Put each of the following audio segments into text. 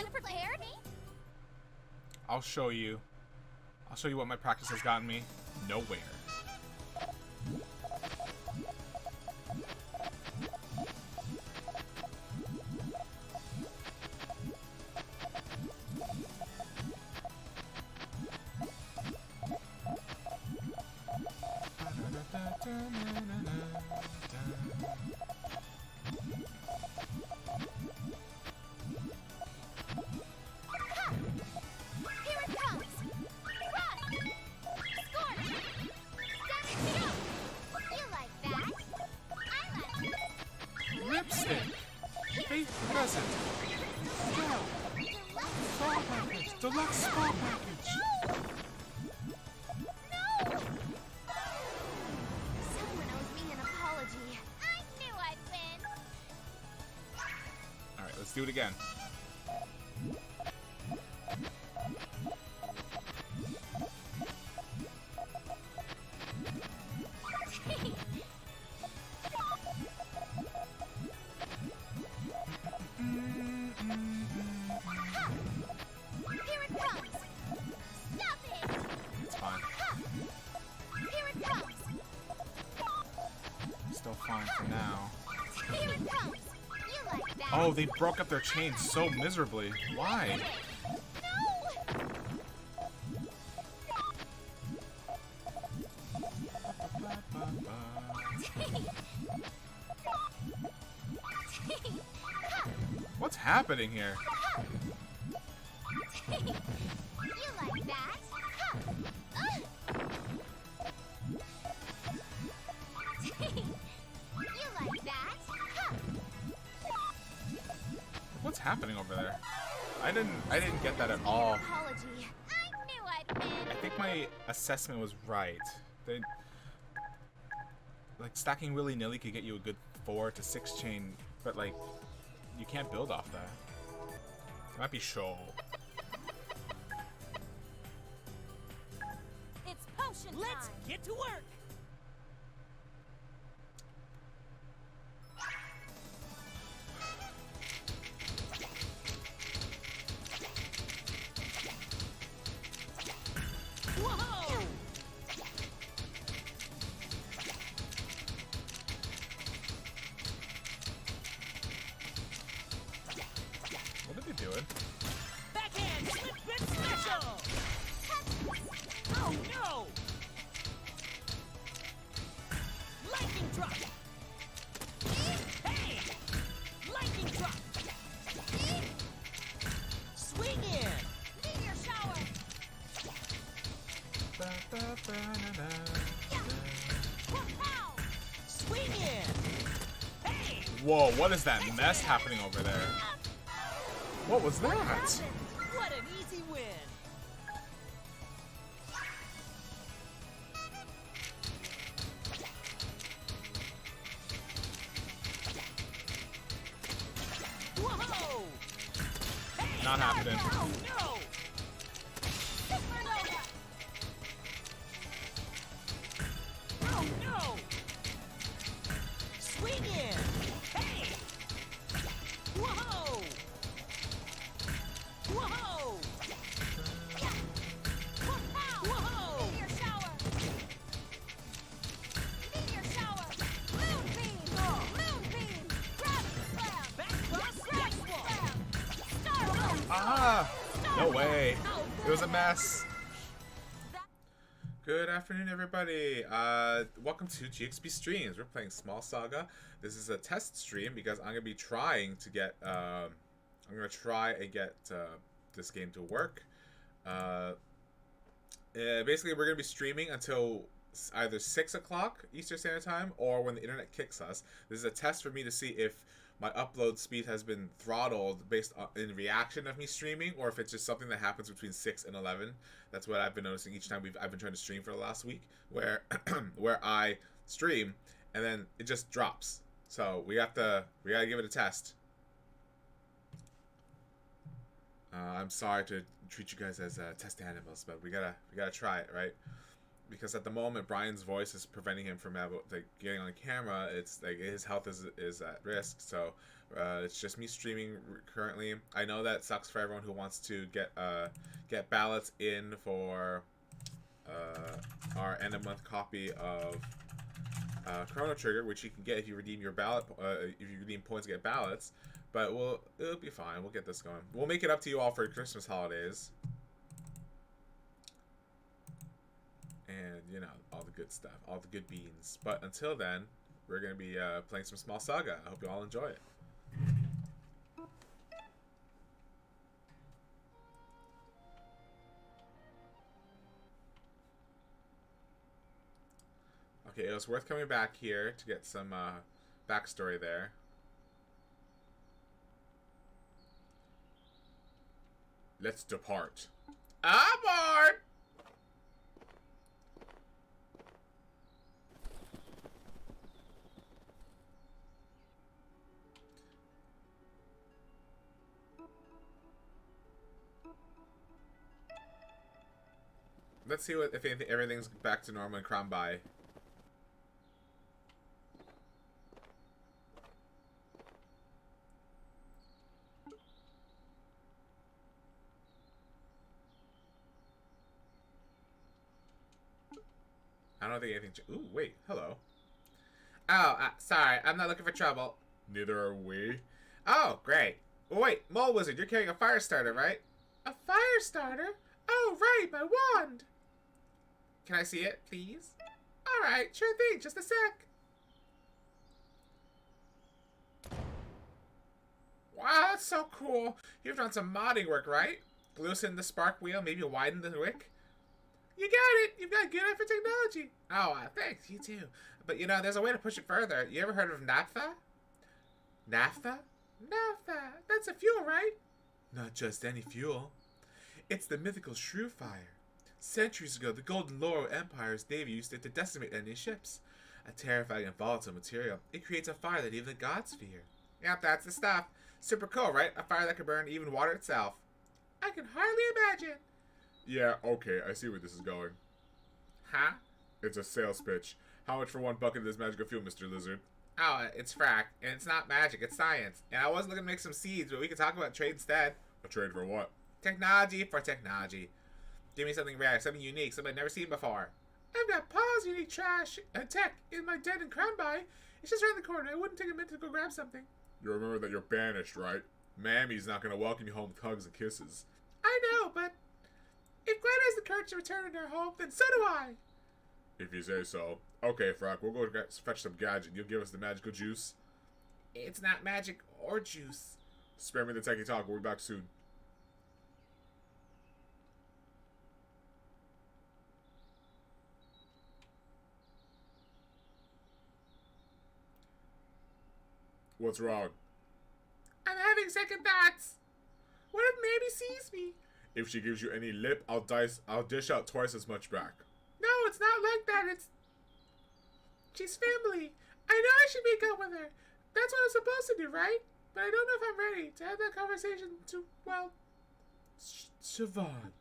prepared? I'll show you. I'll show you what my practice has gotten me. Nowhere. Deluxe spa package! No! Someone owes me an apology. I knew I'd win! Alright, let's do it again. Oh, they broke up their chain so miserably. Why? What's happening here? You like that? You like that? What's happening over there? I didn't get that at all. Apology. I knew I'd win. I think my assessment was right. Like stacking willy-nilly could get you a good 4 to 6 chain, but like you can't build off that. It might be show. It's potion time. Let's get to work. Whoa! What are they doing? Backhand slip grip special! Oh no! Lightning drop! Hey! Lightning drop! Swing in! Meteor shower. Wow. Swing in! Hey! Whoa, what is that mess happening over there? What was that? What an easy win! Whoa! Hey! Not happening. Oh no! Supernova. Oh no! Swing in! Hey! Whoa! Whoa! Whoa! Meteor shower. Meteor shower. Moonbeam. Moonbeam. Gravity slam. Back cross Gravity switch wall! slam. Star. Ah! No way. It was a mess. Good afternoon, everybody. Welcome to GXP Streams. We're playing Small Saga. This is a test stream because I'm gonna be trying to get. I'm gonna try and get this game to work. Basically, we're gonna be streaming until either 6 o'clock Eastern Standard Time or when the internet kicks us. This is a test for me to see if my upload speed has been throttled based on, in reaction of me streaming, or if it's just something that happens between 6 and 11. That's what I've been noticing each time I've been trying to stream for the last week, where where I stream and then it just drops. So we gotta give it a test. I'm sorry to treat you guys as test animals, but we gotta try it, right? because at the moment Brian's voice is preventing him from like getting on camera. It's like his health is at risk. So it's just me streaming currently. I know that sucks for everyone who wants to get ballots in for our end of month copy of Chrono Trigger, which you can get if you redeem your ballot. If you redeem points to get ballots. But it'll be fine. We'll get this going. We'll make it up to you all for Christmas holidays. And, you know, all the good stuff. All the good beans. But until then, we're going to be playing some Small Saga. I hope you all enjoy it. Okay, it was worth coming back here to get some backstory there. Let's depart. Aboard! Let's see if everything's back to normal in Krambai. I don't think anything. Ooh, wait. Hello. Oh, sorry. I'm not looking for trouble. Neither are we. Oh, great. Well, wait, Mole Wizard, you're carrying a fire starter, right? A fire starter? Oh, right, my wand. Can I see it, please? All right, sure thing. Just a sec. Wow, that's so cool. You've done some modding work, right? Loosen the spark wheel, maybe widen the wick. You got it! You've got a good eye for technology! Oh, thanks, you too. But you know, there's a way to push it further. You ever heard of naphtha? Naphtha? Naphtha! That's a fuel, right? Not just any fuel. It's the mythical shrew fire. Centuries ago, the Golden Laurel Empire's navy used it to decimate enemy ships. A terrifying and volatile material. It creates a fire that even the gods fear. Yep, that's the stuff. Super cool, right? A fire that can burn even water itself. I can hardly imagine. Yeah, okay, I see where this is going. Huh? It's a sales pitch. How much for one bucket of this magical fuel, Mr. Lizard? Oh, it's frack, and it's not magic, it's science. And I was looking to make some seeds, but we could talk about trade instead. A trade for what? Technology for technology. Give me something rare, something unique, something I've never seen before. I've got Paul's unique trash and tech in my den in Krambai. It's just around the corner. I wouldn't take a minute to go grab something. You remember that you're banished, right? Mammy's not going to welcome you home with hugs and kisses. I know, but if Gwen has the courage to return to her home, then so do I. If you say so. Okay, Frack, we'll go fetch some gadget. You'll give us the magical juice? It's not magic or juice. Spare me the techie talk. We'll be back soon. What's wrong? I'm having second thoughts. What if Mammy sees me? If she gives you any lip, I'll dish out twice as much back. No, it's not like that. She's family. I know I should make up with her. That's what I'm supposed to do, right? But I don't know if I'm ready to have that conversation to, well... Siobhan.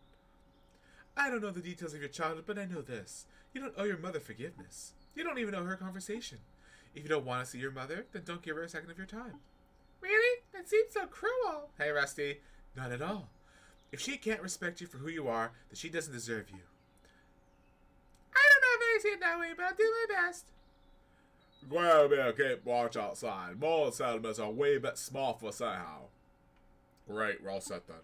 I don't know the details of your childhood, but I know this. You don't owe your mother forgiveness. You don't even know her conversation. If you don't want to see your mother, then don't give her a second of your time. Really? That seems so cruel. Hey, Rusty. Not at all. If she can't respect you for who you are, then she doesn't deserve you. I don't know if I see it that way, but I'll do my best. Well, we'll keep watch outside. More settlements are way bit small for us anyhow. Great, we're all set then.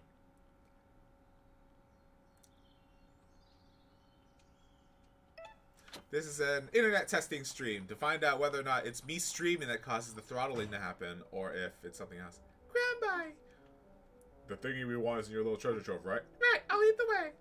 This is an internet testing stream to find out whether or not it's me streaming that causes the throttling to happen, or if it's something else. Grandpa! The thingy we want is in your little treasure trove, right? Right, I'll lead the way.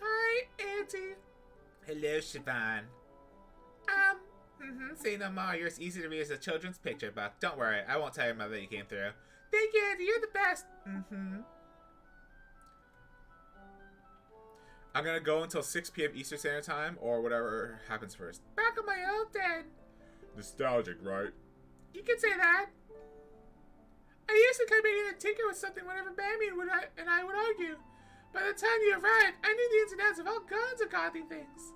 Hi, Auntie. Hello, Siobhan. Say no more. You're as easy to read as a children's picture book. Don't worry, I won't tell your mother you came through. Thank you, Andy. You're the best. I'm gonna go until 6 p.m. Eastern Standard Time, or whatever happens first. Back on my old den. Nostalgic, right? You can say that. I used to come in here and tinker with something whenever Bambi and I would argue. By the time you arrived, I knew the ins and outs of all kinds of godly things.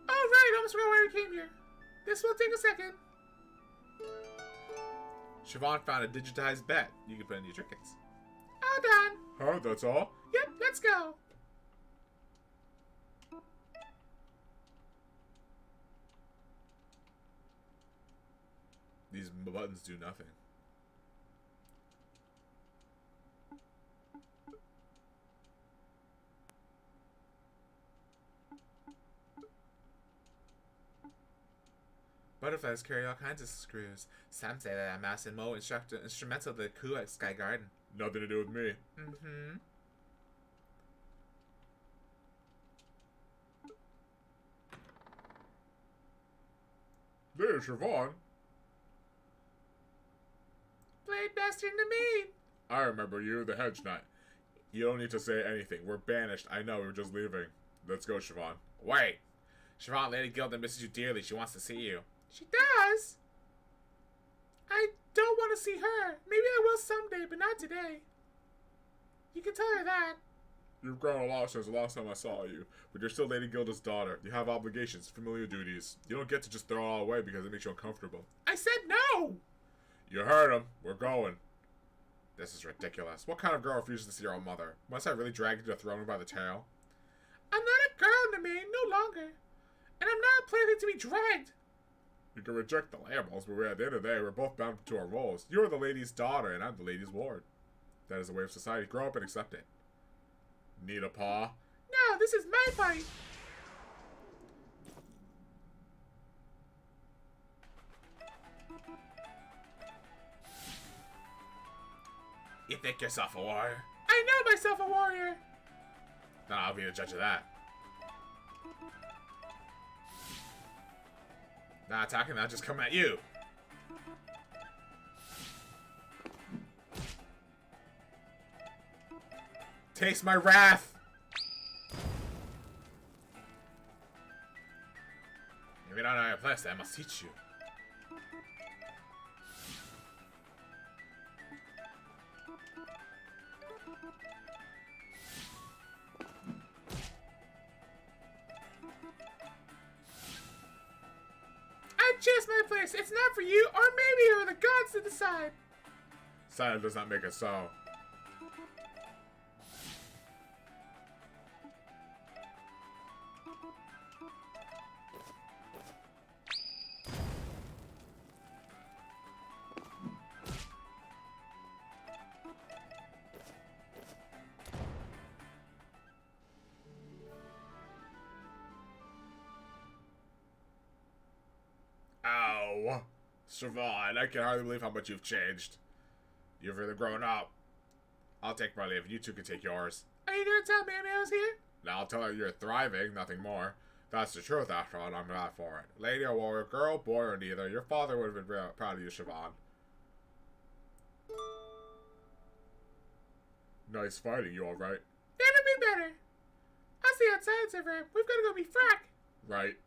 Oh, right, almost forgot why we came here. This will take a second. Siobhan found a digitized bet. You can put in your trinkets. All done. Huh, that's all? Yep, let's go. These buttons do nothing. Butterflies carry all kinds of screws. Some say that Mouse and Mo instrumental to the coup at Sky Garden. Nothing to do with me. There's Siobhan. Blade Master to me. I remember you, the Hedge Knight. You don't need to say anything. We're banished. I know, we were just leaving. Let's go, Siobhan. Wait! Siobhan, Lady Gildan misses you dearly. She wants to see you. She does? I don't want to see her. Maybe I will someday, but not today. You can tell her that. You've grown a lot since the last time I saw you, but you're still Lady Gilda's daughter. You have obligations, familial duties. You don't get to just throw it all away because it makes you uncomfortable. I said no! You heard him. We're going. This is ridiculous. What kind of girl refuses to see her own mother? Must I really drag you to the throne by the tail? I'm not a girl, Nemain, no longer. And I'm not a plaything to be dragged. You can reject the labels, but at the end of the day, we're both bound to our roles. You're the lady's daughter, and I'm the lady's ward. That is the way of society. Grow up and accept it. Need a paw? No, this is my fight. You think yourself a warrior? I know myself a warrior. Then I'll be the judge of that. Not attacking, I'll just come at you. Taste my wrath! If you don't know your place, I must teach you. I choose my place. It's not for you, or maybe for the gods to decide. Silence does not make it so. Ow. Siobhan, I can hardly believe how much you've changed. You've really grown up. I'll take my leave. You two can take yours. Are you gonna tell Mammy I was here? Now I'll tell her you're thriving, nothing more. That's the truth, after all, and I'm glad for it. Lady or warrior, girl, boy, or neither, your father would have been real proud of you, Siobhan. Nice fighting, you alright? Never be better. I'll see you outside, Sir Verm. We've gotta go be frack. Right.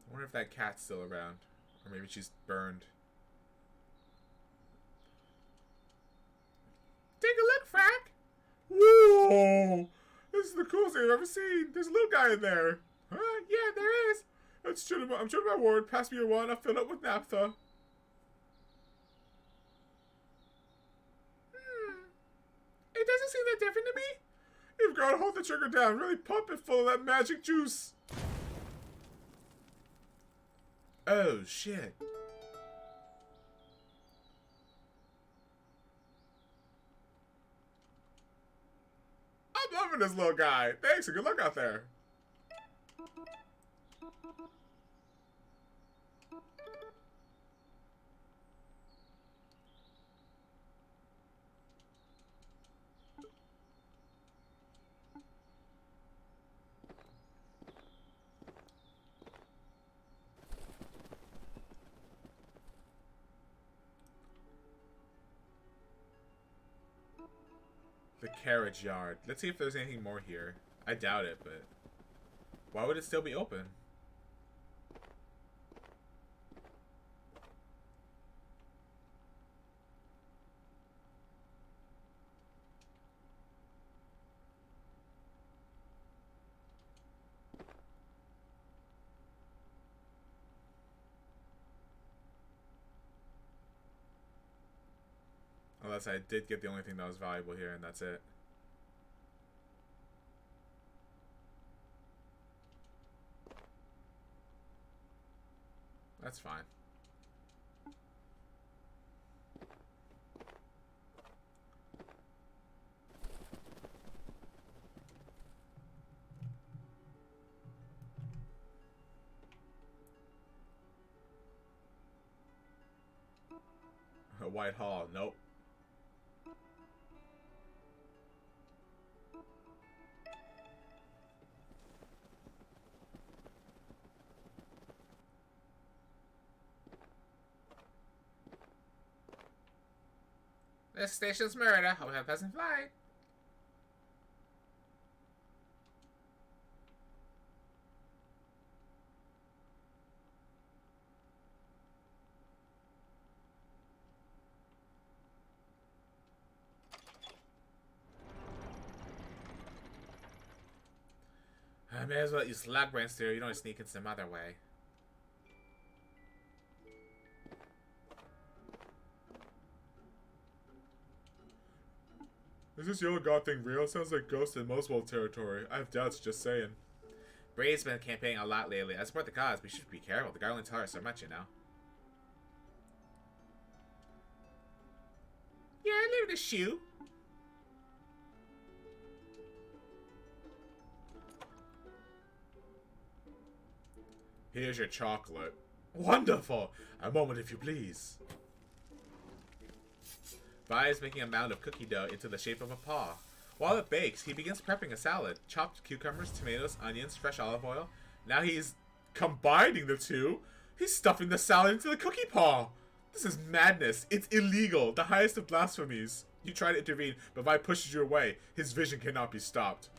I wonder if that cat's still around. Or maybe she's burned. Take a look, Frank! Whoa! This is the coolest thing I've ever seen. There's a little guy in there. Huh? Yeah, there is. I'm shooting my ward. Pass me your one. I'll fill it up with naphtha. It doesn't seem that different to me. You've got to hold the trigger down. Really pump it full of that magic juice. Oh, shit. I'm loving this little guy. Thanks, and good luck out there. The carriage yard. Let's see if there's anything more here. I doubt it, but why would it still be open? Unless I did get the only thing that was valuable here, and that's it. That's fine. Whitehall, nope. This station's murder. Hope you have a pleasant flight. I may as well use lag brains here. You don't sneak in some other way. Is this yellow god thing real? Sounds like Ghost in Moswell territory. I have doubts, just saying. Brave's been campaigning a lot lately. I support the cause, but you should be careful. The guy only tells us so much, you know. Yeah, I live in a shoe. Here's your chocolate. Wonderful! A moment if you please. Vi is making a mound of cookie dough into the shape of a paw. While it bakes, he begins prepping a salad. Chopped cucumbers, tomatoes, onions, fresh olive oil. Now he's combining the two. He's stuffing the salad into the cookie paw. This is madness. It's illegal. The highest of blasphemies. You try to intervene, but Vi pushes you away. His vision cannot be stopped.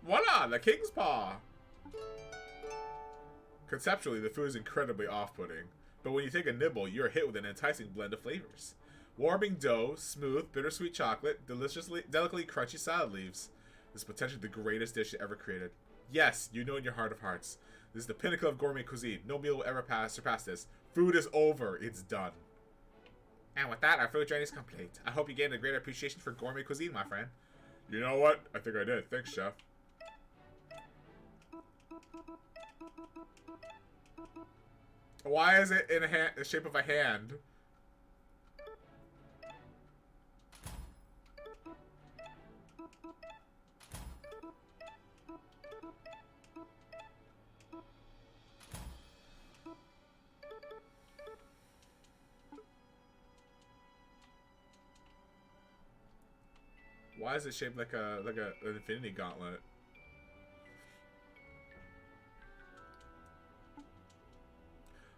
Voila! The king's paw! Conceptually, the food is incredibly off-putting. But when you take a nibble, you're hit with an enticing blend of flavors. Warming dough, smooth, bittersweet chocolate, delicately crunchy salad leaves. This is potentially the greatest dish ever created. Yes, you know in your heart of hearts. This is the pinnacle of gourmet cuisine. No meal will ever surpass this. Food is over. It's done. And with that, our food journey is complete. I hope you gained a great appreciation for gourmet cuisine, my friend. You know what? I think I did. Thanks, chef. Why is it in the shape of a hand? Why is it shaped like an infinity gauntlet?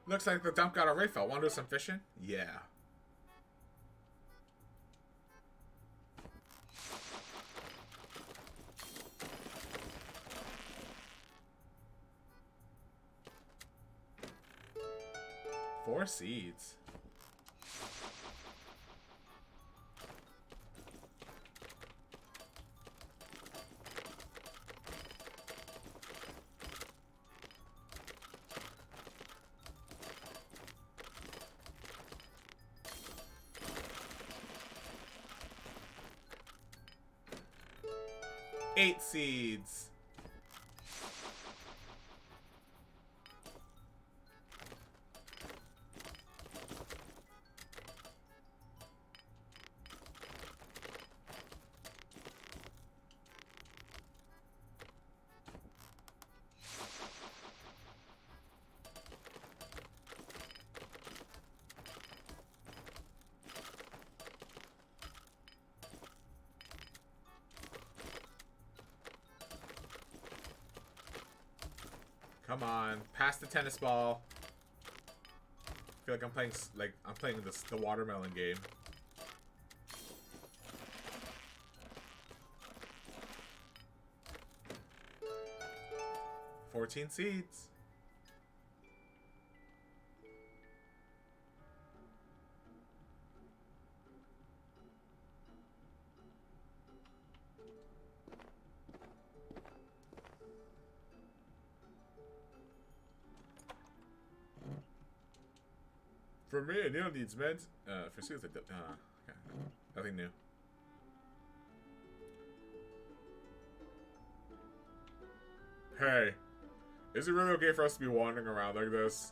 Looks like the dump got a refill. Want to do some fishing? Yeah. Four seeds. Eight seeds. Come on, pass the tennis ball. I feel like I'm playing the watermelon game. $14 seeds. For me, Neil needs meds. For Sue's okay. Nothing new. Hey, is it really okay for us to be wandering around like this?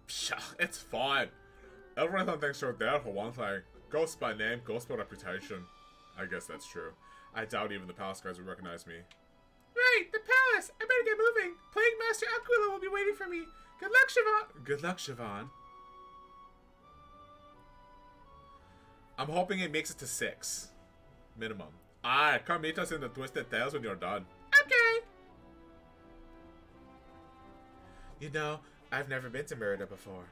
Psha, it's fine. Everyone thinks you're dead for one thing. Ghost by name, ghost by reputation. I guess that's true. I doubt even the palace guards would recognize me. Right, the palace! I better get moving. Plague Master Aquila will be waiting for me. Good luck, Siobhan. Good luck, Siobhan. I'm hoping it makes it to 6. Minimum. Alright, come meet us in the Twisted Tales when you're done. Okay. You know, I've never been to Merida before.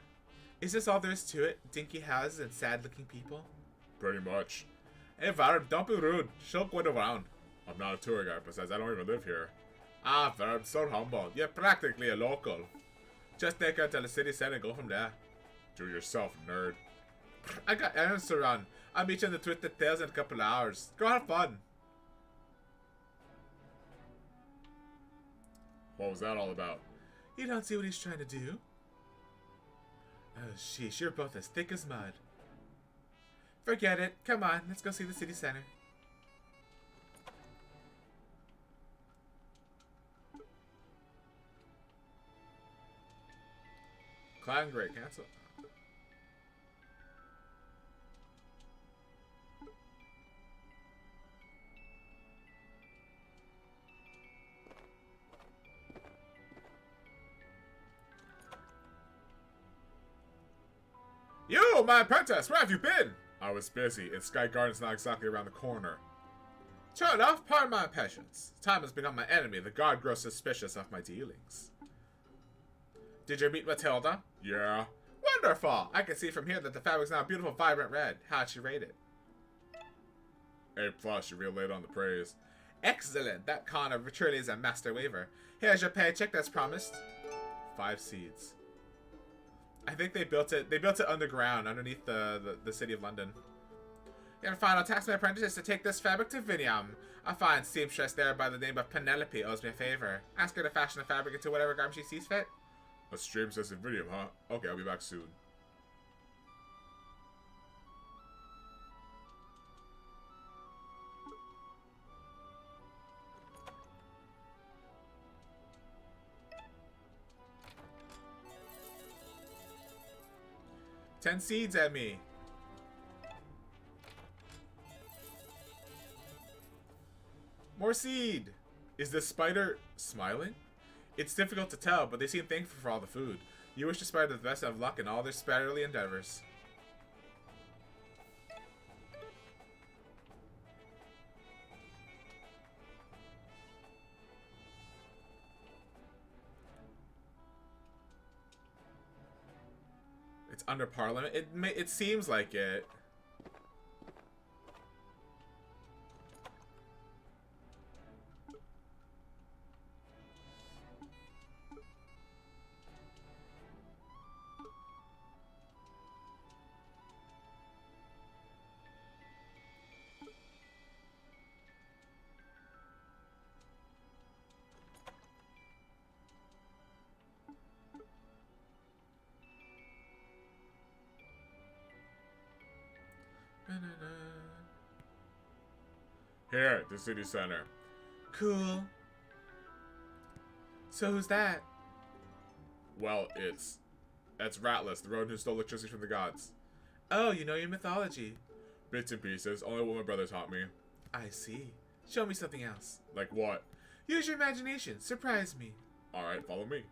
Is this all there is to it? Dinky houses and sad-looking people? Pretty much. Hey, Verm, don't be rude. She'll go around. I'm not a tour guide, besides I don't even live here. Ah, Verm, so humble. You're practically a local. Just take her to the city center and go from there. Do yourself, nerd. I got errands to run. I'll meet you in the Twisted Tales in a couple hours. Go have fun. What was that all about? You don't see what he's trying to do? Oh, sheesh, you're both as thick as mud. Forget it. Come on, let's go see the city center. Clan Great, cancel. You, my apprentice, where have you been? I was busy, and Sky Garden's not exactly around the corner. True enough, pardon my impatience. Time has become my enemy. The guard grows suspicious of my dealings. Did you meet Matilda? Yeah. Wonderful! I can see from here that the fabric's now a beautiful, vibrant red. How'd she rate it? A+, you real late on the praise. Excellent! That Connor truly is a master weaver. Here's your paycheck that's promised. 5 seeds. I think they built it underground, underneath the city of London. Your final task, my apprentice, is to take this fabric to Vinium. A fine seamstress there by the name of Penelope owes me a favor. Ask her to fashion the fabric into whatever garment she sees fit. A seamstress in Vinium, huh? Okay, I'll be back soon. Ten seeds at me. More seed. Is the spider smiling? It's difficult to tell, but they seem thankful for all the food. You wish the spider the best of luck in all their spiderly endeavors. It's under Parliament. It seems like it. Here, the city center. Cool. So who's that? Well, that's Rattless, the rodent who stole electricity from the gods. Oh, you know your mythology. Bits and pieces, only what my brother taught me. I see. Show me something else. Like what? Use your imagination. Surprise me. Alright, follow me.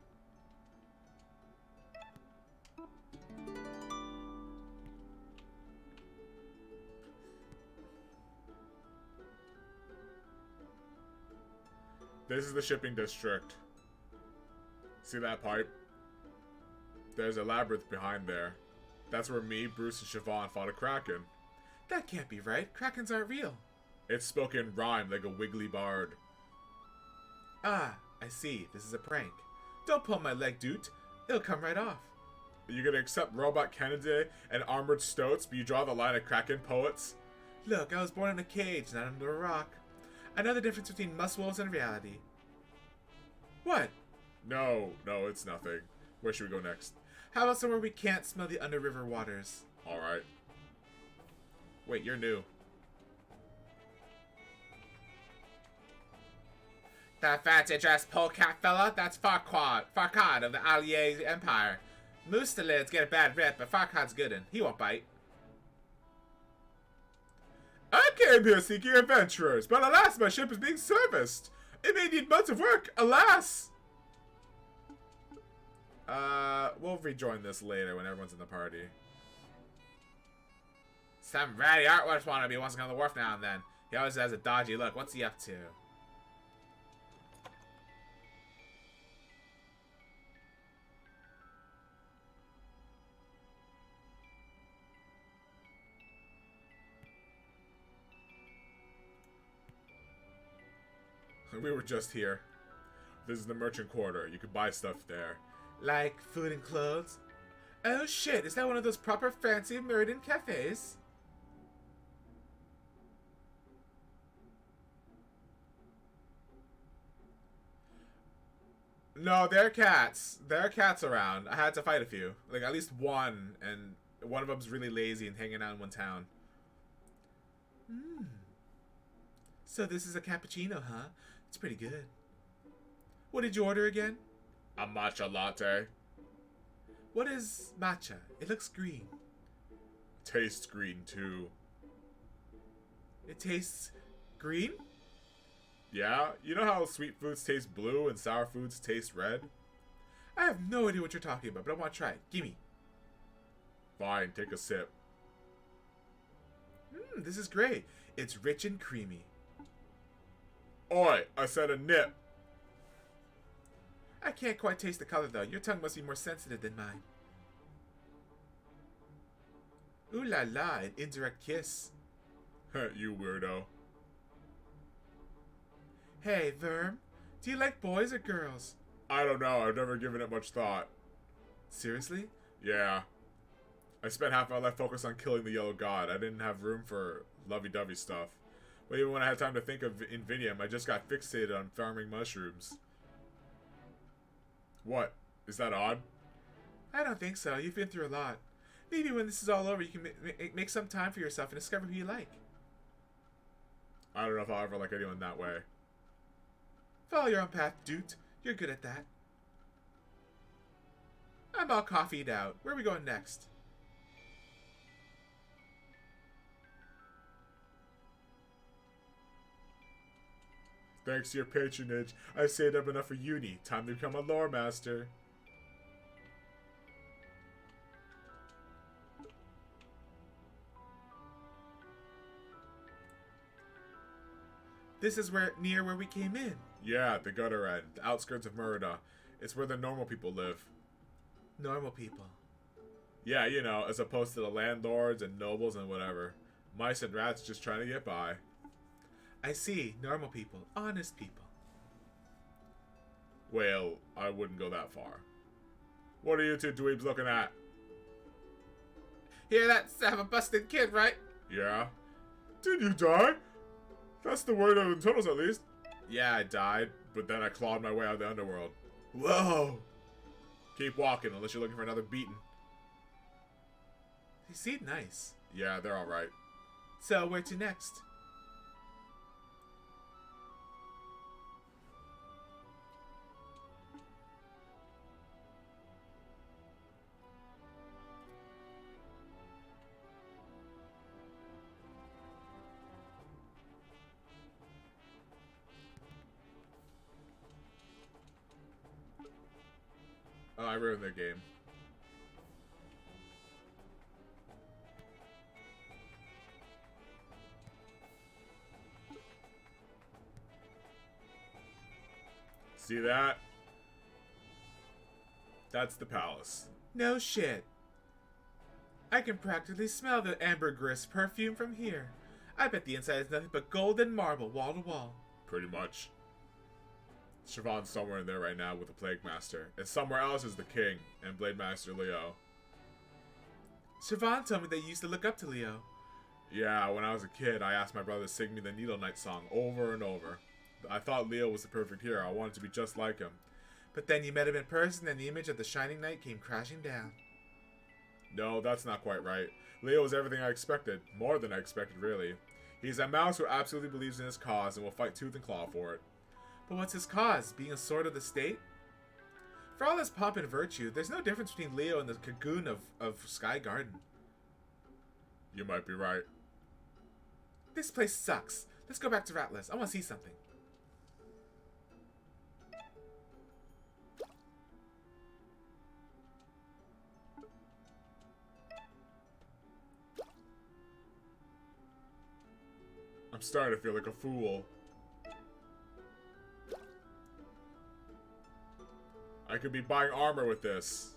This is the shipping district. See that pipe? There's a labyrinth behind there. That's where me, Bruce, and Siobhan fought a kraken. That can't be right. Krakens aren't real. It's spoken rhyme like a wiggly bard. Ah, I see. This is a prank. Don't pull my leg, dude. It'll come right off. Are you gonna accept Robot Kennedy and Armored Stoats, but you draw the line of kraken poets? Look, I was born in a cage, not under a rock. I know the difference between muscles and reality. What? No, it's nothing. Where should we go next? How about somewhere we can't smell the under-river waters? Alright. Wait, you're new. That fancy-dressed polecat fella? That's Farquaad of the Allier Empire. Mustalids get a bad rep, but Farquaad's good'un. He won't bite. I came here seeking adventurers, but alas, my ship is being serviced. It may need months of work, alas! We'll rejoin this later when everyone's in the party. Some ratty artwork wannabe wants to come to the wharf now and then. He always has a dodgy look. What's he up to? We were just here. This is the merchant quarter. You can buy stuff there. Like food and clothes? Oh shit, is that one of those proper fancy Meridian cafes? No, there are cats. There are cats around. I had to fight a few. Like, at least one, and one of them's really lazy and hanging out in one town. So this is a cappuccino, huh? It's pretty good. What did you order again? A matcha latte. What is matcha? It looks green. Tastes green, too. It tastes green? Yeah? You know how sweet foods taste blue and sour foods taste red? I have no idea what you're talking about, but I want to try it. Gimme. Fine, take a sip. This is great. It's rich and creamy. Oi, I said a nip. I can't quite taste the color, though. Your tongue must be more sensitive than mine. Ooh la la, an indirect kiss. You weirdo. Hey, Verm. Do you like boys or girls? I don't know, I've never given it much thought. Seriously? Yeah. I spent half my life focused on killing the Yellow God. I didn't have room for lovey-dovey stuff. But even when I had time to think of Invinium, I just got fixated on farming mushrooms. What? Is that odd? I don't think so. You've been through a lot. Maybe when this is all over, you can make some time for yourself and discover who you like. I don't know if I'll ever like anyone that way. Follow your own path, dude. You're good at that. I'm all coffeeed out. Where are we going next? Thanks to your patronage, I saved up enough for uni. Time to become a lore master. This is near where we came in. Yeah, the gutter end, the outskirts of Merida. It's where the normal people live. Normal people. Yeah, you know, as opposed to the landlords and nobles and whatever. Mice and rats just trying to get by. I see. Normal people. Honest people. Well, I wouldn't go that far. What are you two dweebs looking at? Hear that? Have a busted kid, right? Yeah? Did you die? That's the word of the tunnels, at least. Yeah, I died, but then I clawed my way out of the underworld. Whoa! Keep walking, unless you're looking for another beating. They seem nice. Yeah, they're alright. So, where to next? Oh, I ruined their game. See that? That's the palace. No shit. I can practically smell the ambergris perfume from here. I bet the inside is nothing but gold and marble, wall to wall. Pretty much. Siobhan's somewhere in there right now with the Plague Master. And somewhere else is the King and Blade Master Leo. Siobhan told me that you used to look up to Leo. Yeah, when I was a kid, I asked my brother to sing me the Needle Knight song over and over. I thought Leo was the perfect hero. I wanted to be just like him. But then you met him in person and the image of the Shining Knight came crashing down. No, that's not quite right. Leo is everything I expected. More than I expected, really. He's a mouse who absolutely believes in his cause and will fight tooth and claw for it. But what's his cause? Being a sword of the state? For all this pomp and virtue, there's no difference between Leo and the cocoon of Sky Garden. You might be right. This place sucks. Let's go back to Rattlers. I want to see something. I'm starting to feel like a fool. I could be buying armor with this.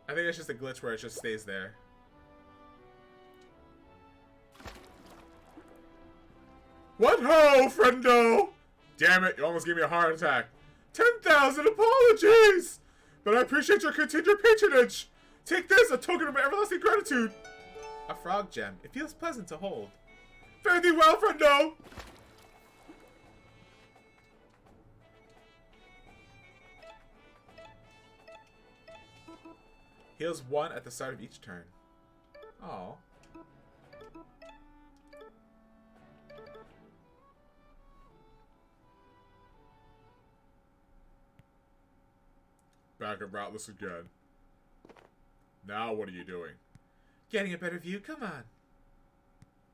I think it's just a glitch where it just stays there. What ho, friendo? Damn it, you almost gave me a heart attack. 10,000 apologies! But I appreciate your continued patronage. Take this, a token of my everlasting gratitude. A frog gem. It feels pleasant to hold. Fare thee well, friendo! Heals 1 at the start of each turn. Oh. Back at Routless again. Now what are you doing? Getting a better view? Come on.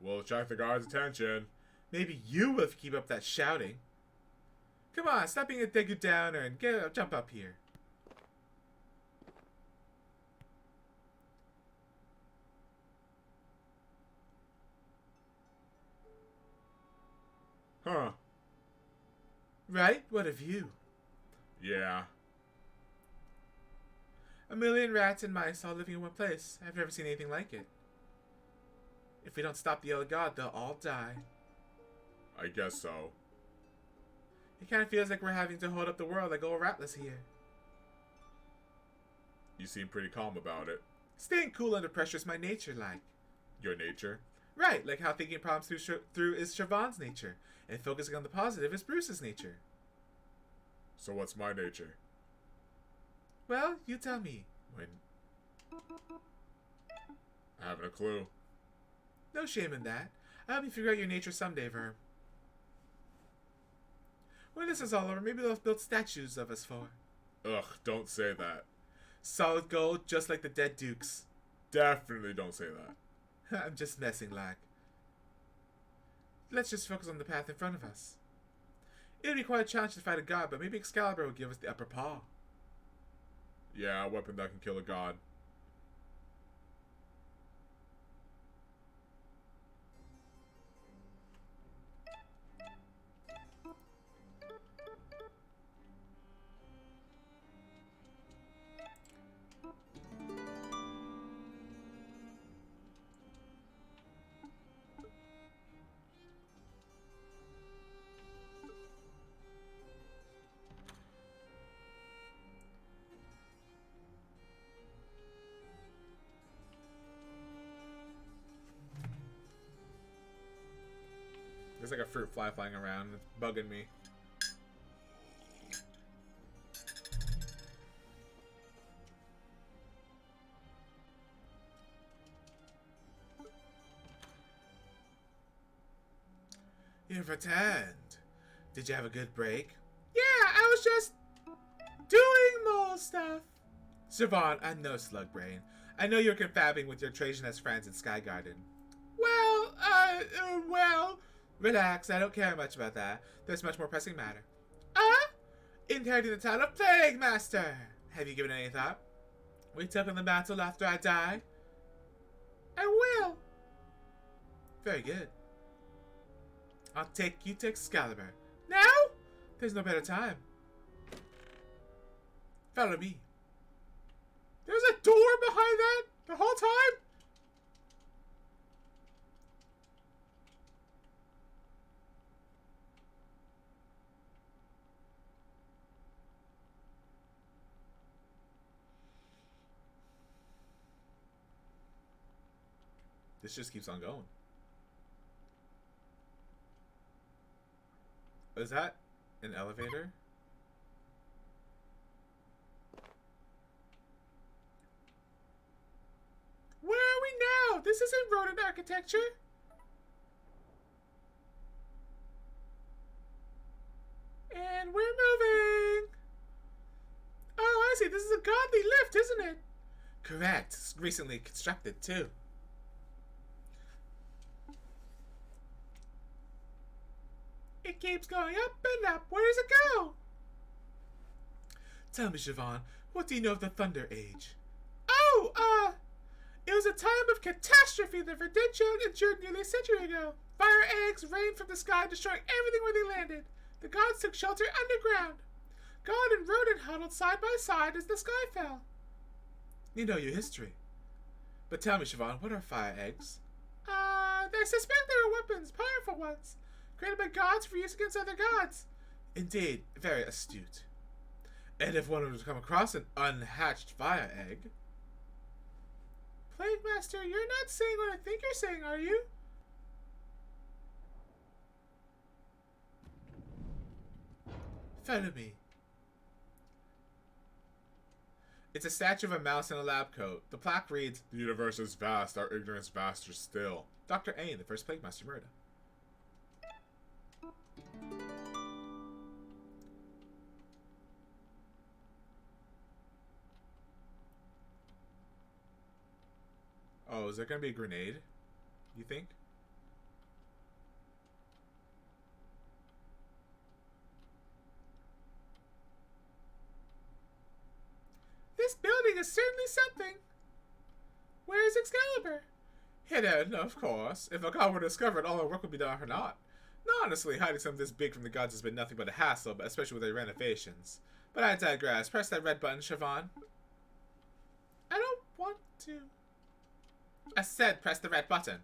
We'll attract the guard's attention. Maybe you will if you keep up that shouting. Come on, stop being a Deku Downer and jump up here. Huh. Right? What a view. Yeah. A million rats and mice all living in one place. I've never seen anything like it. If we don't stop the Yellow God, they'll all die. I guess so. It kind of feels like we're having to hold up the world like old Rattless here. You seem pretty calm about it. Staying cool under pressure is my nature, like. Your nature? Right, like how thinking problems through is Siobhan's nature, and focusing on the positive is Bruce's nature. So what's my nature? Well, you tell me. When? I haven't a clue. No shame in that. I'll help you figure out your nature someday, Verm. When this is all over, maybe they'll build statues of us for. Ugh, don't say that. Solid gold, just like the dead dukes. Definitely don't say that. I'm just messing, like. Let's just focus on the path in front of us. It would be quite a challenge to fight a god, but maybe Excalibur will give us the upper paw. Yeah, a weapon that can kill a god. There's like a fruit fly flying around. It's bugging me. You've returned. Did you have a good break? Yeah, I was just doing mole stuff. Siobhan, I'm no slug brain. I know you're confabbing with your Trajaness friends in Sky Garden. Well, relax, I don't care much about that. There's much more pressing matter. inheriting the title of Plague Master. Have you given it any thought? We took on the mantle after I die. I will. Very good. I'll take you to Excalibur. Now? There's no better time. Follow me. There's a door behind that the whole time? This just keeps on going. Is that an elevator? Where are we now? This isn't rodent architecture. And we're moving. Oh, I see. This is a godly lift, isn't it? Correct. It's recently constructed, too. It keeps going up and up. Where does it go? Tell me, Siobhan, what do you know of the Thunder Age? Oh, it was a time of catastrophe that Verduntia endured nearly a century ago. Fire eggs rained from the sky, destroying everything where they landed. The gods took shelter underground. God and Rodent huddled side by side as the sky fell. You know your history. But tell me, Siobhan, what are fire eggs? They suspect they are weapons, powerful ones, created by gods for use against other gods. Indeed, very astute. And if one were to come across an unhatched fire egg... Plague Master, you're not saying what I think you're saying, are you? Follow me. It's a statue of a mouse in a lab coat. The plaque reads, "The universe is vast, our ignorance vaster still. Dr. Ain, the first Plague Master murder." Oh, is there gonna be a grenade? You think? This building is certainly something. Where is Excalibur? Hidden, of course. If a god were to discover it, all our work would be done for naught. No, honestly, hiding something this big from the gods has been nothing but a hassle, but especially with their renovations. But I digress. Press that red button, Siobhan. I don't want to. I said press the red button.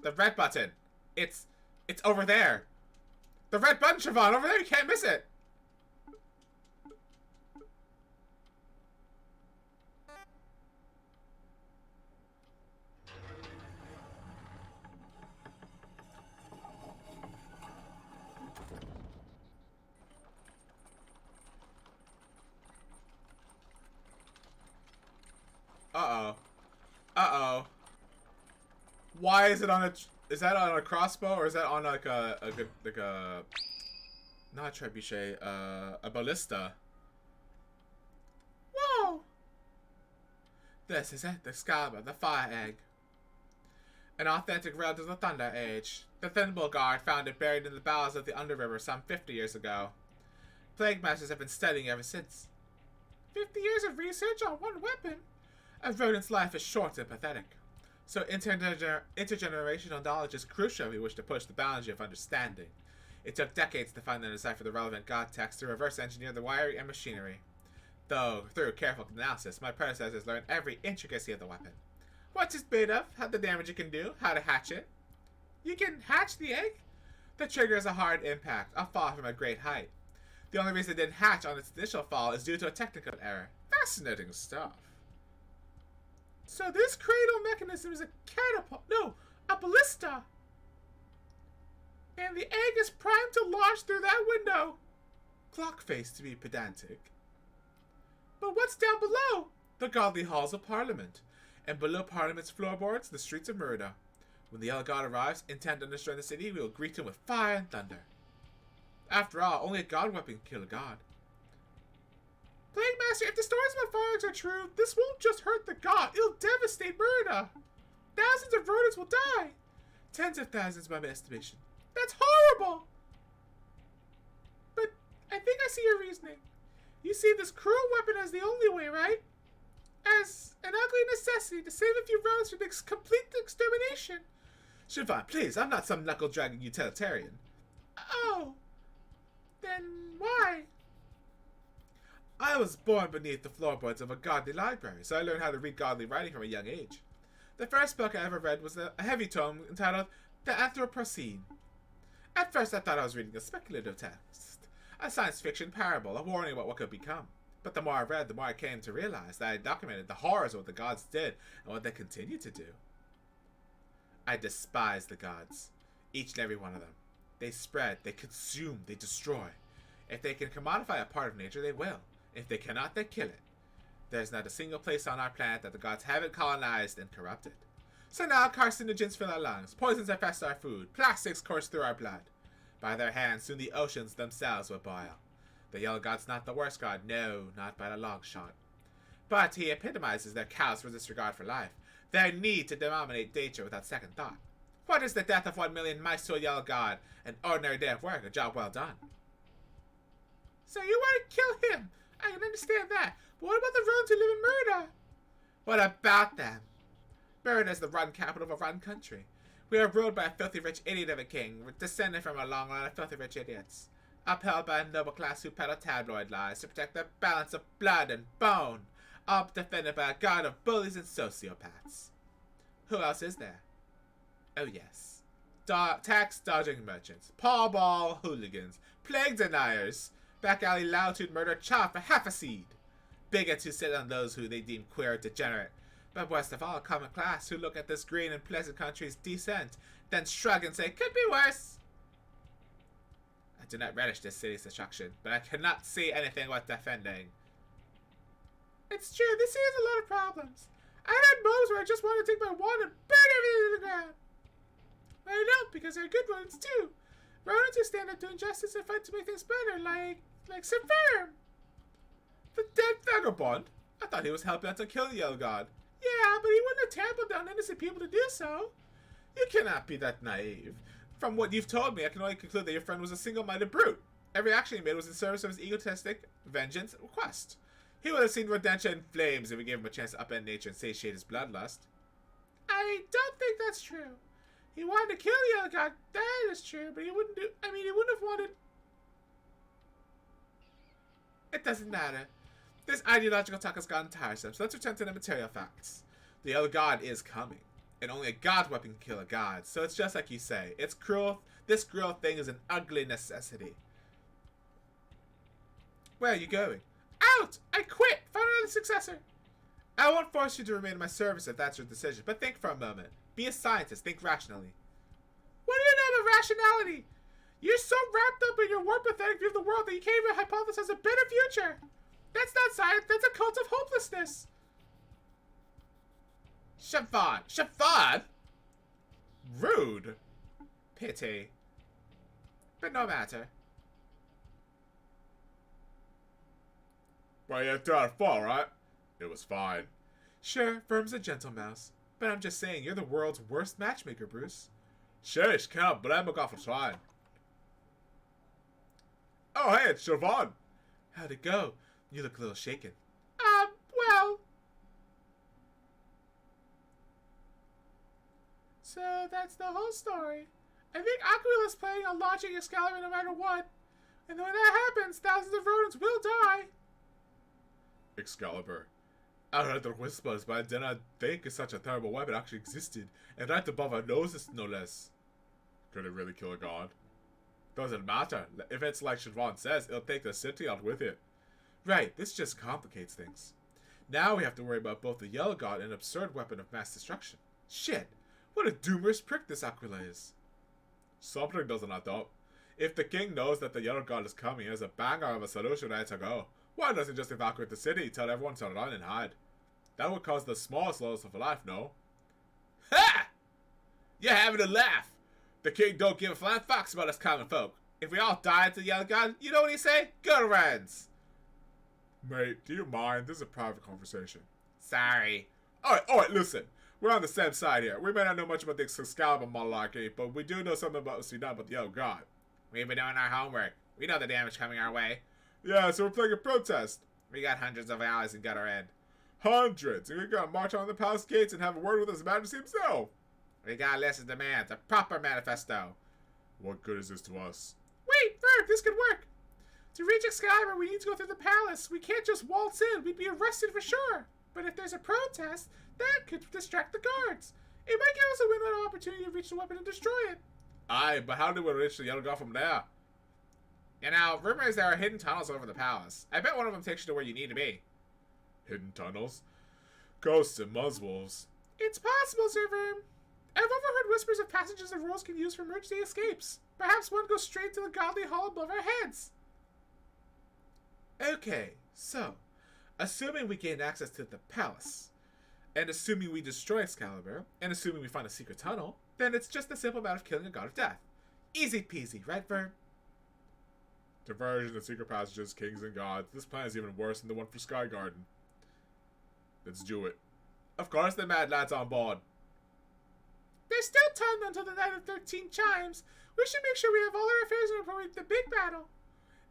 The red button. It's over there. The red button, Siobhan, over there. You can't miss it. Uh-oh. Uh-oh. Why is it on a... Is that on a crossbow, or is that on like a not a trebuchet, a ballista? Whoa! This is it, the Excalibur, the fire egg. An authentic relic of the Thunder Age. The Thimble Guard found it buried in the bowels of the Underriver some 50 years ago. Plague Masters have been studying ever since. 50 years of research on one weapon? A rodent's life is short and pathetic. So intergenerational knowledge is crucial if we wish to push the boundary of understanding. It took decades to find and decipher the relevant god text to reverse engineer the wiring and machinery. Though, through careful analysis, my predecessors learned every intricacy of the weapon. What it's made of, how the damage it can do, how to hatch it. You can hatch the egg? The trigger is a hard impact, a fall from a great height. The only reason it didn't hatch on its initial fall is due to a technical error. Fascinating stuff. So this cradle mechanism is a catapult. No, a ballista. And the egg is primed to launch through that window. Clock face, to be pedantic. But what's down below? The godly halls of Parliament. And below Parliament's floorboards, the streets of Murder. When the Yellow God arrives, intent on destroying the city, we will greet him with fire and thunder. After all, only a god weapon can kill a god. Plague Master, if the stories about fire eggs are true, this won't just hurt the god, it'll devastate Murder. Thousands of rodents will die. Tens of thousands by my estimation. That's horrible! But I think I see your reasoning. You see this cruel weapon as the only way, right? As an ugly necessity to save a few rounds from complete extermination. Siobhan, please, I'm not some knuckle-dragging utilitarian. Oh. Then why? I was born beneath the floorboards of a godly library, so I learned how to read godly writing from a young age. The first book I ever read was a heavy tome entitled The Anthropocene. At first I thought I was reading a speculative text, a science fiction parable, a warning about what could become. But the more I read, the more I came to realize that I documented the horrors of what the gods did and what they continue to do. I despise the gods, each and every one of them. They spread, they consume, they destroy. If they can commodify a part of nature, they will. If they cannot, they kill it. There's not a single place on our planet that the gods haven't colonized and corrupted. So now carcinogens fill our lungs, poisons infest our food, plastics course through our blood. By their hands, soon the oceans themselves will boil. The Yellow God's not the worst god, no, not by a long shot. But he epitomizes their callous disregard for life, their need to dominate nature without second thought. What is the death of 1 million mice to a Yellow God? An ordinary day of work, a job well done. So you want to kill him? I can understand that. But what about the Roans who live in Murda? What about them? Murda is the run capital of a run country. We are ruled by a filthy rich idiot of a king, descended from a long line of filthy rich idiots. Upheld by a noble class who peddle tabloid lies to protect the balance of blood and bone. All defended by a god of bullies and sociopaths. Who else is there? Oh yes. Tax-dodging merchants, pawball hooligans, plague deniers, back-alley loud who'd murder child for half a seed, bigots who sit on those who they deem queer or degenerate, but worst of all, a common class who look at this green and pleasant country's decent, then shrug and say, could be worse. I do not relish this city's destruction, but I cannot see anything worth defending. It's true, this city has a lot of problems. I had moments where I just want to take my wand and burn everything to the ground. But I don't, because there are good rodents too. Rodents who stand up to injustice and fight to make things better, like Verm. The dead vagabond? I thought he was helping out to kill the Yellow God. Yeah, but he wouldn't have trampled down innocent people to do so. You cannot be that naive. From what you've told me, I can only conclude that your friend was a single-minded brute. Every action he made was in service of his egotistic vengeance quest. He would have seen redemption in flames if we gave him a chance to upend nature and satiate his bloodlust. I don't think that's true. He wanted to kill the Yellow God, that is true, but he wouldn't have wanted... It doesn't matter. This ideological talk has gotten tiresome, so let's return to the material facts. The Yellow God is coming, and only a god weapon can kill a god, so it's just like you say. It's cruel. This cruel thing is an ugly necessity. Where are you going? Out! I quit! Find another successor! I won't force you to remain in my service if that's your decision, but think for a moment. Be a scientist. Think rationally. What do you know about rationality? You're so wrapped up in your warped pathetic view of the world that you can't even hypothesize a better future. That's not science. That's a cult of hopelessness. Siobhan. Siobhan? Rude. Pity. But no matter. Well, you thought fall, right? It was fine. Sure, Verm's a gentle mouse. But I'm just saying, you're the world's worst matchmaker, Bruce. Sure, ich can't blame me for trying. Oh, hey, it's Siobhan. How'd it go? You look a little shaken. Well... So, that's the whole story. I think Aquilus planning on launching Excalibur no matter what. And when that happens, thousands of rodents will die. Excalibur. I heard the whispers, but I did not think such a terrible weapon actually existed. And right above our noses, no less. Could it really kill a god? Doesn't matter. If it's like Siobhan says, it'll take the city out with it. Right, this just complicates things. Now we have to worry about both the Yellow God and an absurd weapon of mass destruction. Shit! What a doomer's prick this Aquila is. Something doesn't add up. If the king knows that the Yellow God is coming, he has a banger of a solution ready to go. Why doesn't he just evacuate the city, tell everyone to run and hide? That would cause the smallest loss of life, no? Ha! You're having a laugh! The king don't give a flying fox about us common folk. If we all die to the Yellow God, you know what he say? Good riddance! Mate, do you mind? This is a private conversation. Sorry. Alright, listen. We're on the same side here. We may not know much about the Excalibur monarchy, but we do know something about what's done about the Yellow God. We've been doing our homework. We know the damage coming our way. Yeah, so we're playing a protest. We got hundreds of allies in Gutter End. Hundreds! And we gotta march on the palace gates and have a word with His Majesty himself. We gotta listen to demands, a proper manifesto. What good is this to us? Wait, Verm, this could work. To reach Excalibur, we need to go through the palace. We can't just waltz in. We'd be arrested for sure. But if there's a protest, that could distract the guards. It might give us a win-win opportunity to reach the weapon and destroy it. Aye, but how do we reach the yellow guy from there? You know, rumor is there are hidden tunnels over the palace. I bet one of them takes you to where you need to be. Hidden tunnels? Ghosts and muzzwolves. It's possible, Sir Verm. I've overheard whispers of passages the rules can use for emergency escapes. Perhaps one goes straight to the godly hall above our heads. Okay, so, assuming we gain access to the palace, and assuming we destroy Excalibur, and assuming we find a secret tunnel, then it's just a simple matter of killing a god of death. Easy peasy, right, Verm? Diversion and secret passages, kings and gods. This plan is even worse than the one for Sky Garden. Let's do it. Of course the mad lad's on board. There's still time until the night of 13 chimes. We should make sure we have all our affairs in order for the big battle.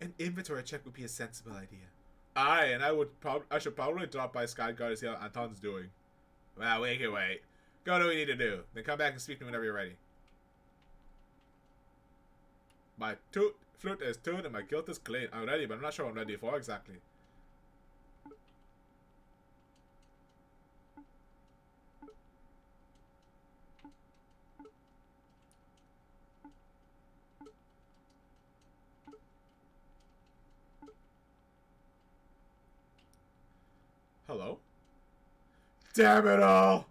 An inventory check would be a sensible idea. Aye, and I should probably drop by Sky Garden to see how Anton's doing. Well, we can wait. Go do what we need to do. Then come back and speak to me whenever you're ready. My flute is tuned and my guilt is clean. I'm ready, but I'm not sure what I'm ready for exactly. Hello? Damn it all!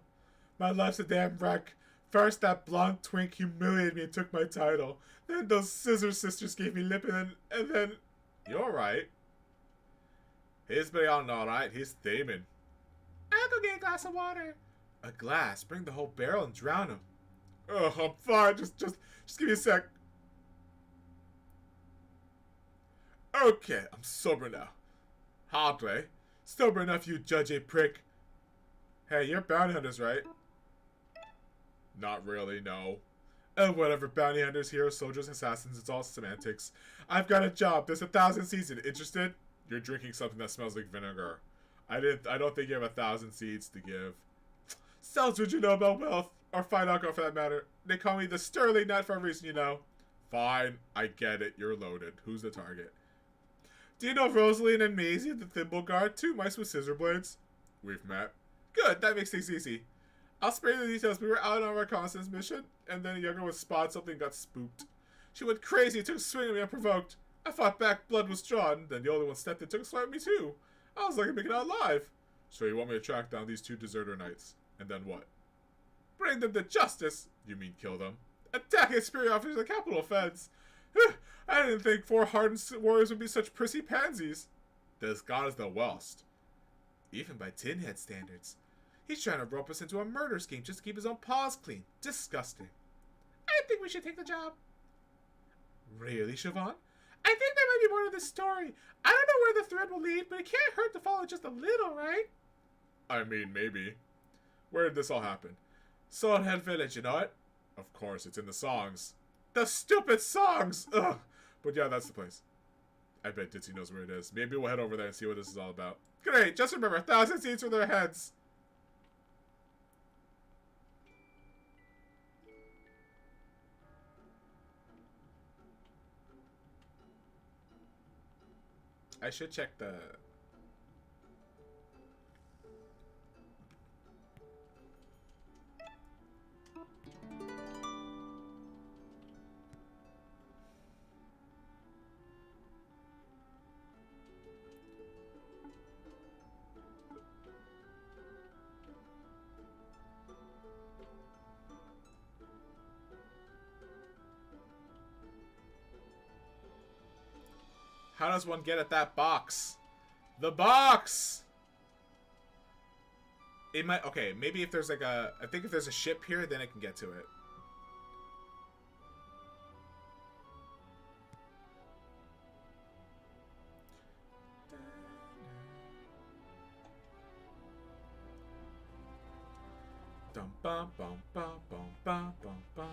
My life's a damn wreck. First, that blonde twink humiliated me and took my title. Then those scissor sisters gave me lip, and then... You're right. He's beyond alright. He's theming. I'll go get a glass of water. A glass? Bring the whole barrel and drown him. Ugh, I'm fine. Just give me a sec. Okay, I'm sober now. Hardly. Sober enough, you judgy prick. Hey, you're bounty hunters, right? Not really, no. Oh, whatever, bounty hunters, heroes, soldiers, assassins, it's all semantics. I've got a job. There's 1,000 seeds in it. Interested? You're drinking something that smells like vinegar. I don't think you have 1,000 seeds to give. Sells what you know about wealth, or fine alcohol for that matter. They call me the Sterling Knight for a reason, you know. Fine, I get it. You're loaded. Who's the target? Do you know Rosaline and Maisie, the Thimble Guard, 2 mice with scissor blades? We've met. Good, that makes things easy. I'll spare you the details. We were out on our reconnaissance mission, and then a younger was spotted. Something got spooked. She went crazy, took a swing at me unprovoked. I fought back, blood was drawn, then the older one stepped in, took a swipe at me too. I was lucky to make it out alive. So you want me to track down these 2 deserter knights, and then what? Bring them to justice. You mean kill them? Attacking superior officers is a capital offense. I didn't think 4 hardened warriors would be such prissy pansies. This god is the worst. Even by tin head standards. He's trying to rope us into a murder scheme just to keep his own paws clean. Disgusting. I think we should take the job. Really, Siobhan? I think there might be more to this story. I don't know where the thread will lead, but it can't hurt to follow just a little, right? I mean, maybe. Where did this all happen? Swordhead Village, you know it? Of course, it's in the songs. The stupid songs! Ugh! But yeah, that's the place. I bet Ditzy knows where it is. Maybe we'll head over there and see what this is all about. Great! Just remember, 1,000 seeds for their heads! I should check the... How does one get at that box? The box! It might... Okay, maybe if there's like a... I think if there's a ship here, then I can get to it. Dum bum bum bum bum bum bum bum.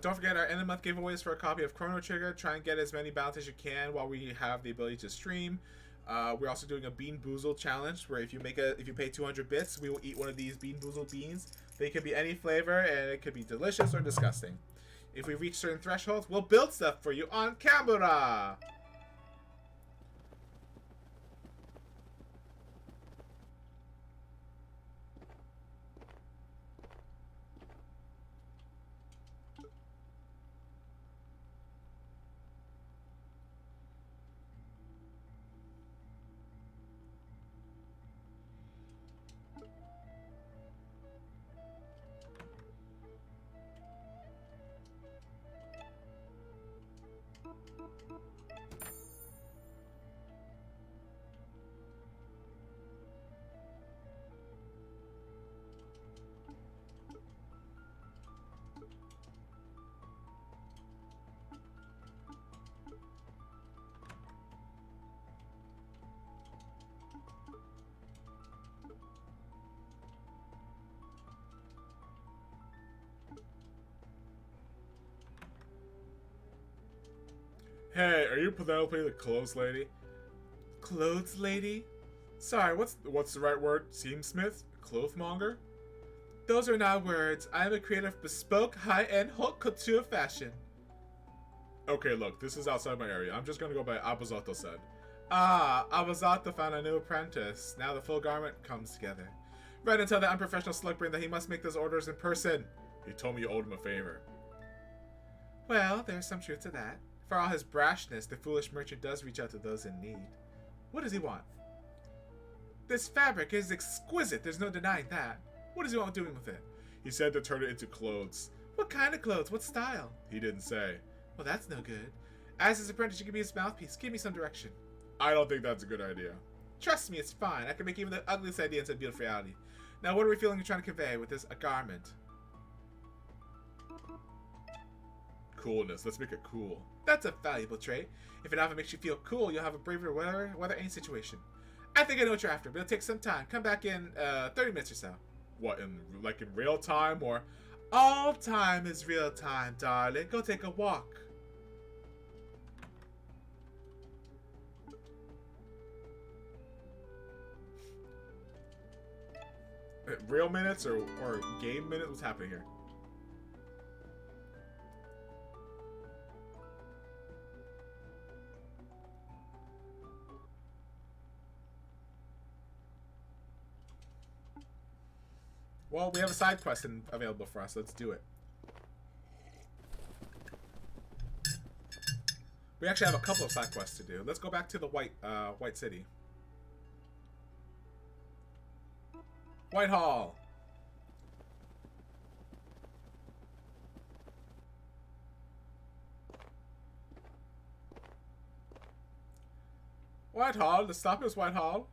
Don't forget our end of month giveaways for a copy of Chrono Trigger. Try and get as many bounties as you can while we have the ability to stream. We're also doing a Bean Boozle challenge where if you pay 200 bits, we will eat one of these Bean Boozle beans. They can be any flavor and it could be delicious or disgusting. If we reach certain thresholds, we'll build stuff for you on camera. Hey, are you Penelope the clothes lady? Clothes lady? Sorry, what's the right word? Seamsmith? Clothmonger? Those are not words. I am a creator of bespoke, high-end haute couture fashion. Okay, look, this is outside my area. I'm just gonna go by Abusato said. Ah, Abusato found a new apprentice. Now the full garment comes together. Right and tell the unprofessional slug brain that he must make those orders in person. He told me you owed him a favor. Well, there's some truth to that. For all his brashness, the foolish merchant does reach out to those in need. What does he want? This fabric is exquisite, there's no denying that. What does he want doing with it? He said to turn it into clothes. What kind of clothes? What style? He didn't say. Well, that's no good. As his apprentice, you can be his mouthpiece. Give me some direction. I don't think that's a good idea. Trust me, it's fine. I can make even the ugliest idea into a beautiful reality. Now, what are we feeling you're trying to convey with this a garment? Coolness. Let's make it cool. That's a valuable trait. If it ever makes you feel cool, you'll have a bravery weather any situation. I think I know what you're after, but it'll take some time. Come back in 30 minutes or so. What, in real time or? All time is real time, darling. Go take a walk. Real minutes or game minutes? What's happening here? Well, we have a side quest available for us. Let's do it. We actually have a couple of side quests to do. Let's go back to the White City. Whitehall. Whitehall. The stop is Whitehall.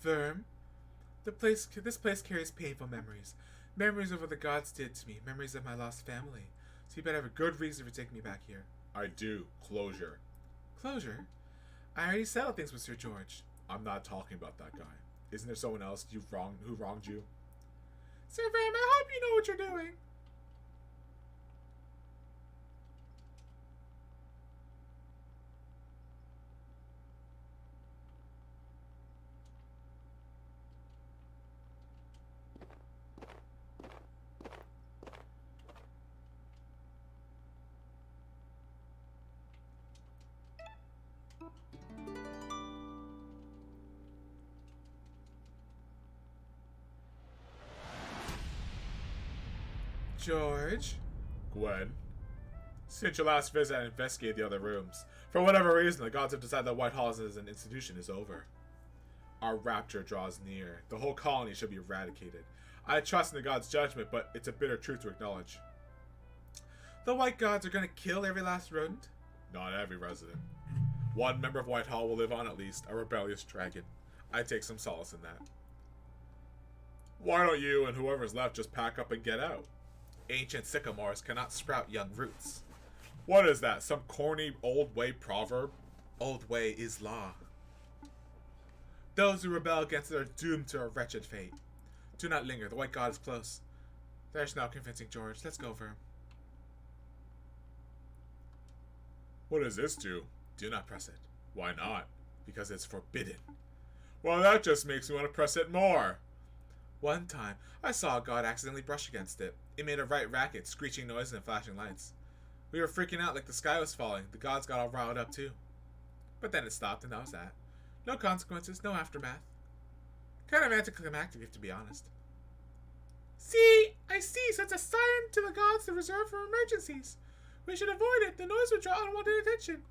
Verm, this place carries painful memories. Memories of what the gods did to me. Memories of my lost family. So you better have a good reason for taking me back here. I do. Closure. Closure? I already settled things with Sir George. I'm not talking about that guy. Isn't there someone else who wronged you? Sir Verm, I hope you know what you're doing. George? Gwen? Since your last visit, I investigated the other rooms. For whatever reason, the gods have decided that Whitehall as an institution is over. Our rapture draws near. The whole colony should be eradicated. I trust in the gods' judgment, but it's a bitter truth to acknowledge. The White Gods are going to kill every last rodent? Not every resident. One member of Whitehall will live on at least, a rebellious dragon. I take some solace in that. Why don't you and whoever's left just pack up and get out? Ancient sycamores cannot sprout young roots. What is that? Some corny old way proverb? Old way is law. Those who rebel against it are doomed to a wretched fate. Do not linger. The white god is close. There's no convincing George. Let's go, Verm. What does this do? Do not press it. Why not? Because it's forbidden. Well, that just makes me want to press it more. One time, I saw a god accidentally brush against it. It made a right racket, screeching noises and flashing lights. We were freaking out like the sky was falling. The gods got all riled up too. But then it stopped and that was that. No consequences, no aftermath. Kind of anticlimactic, if to be honest. See, I see. Sends a siren to the gods to reserve for emergencies. We should avoid it. The noise would draw unwanted attention.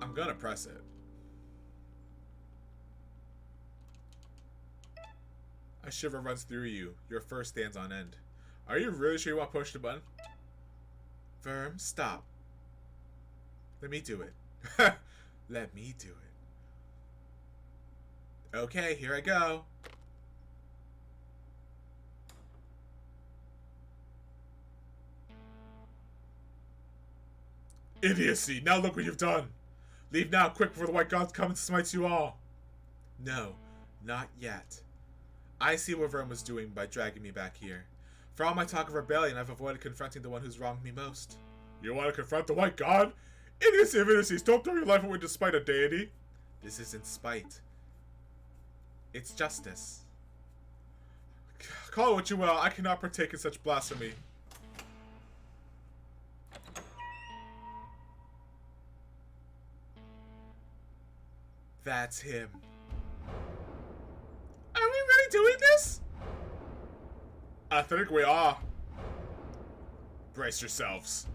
I'm gonna press it. A shiver runs through you. Your fur stands on end. Are you really sure you want to push the button? Verm, stop. Let me do it. Let me do it. Okay, here I go. Idiocy! Now look what you've done! Leave now, quick, before the white gods come and smites you all! No, not yet. I see what Verm was doing by dragging me back here. For all my talk of rebellion, I've avoided confronting the one who's wronged me most. You want to confront the white god? Idiocy of idiocies! Don't throw your life away despite a deity! This isn't spite. It's justice. Call it what you will, I cannot partake in such blasphemy. That's him. Are we really doing this? I think we are. Brace yourselves.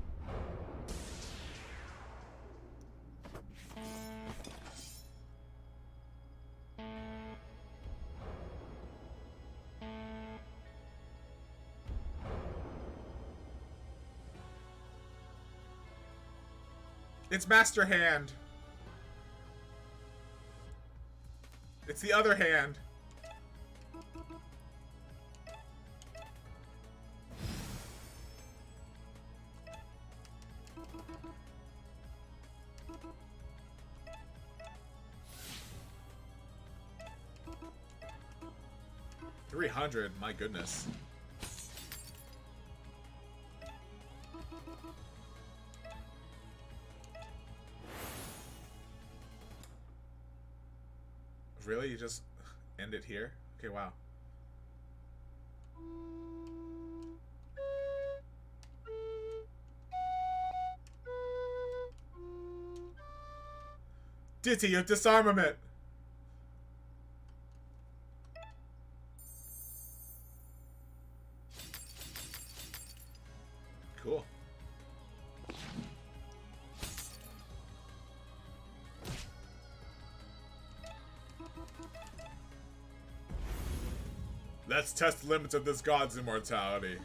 It's Master Hand. It's the other hand. $300, my goodness. Really? You just end it here? Okay, wow. Ditty of disarmament! Cool. Let's test the limits of this god's immortality.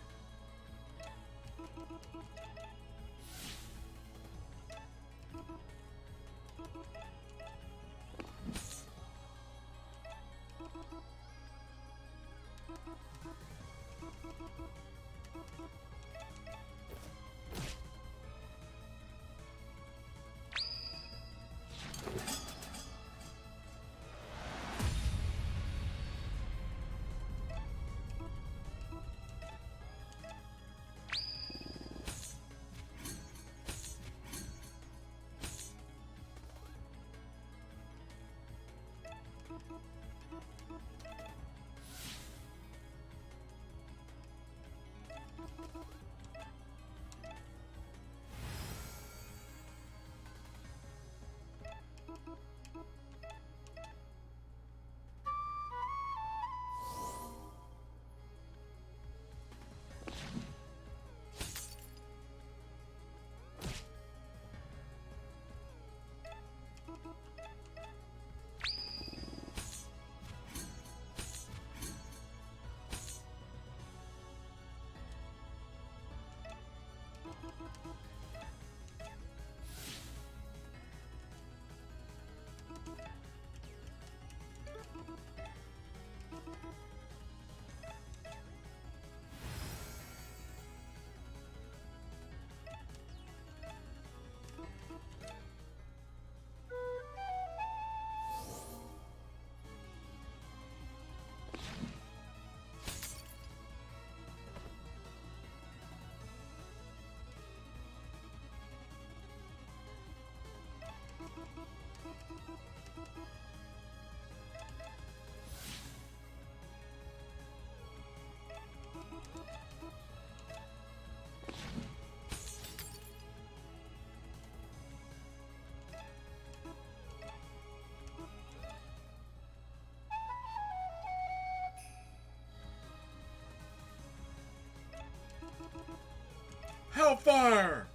Hellfire!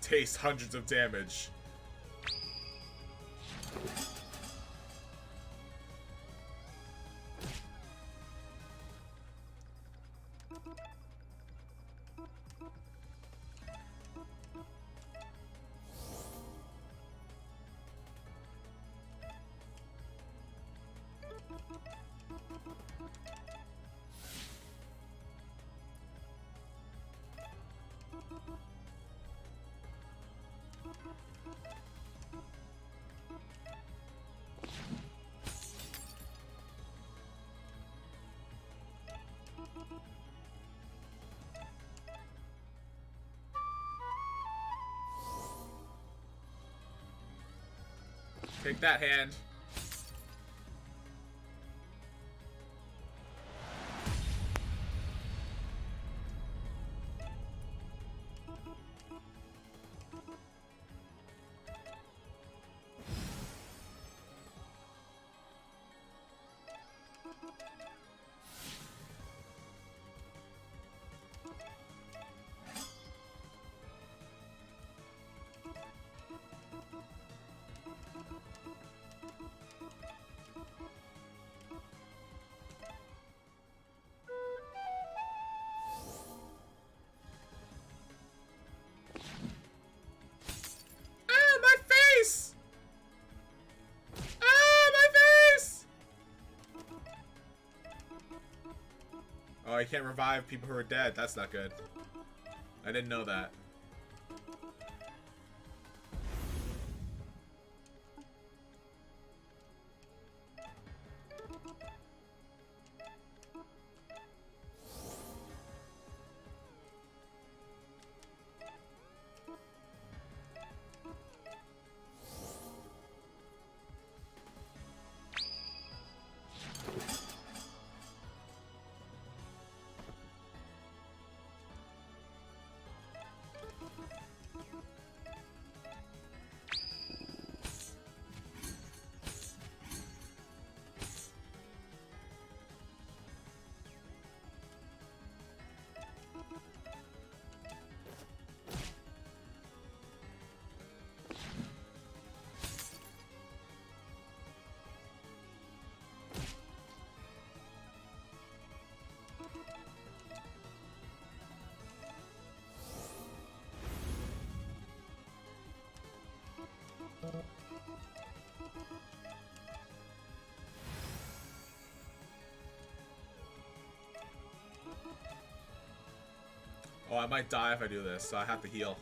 Taste hundreds of damage. Take that, hand. Ah, my face! Ah, my face! Oh, I can't revive people who are dead. That's not good. I didn't know that. Oh, I might die if I do this, so I have to heal.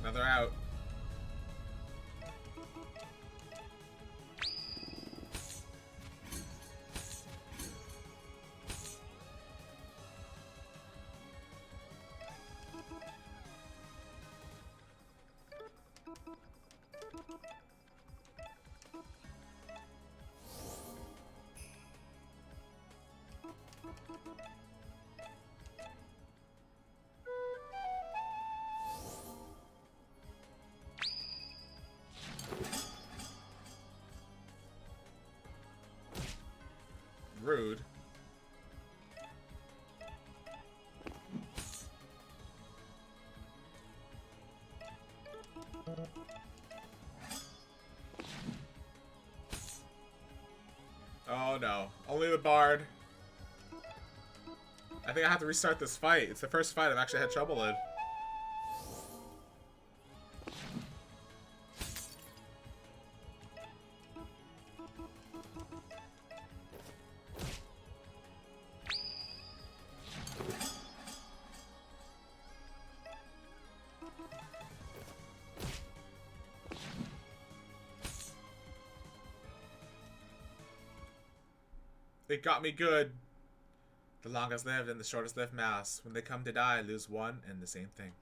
Another out. Rude. Oh no. Only the bard. I think I have to restart this fight. It's the first fight I've actually had trouble in. It got me good. The longest lived and the shortest lived mouse. When they come to die, lose one and the same thing.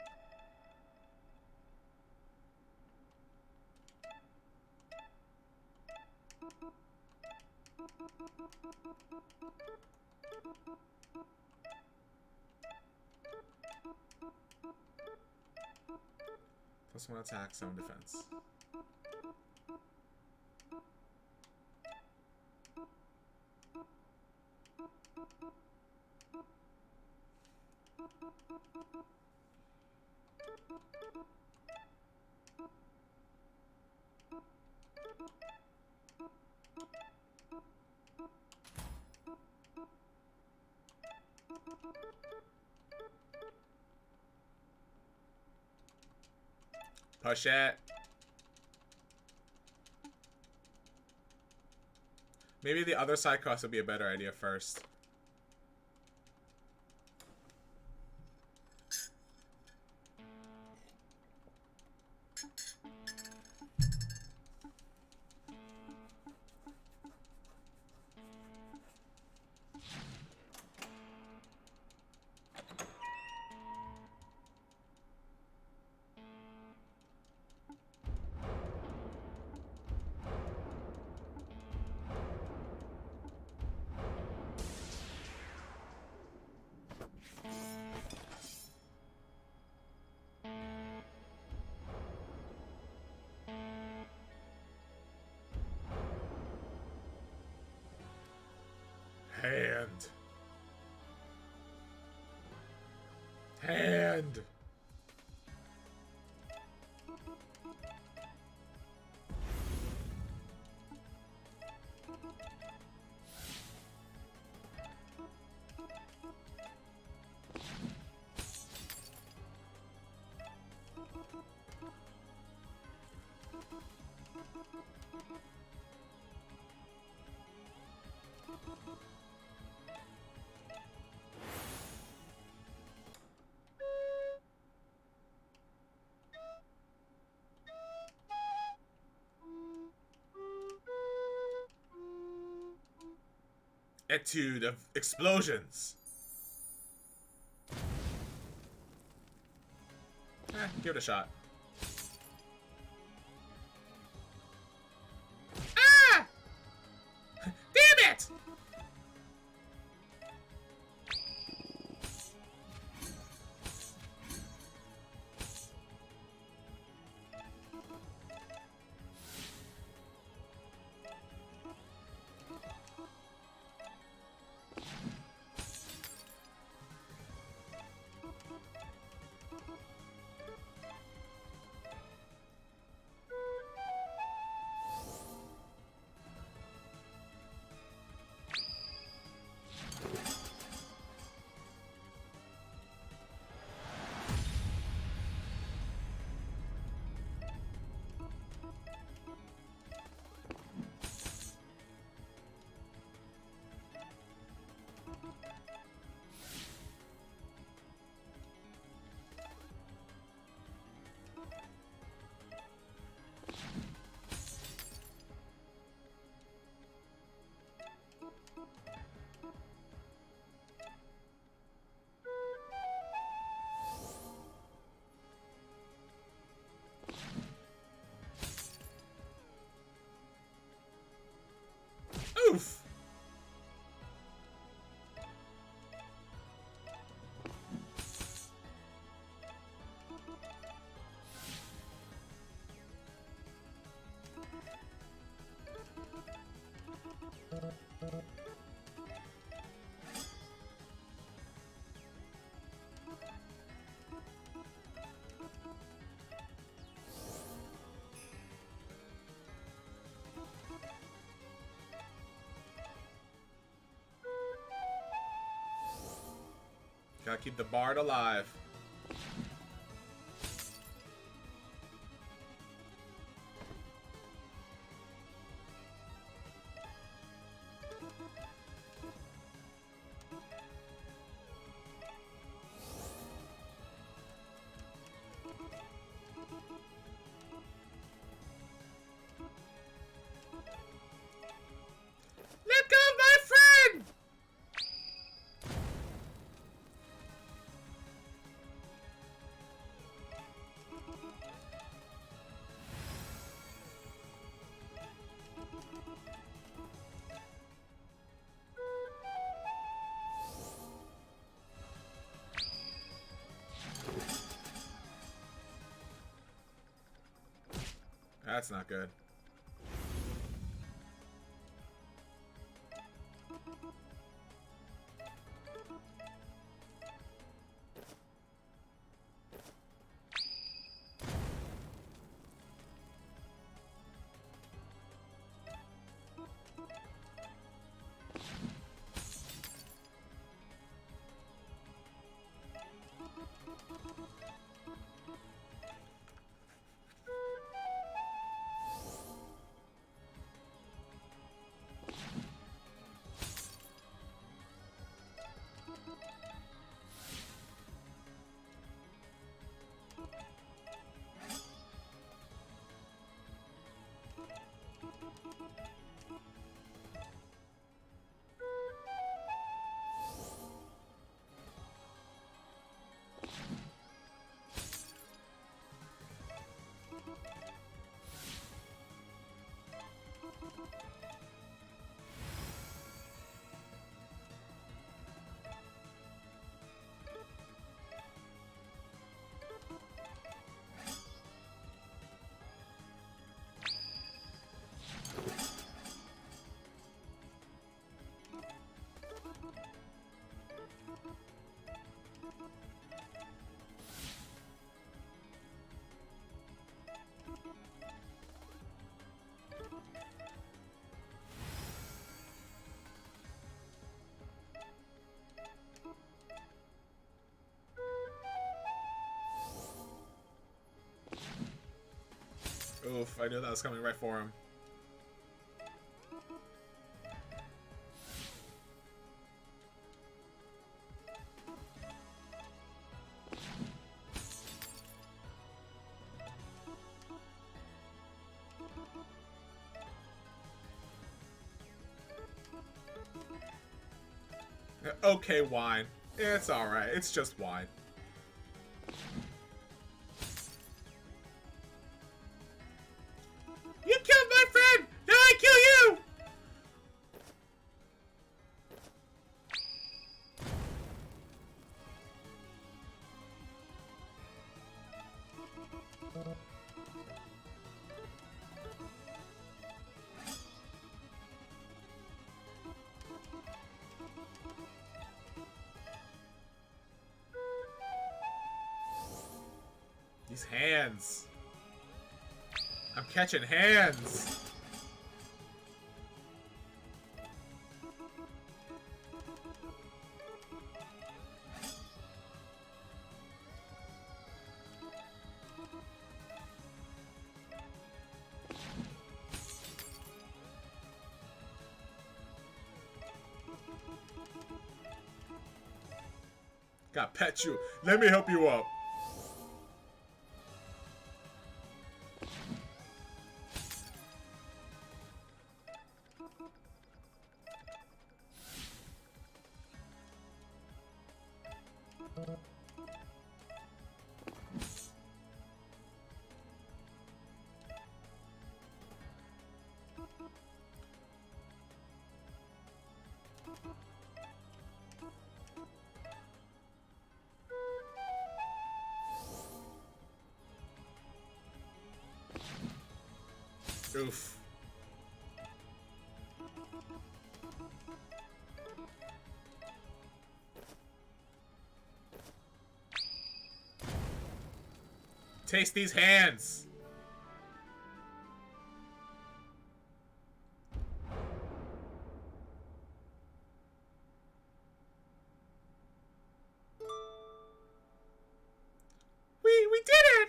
+1 attack, 7 defense. Push it. Maybe the other side quest would be a better idea first. Hand. Hand. Etude of explosions. Give it a shot. Ah! Damn it! Oof! Gotta keep the bard alive. Let go of my friend! That's not good. Oof, I knew that was coming right for him. Okay, wine. It's alright. It's just wine. You killed my friend! Now I kill you! These hands. I'm catching hands. Gotta pet you. Let me help you up. Oof. Taste these hands. We did it.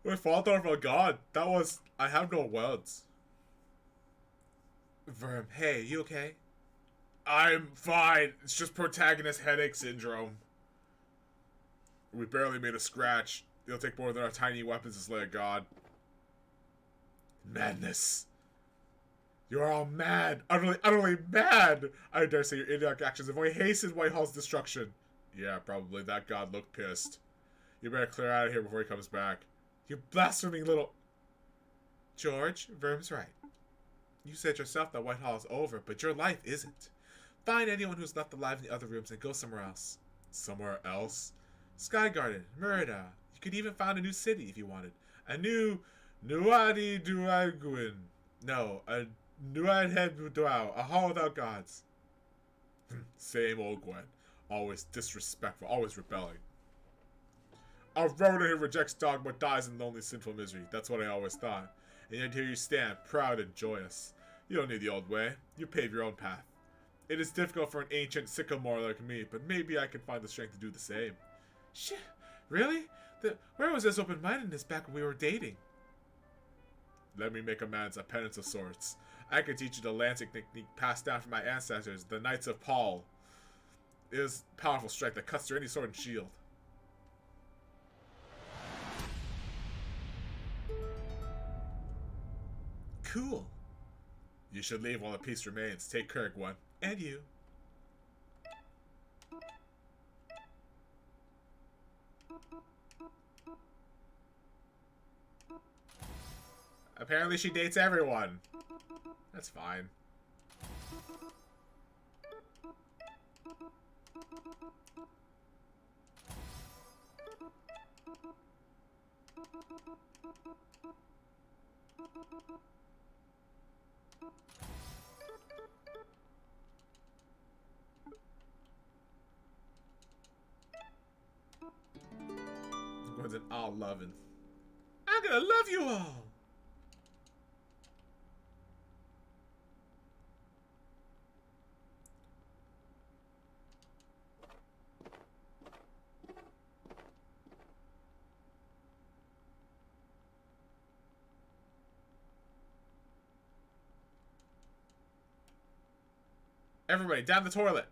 My father of a god. That was... I have no words. Verm, hey, you okay? I'm fine. It's just protagonist headache syndrome. We barely made a scratch. It'll take more than our tiny weapons to slay a god. Madness. You are all mad. Utterly mad. I dare say your idiotic actions have only hastened Whitehall's destruction. Yeah, probably. That god looked pissed. You better clear out of here before he comes back. You blaspheming little... George, Verm's right. You said yourself that Whitehall is over, but your life isn't. Find anyone who's left alive in the other rooms and go somewhere else. Somewhere else? Sky Garden, Merida. You could even found a new city if you wanted. A new Nuadi Duaguin. No, a Nuad Head Duao, a hall without gods. Same old Gwen. Always disrespectful, always rebelling. A Rhoda who rejects dogma dies in lonely sinful misery. That's what I always thought. And yet here you stand, proud and joyous. You don't need the old way. You pave your own path. It is difficult for an ancient sycamore like me, but maybe I can find the strength to do the same. Shit, really? Where was this open-mindedness back when we were dating? Let me make amends, a penance of sorts. I can teach you the lancing technique passed down from my ancestors, the Knights of Paul. It is powerful strike that cuts through any sword and shield. Cool. You should leave while the peace remains. Take care, Gwen. And you. Apparently she dates everyone. That's fine. Gwen's an all loving. I'm gonna love you all. Everybody, down the toilet.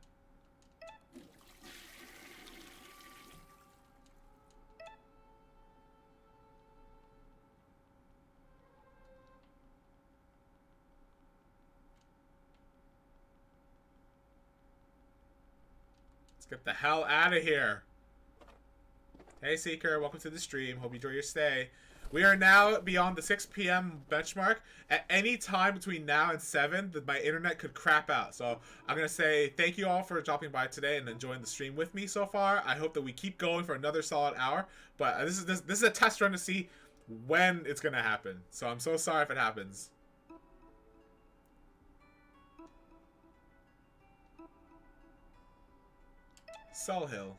Let's get the hell out of here. Hey, Seeker, welcome to the stream. Hope you enjoy your stay. We are now beyond the 6 p.m. benchmark. At any time between now and 7, my internet could crap out. So I'm going to say thank you all for dropping by today and enjoying the stream with me so far. I hope that we keep going for another solid hour. But this is a test run to see when it's going to happen. So I'm so sorry if it happens. Soul Hill.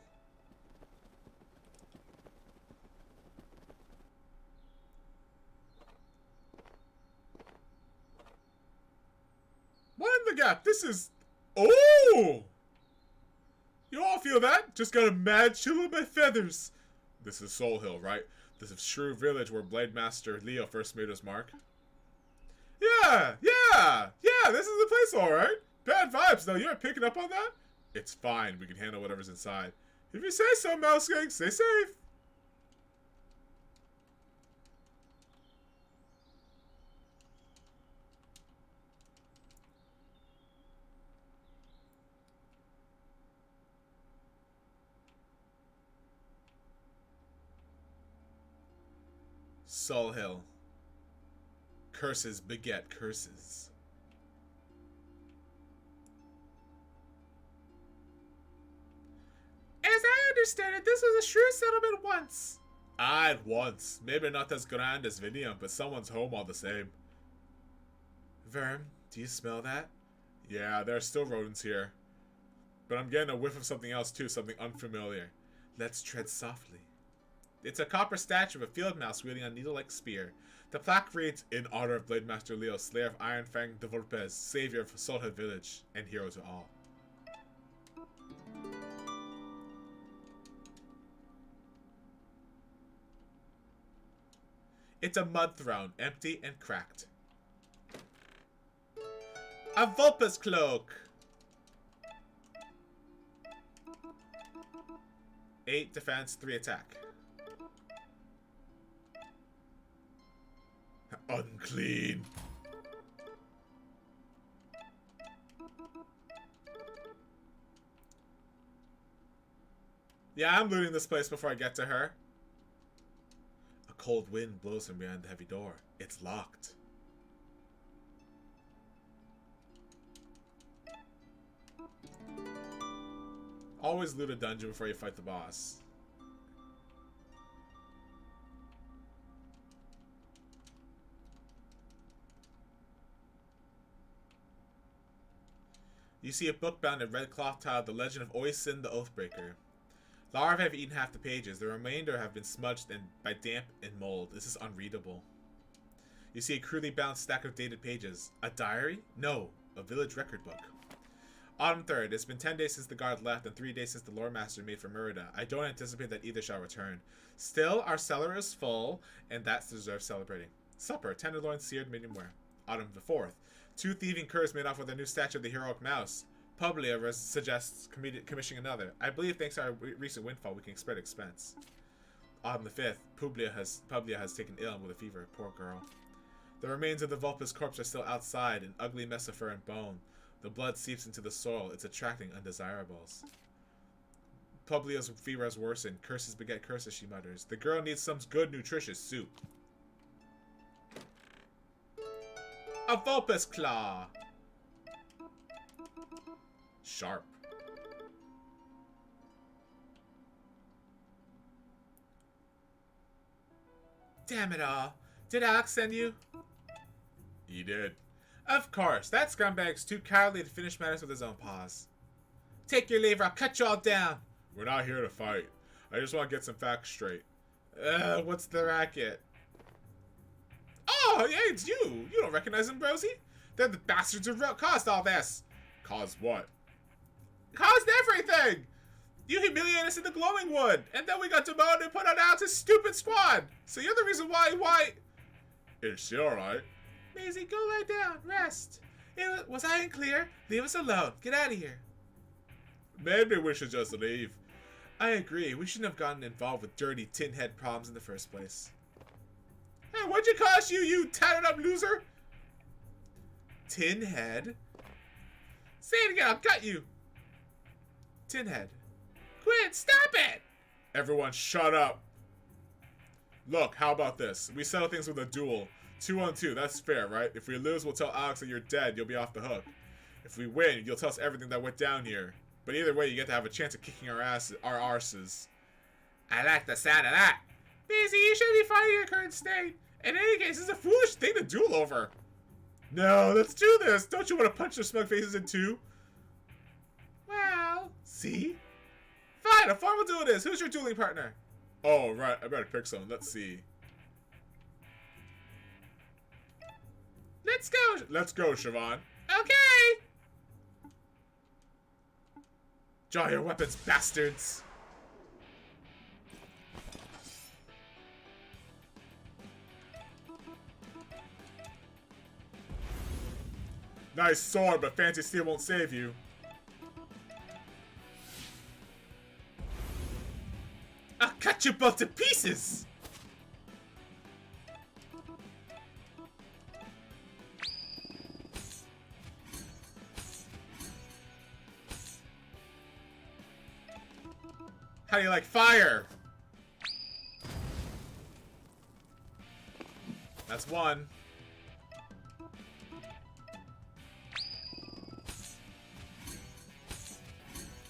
What in the gap? This is... Oh! You all feel that? Just got a mad chill with my feathers. This is Soul Hill, right? This is Shrew Village where Blade Master Leo first made his mark. Yeah! This is the place, alright. Bad vibes, though. You aren't picking up on that? It's fine. We can handle whatever's inside. If you say so, Mouse Gang, stay safe. Soul Hill. Curses beget curses. As I understand it, this was a Shrew settlement once. Ah, once. Maybe not as grand as Vinium, but someone's home all the same. Verm, do you smell that? Yeah, there are still rodents here. But I'm getting a whiff of something else too, something unfamiliar. Let's tread softly. It's a copper statue of a field mouse wielding a needle-like spear. The plaque reads, in honor of Blade Master Leo, Slayer of Iron Fang de Volpez, savior of Soul Hill Village, and hero to all. It's a mud throne, empty and cracked. A Volpez cloak! 8 defense, 3 attack. Unclean. Yeah, I'm looting this place before I get to her. A cold wind blows from behind the heavy door. It's locked. Always loot a dungeon before you fight the boss. You see a book bound in red cloth titled The Legend of Oisin the Oathbreaker. Larvae have eaten half the pages. The remainder have been smudged by damp and mold. This is unreadable. You see a crudely bound stack of dated pages. A diary? No, a village record book. Autumn 3rd. It's been 10 days since the guard left and 3 days since the Lore Master made for Merida. I don't anticipate that either shall return. Still, our cellar is full, and that deserves celebrating. Supper. Tenderloin seared medium rare. Autumn the 4th. 2 thieving curs made off with a new statue of the heroic mouse. Publia suggests commissioning another. I believe thanks to our recent windfall, we can spread expense. Autumn the 5th. Publia has taken ill with a fever. Poor girl. The remains of the Vulpus corpse are still outside, an ugly mess of fur and bone. The blood seeps into the soil. It's attracting undesirables. Publia's fever has worsened. Curses beget curses, she mutters. The girl needs some good, nutritious soup. A Vulpus claw! Sharp. Damn it all. Did Alex send you? He did. Of course. That scumbag's too cowardly to finish matters with his own paws. Take your leave or I'll cut you all down. We're not here to fight. I just want to get some facts straight. What's the racket? Oh, yeah, it's you. You don't recognize them, Rosie? They're the bastards who caused all this. Caused what? Caused everything! You humiliated us in the glowing wood, and then we got demoted and put on Alex's stupid squad. So you're the reason why... Is she alright? Maisie, go lie down. Rest. Was I unclear? Leave us alone. Get out of here. Maybe we should just leave. I agree. We shouldn't have gotten involved with dirty tin head problems in the first place. Hey, what'd you cost you tatted up loser? Tin head? Say it again, I'll cut you. Tin head. Quit, stop it! Everyone shut up. Look, how about this? We settle things with a duel. 2-on-2, that's fair, right? If we lose, we'll tell Alex that you're dead, you'll be off the hook. If we win, you'll tell us everything that went down here. But either way, you get to have a chance of kicking our arses. I like the sound of that. Maisie, you should be fine in your current state. In any case, it's a foolish thing to duel over. No, let's do this. Don't you want to punch their smug faces in two? Well, see? Fine, a formal duel it is. Who's your dueling partner? Oh, right. I better pick someone. Let's see. Let's go. Let's go, Siobhan. Okay. Draw your weapons, bastards. Nice sword, but fancy steel won't save you. I'll cut you both to pieces! How do you like fire? That's one.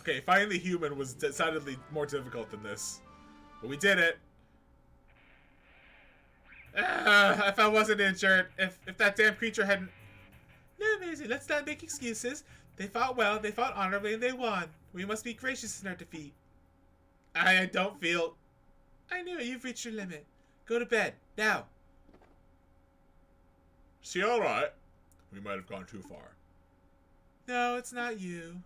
Okay, finally human was decidedly more difficult than this. But we did it. If I wasn't injured, if that damn creature hadn't... No, Maisie, let's not make excuses. They fought well, they fought honorably, and they won. We must be gracious in our defeat. I don't feel... I knew it, you've reached your limit. Go to bed, now. She alright? We might have gone too far. No, it's not you.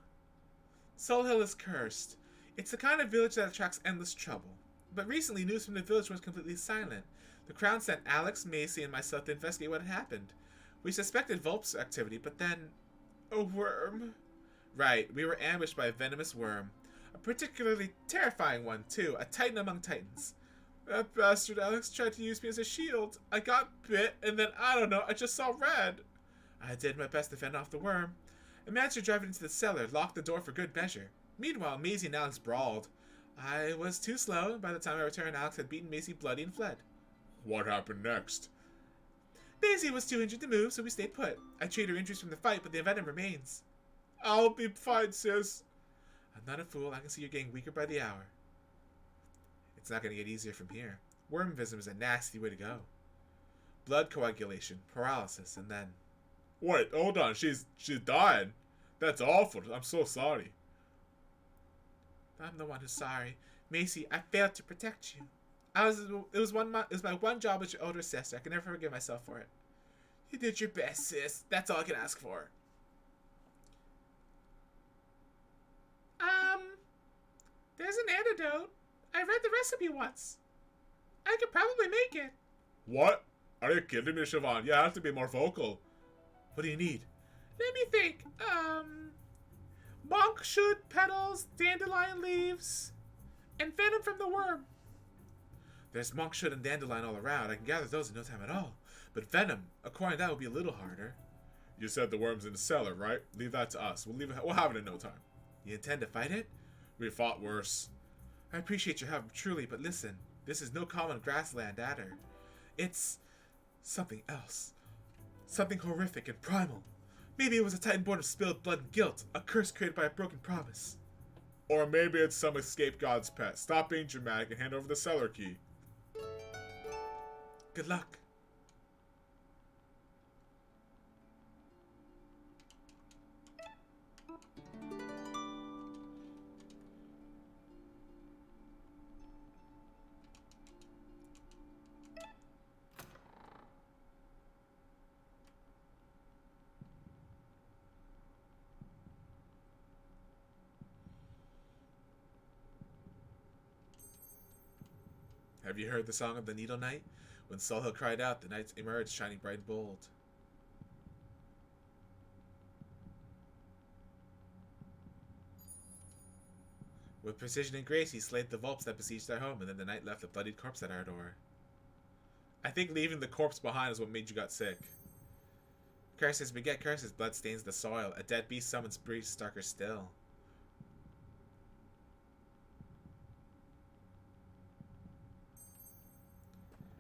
Soul Hill is cursed. It's the kind of village that attracts endless trouble. But recently, news from the village was completely silent. The Crown sent Alex, Macy, and myself to investigate what had happened. We suspected Vulp's activity, but then... A worm. Right, we were ambushed by a venomous worm. A particularly terrifying one, too. A titan among titans. That bastard Alex tried to use me as a shield. I got bit, and then, I don't know, I just saw red. I did my best to fend off the worm. I managed to drive it into the cellar, locked the door for good measure. Meanwhile, Maisie and Alex brawled. I was too slow, and by the time I returned, Alex had beaten Maisie bloody and fled. What happened next? Maisie was too injured to move, so we stayed put. I treated her injuries from the fight, but the venom remains. I'll be fine, sis. I'm not a fool. I can see you're getting weaker by the hour. It's not going to get easier from here. Wormvism is a nasty way to go. Blood coagulation, paralysis, and then... Wait, hold on. She's died. That's awful. I'm so sorry. I'm the one who's sorry. Macy, I failed to protect you. It was my one job as your older sister. I can never forgive myself for it. You did your best, sis. That's all I can ask for. There's an antidote. I read the recipe once. I could probably make it. What? Are you kidding me, Siobhan? You have to be more vocal. What do you need? Let me think. Monk shoot petals, dandelion leaves, and venom from the worm. There's monk shoot and dandelion all around. I can gather those in no time at all. But venom, acquiring that will be a little harder. You said the worm's in the cellar, right? Leave that to us. We'll have it in no time. You intend to fight it? We fought worse. I appreciate your help, truly, but listen. This is no common grassland adder. It's something else. Something horrific and primal. Maybe it was a titan born of spilled blood and guilt, a curse created by a broken promise. Or maybe it's some escaped god's pet. Stop being dramatic and hand over the cellar key. Good luck. Have you heard the song of the Needle Knight? When Solhill cried out, the knights emerged, shining bright and bold. With precision and grace, he slayed the Vulps that besieged their home, and then the knight left a bloodied corpse at our door. I think leaving the corpse behind is what made you got sick. Curses beget curses, blood stains the soil. A dead beast summons beasts darker still.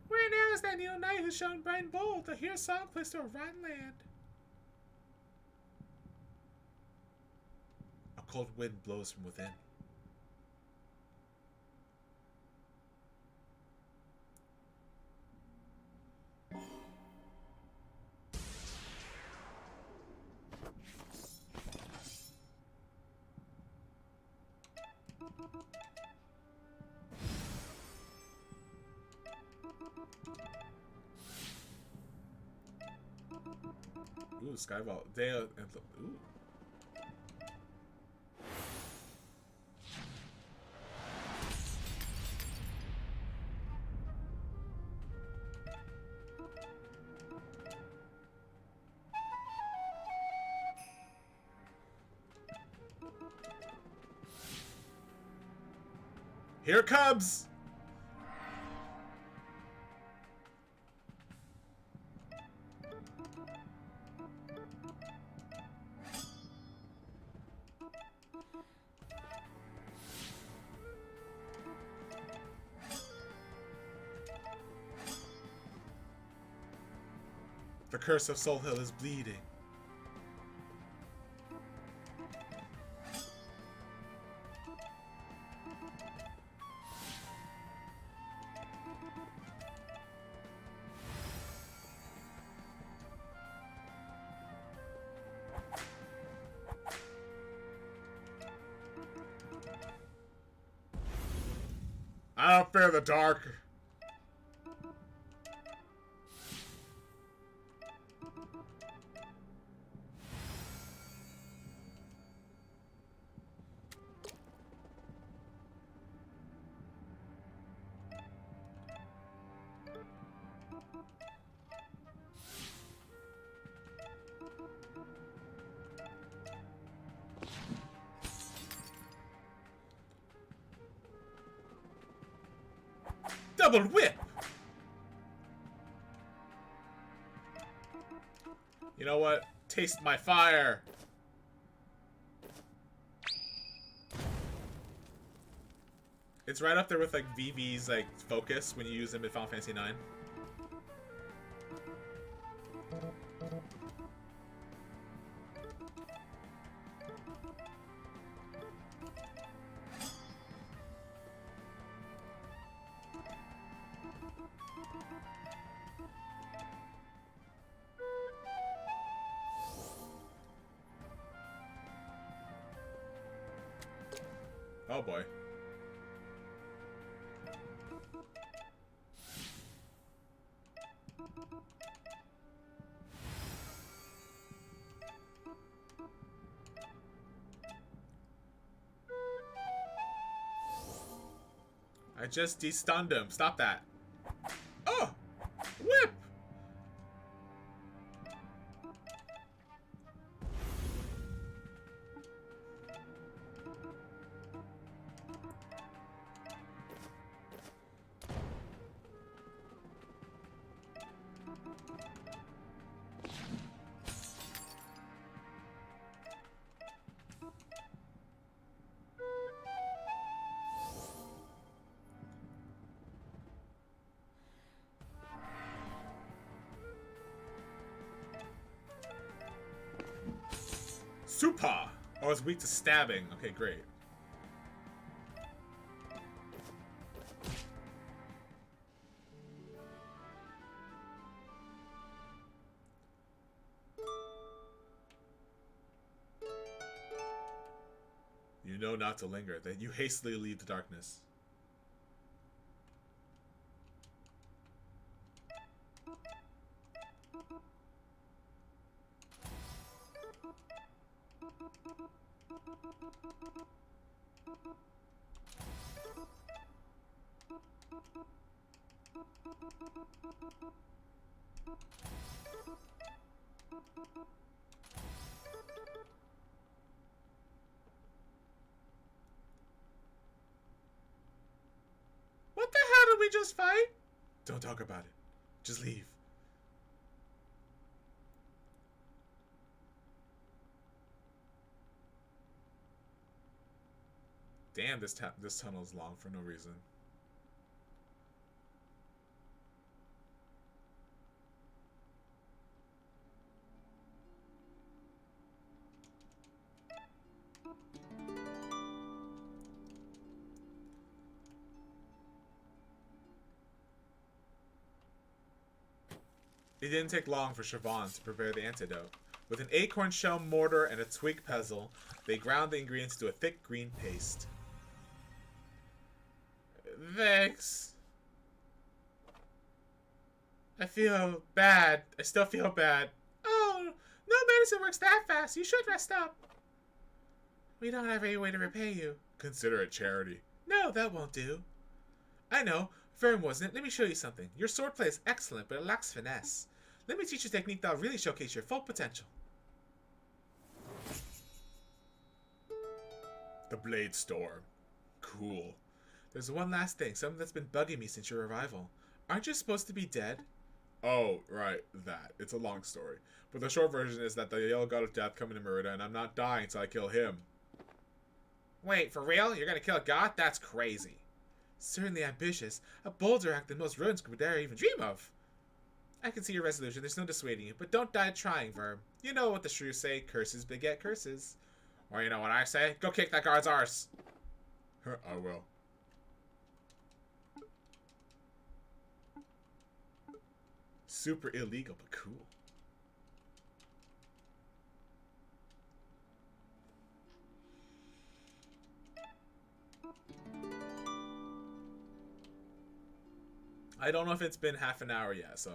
Where now is that needle knight who shone bright and bold? To hear a song placed to a rotten land. A cold wind blows from within. Ooh, Skyvault. Ooh. Here it comes! The curse of Solhill is bleeding. I don't fear the dark. Double whip! You know what? Taste my fire! It's right up there with like VV's like focus when you use him in Final Fantasy IX. Oh boy. I just de-stunned him. Stop that. Oh! Whip! Super! Oh, it's weak to stabbing. Okay, great. You know not to linger, then you hastily leave the darkness. What the hell did we just fight? Don't talk about it. Just leave. Damn, this tunnel is long for no reason. It didn't take long for Siobhan to prepare the antidote. With an acorn shell mortar and a twig pestle, they ground the ingredients to a thick green paste. Thanks. I feel bad. I still feel bad. Oh, no medicine works that fast. You should rest up. We don't have any way to repay you. Consider it charity. No, that won't do. I know. Verm wasn't it? Let me show you something. Your swordplay is excellent, but it lacks finesse. Let me teach you a technique that'll really showcase your full potential. The Blade Storm. Cool. There's one last thing, something that's been bugging me since your arrival. Aren't you supposed to be dead? Oh, right, that. It's a long story. But the short version is that the Yellow God of Death come into Merida, and I'm not dying until I kill him. Wait, for real? You're gonna kill a god? That's crazy. Certainly ambitious. A bolder act than most ruins could dare even dream of. I can see your resolution. There's no dissuading you. But don't die trying, Verm. You know what the shrews say. Curses beget curses. Or you know what I say? Go kick that guard's arse. I will. Super illegal, but cool. I don't know if it's been half an hour yet, so.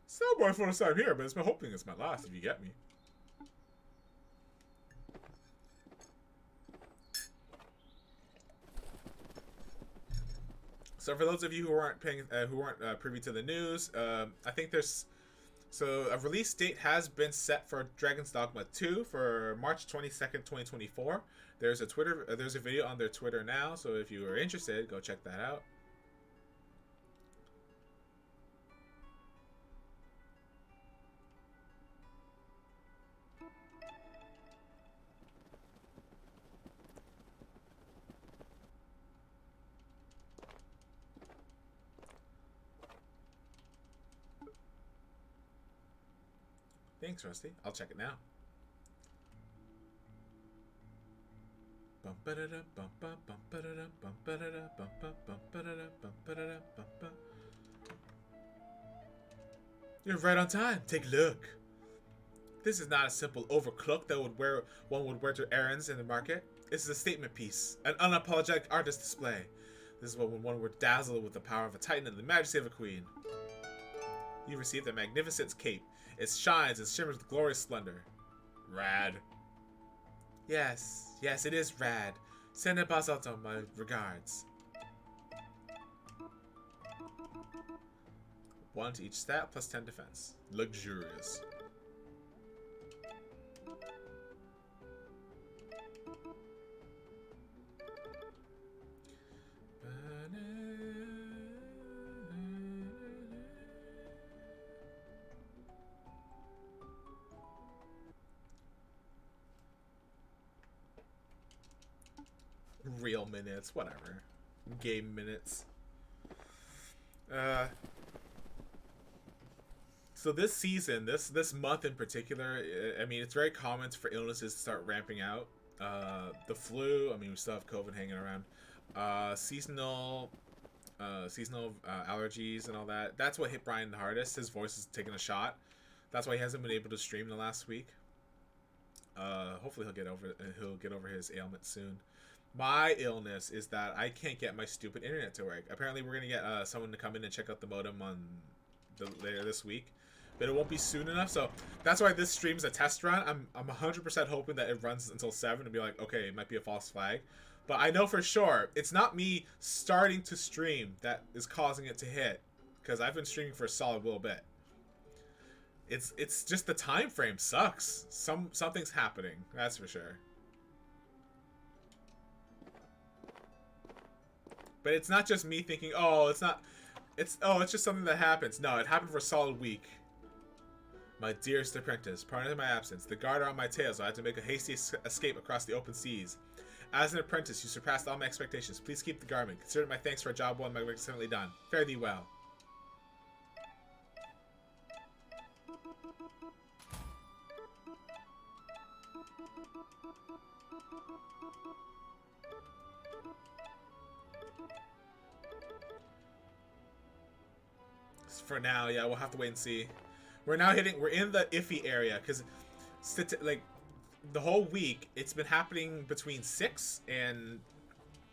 It's not my first time here, but it's been hoping it's my last, if you get me. So for those of you who weren't privy to the news, I think there's a release date has been set for Dragon's Dogma 2 for March 22nd, 2024. There's a video on their Twitter now, so if you are interested, go check that out. Thanks, Rusty. I'll check it now. You're right on time. Take a look. This is not a simple overclock that one would wear to errands in the market. This is a statement piece, an unapologetic artist display. This is when one were dazzled with the power of a titan and the majesty of a queen. You received a magnificent cape. It shines and shimmers with glorious splendor. Rad. Yes, it is rad. Send a Basalto my regards. 1 to each stat, plus 10 defense. Luxurious. Real minutes, whatever. Game minutes. So this season, this month in particular, I mean, it's very common for illnesses to start ramping out. The flu, I mean, we still have COVID hanging around. Seasonal allergies and all that. That's what hit Brian the hardest. His voice is taking a shot. That's why he hasn't been able to stream the last week. Hopefully he'll get over his ailment soon. My illness is that I can't get my stupid internet to work. Apparently, we're gonna get someone to come in and check out the modem on later this week, but it won't be soon enough. So that's why this stream's a test run. I'm 100% hoping that it runs until 7 and be like, okay, it might be a false flag, but I know for sure it's not me starting to stream that is causing it to hit, because I've been streaming for a solid little bit. It's just the time frame sucks. Something's happening, that's for sure. But it's not just me thinking, it's just something that happens. No, it happened for a solid week. My dearest apprentice, pardon my absence. The guard are on my tail, so I had to make a hasty escape across the open seas. As an apprentice, you surpassed all my expectations. Please keep the garment. Consider it my thanks for a job well and magnificently done. Fare thee well. For now, yeah, we'll have to wait and see. We're in the iffy area, because like the whole week it's been happening between 6 and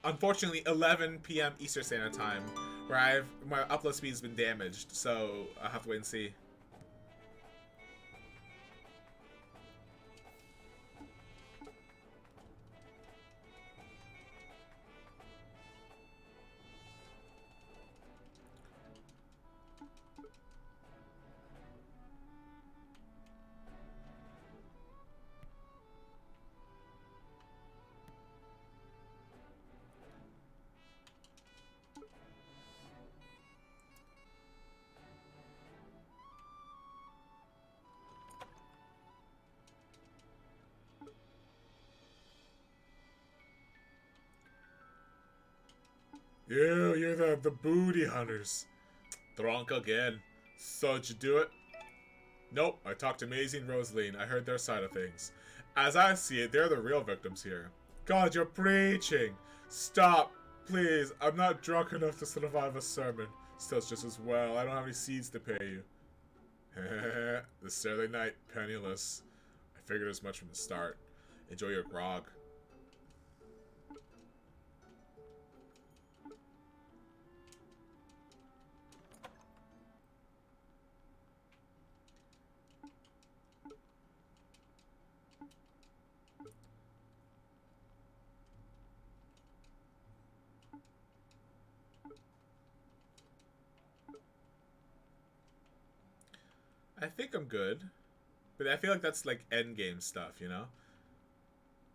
unfortunately 11 p.m. Eastern Standard Time, where my upload speed has been damaged, so I'll have to wait and see. You're the booty hunters. Drunk again. So did you do it? Nope, I talked to Maisie and Rosaline. I heard their side of things. As I see it, they're the real victims here. God, you're preaching. Stop, please. I'm not drunk enough to survive a sermon. Still, it's just as well. I don't have any seeds to pay you. The Saturday night, penniless. I figured as much from the start. Enjoy your grog. I think I'm good, but I feel like that's like end game stuff, you know?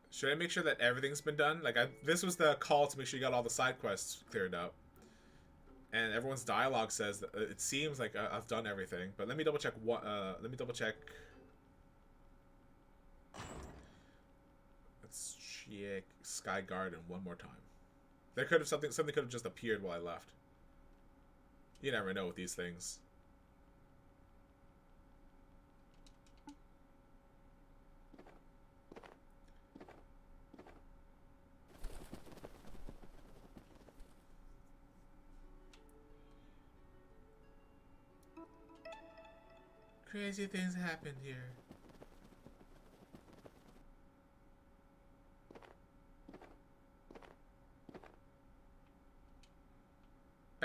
Should I make sure that everything's been done? Like, this was the call to make sure you got all the side quests cleared up. And everyone's dialogue says that it seems like I've done everything, but let me double check what, let me double check. Let's check Sky Garden one more time. There could have something could have just appeared while I left. You never know with these things. Crazy things happened here.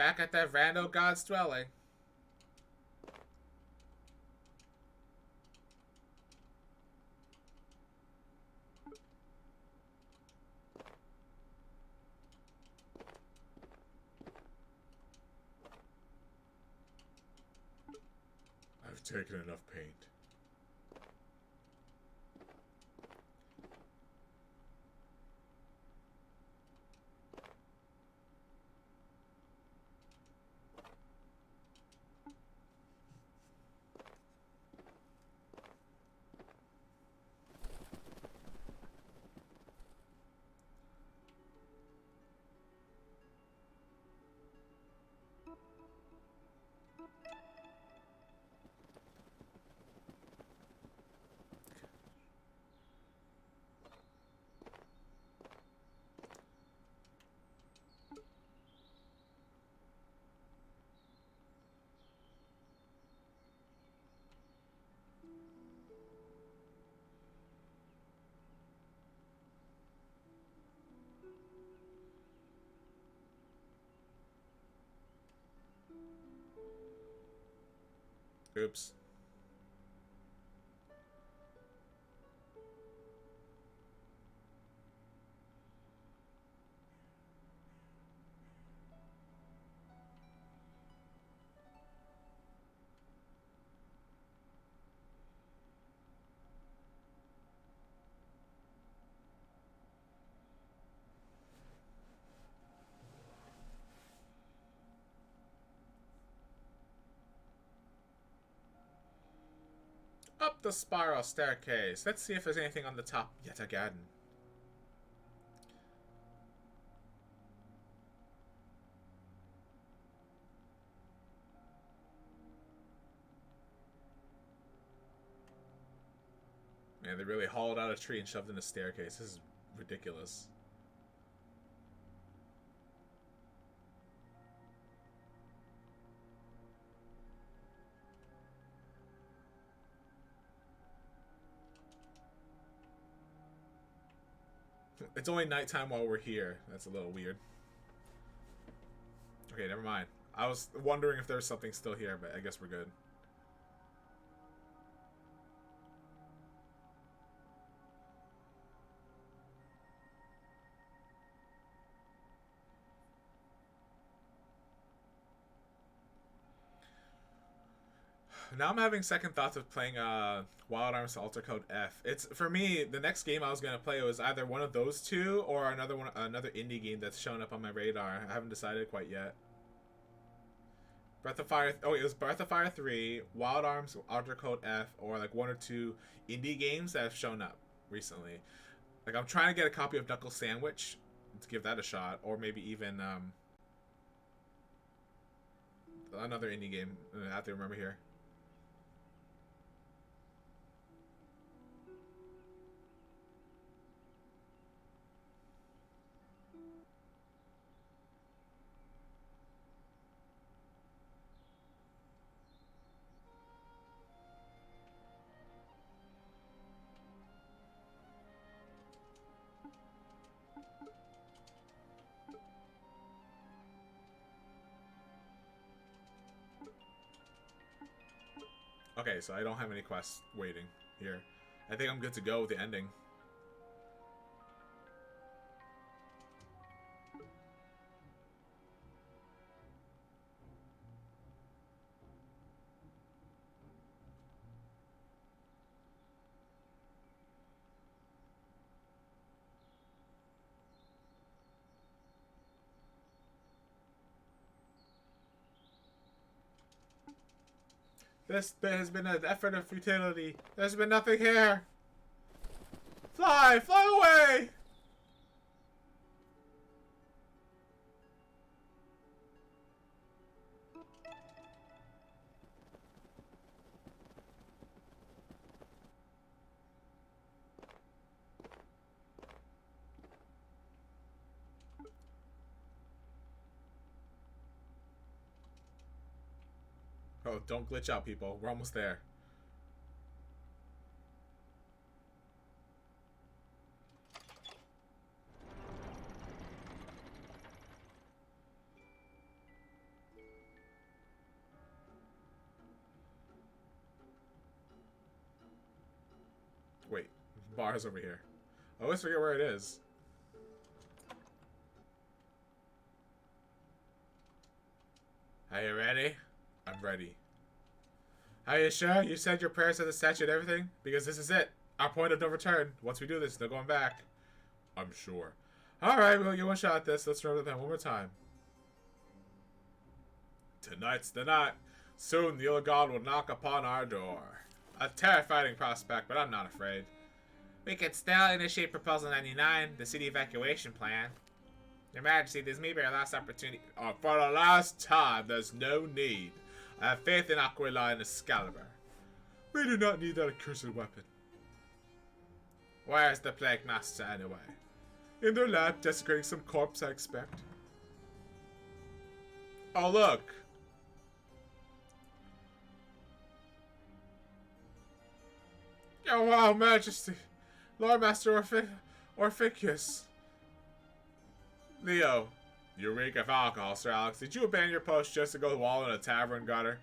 Back at that rando god's dwelling. I've taken enough paint. Oops. Up the spiral staircase. Let's see if there's anything on the top yet again. Man, they really hauled out a tree and shoved in a staircase. This is ridiculous. It's only nighttime while we're here. That's a little weird. Okay, never mind. I was wondering if there's something still here, but I guess we're good. Now I'm having second thoughts of playing Wild Arms Alter Code F. It's for me, the next game I was gonna play was either one of those two or another indie game that's shown up on my radar. I haven't decided quite yet. Breath of Fire. Oh, it was Breath of Fire 3, Wild Arms Alter Code F, or like one or two indie games that have shown up recently. Like I'm trying to get a copy of Knuckle Sandwich to give that a shot, or maybe even another indie game I have to remember here. Okay, so I don't have any quests waiting here. I think I'm good to go with the ending. This has been an effort of futility. There's been nothing here. Fly! Fly away! Oh, don't glitch out, people. We're almost there. Wait, bar's over here. I always forget where it is. Are you ready? I'm ready. Are you sure? You said your prayers at the statue and everything? Because this is it. Our point of no return. Once we do this, no going back. I'm sure. Alright, we'll get one shot at this. Let's remember that one more time. Tonight's the night. Soon the old god will knock upon our door. A terrifying prospect, but I'm not afraid. We can still initiate Proposal 99, the city evacuation plan. Your Majesty, this may be our last opportunity. For the last time, there's no need. I have faith in Aquila and Excalibur. We do not need that accursed weapon. Where's the Plague Master, anyway? In their lab, desecrating some corpse, I expect. Oh, look! Oh, wow, Majesty! Lord Master Orpheus. Leo, you reek of alcohol, Sir Alex. Did you abandon your post just to go wall in a tavern gutter?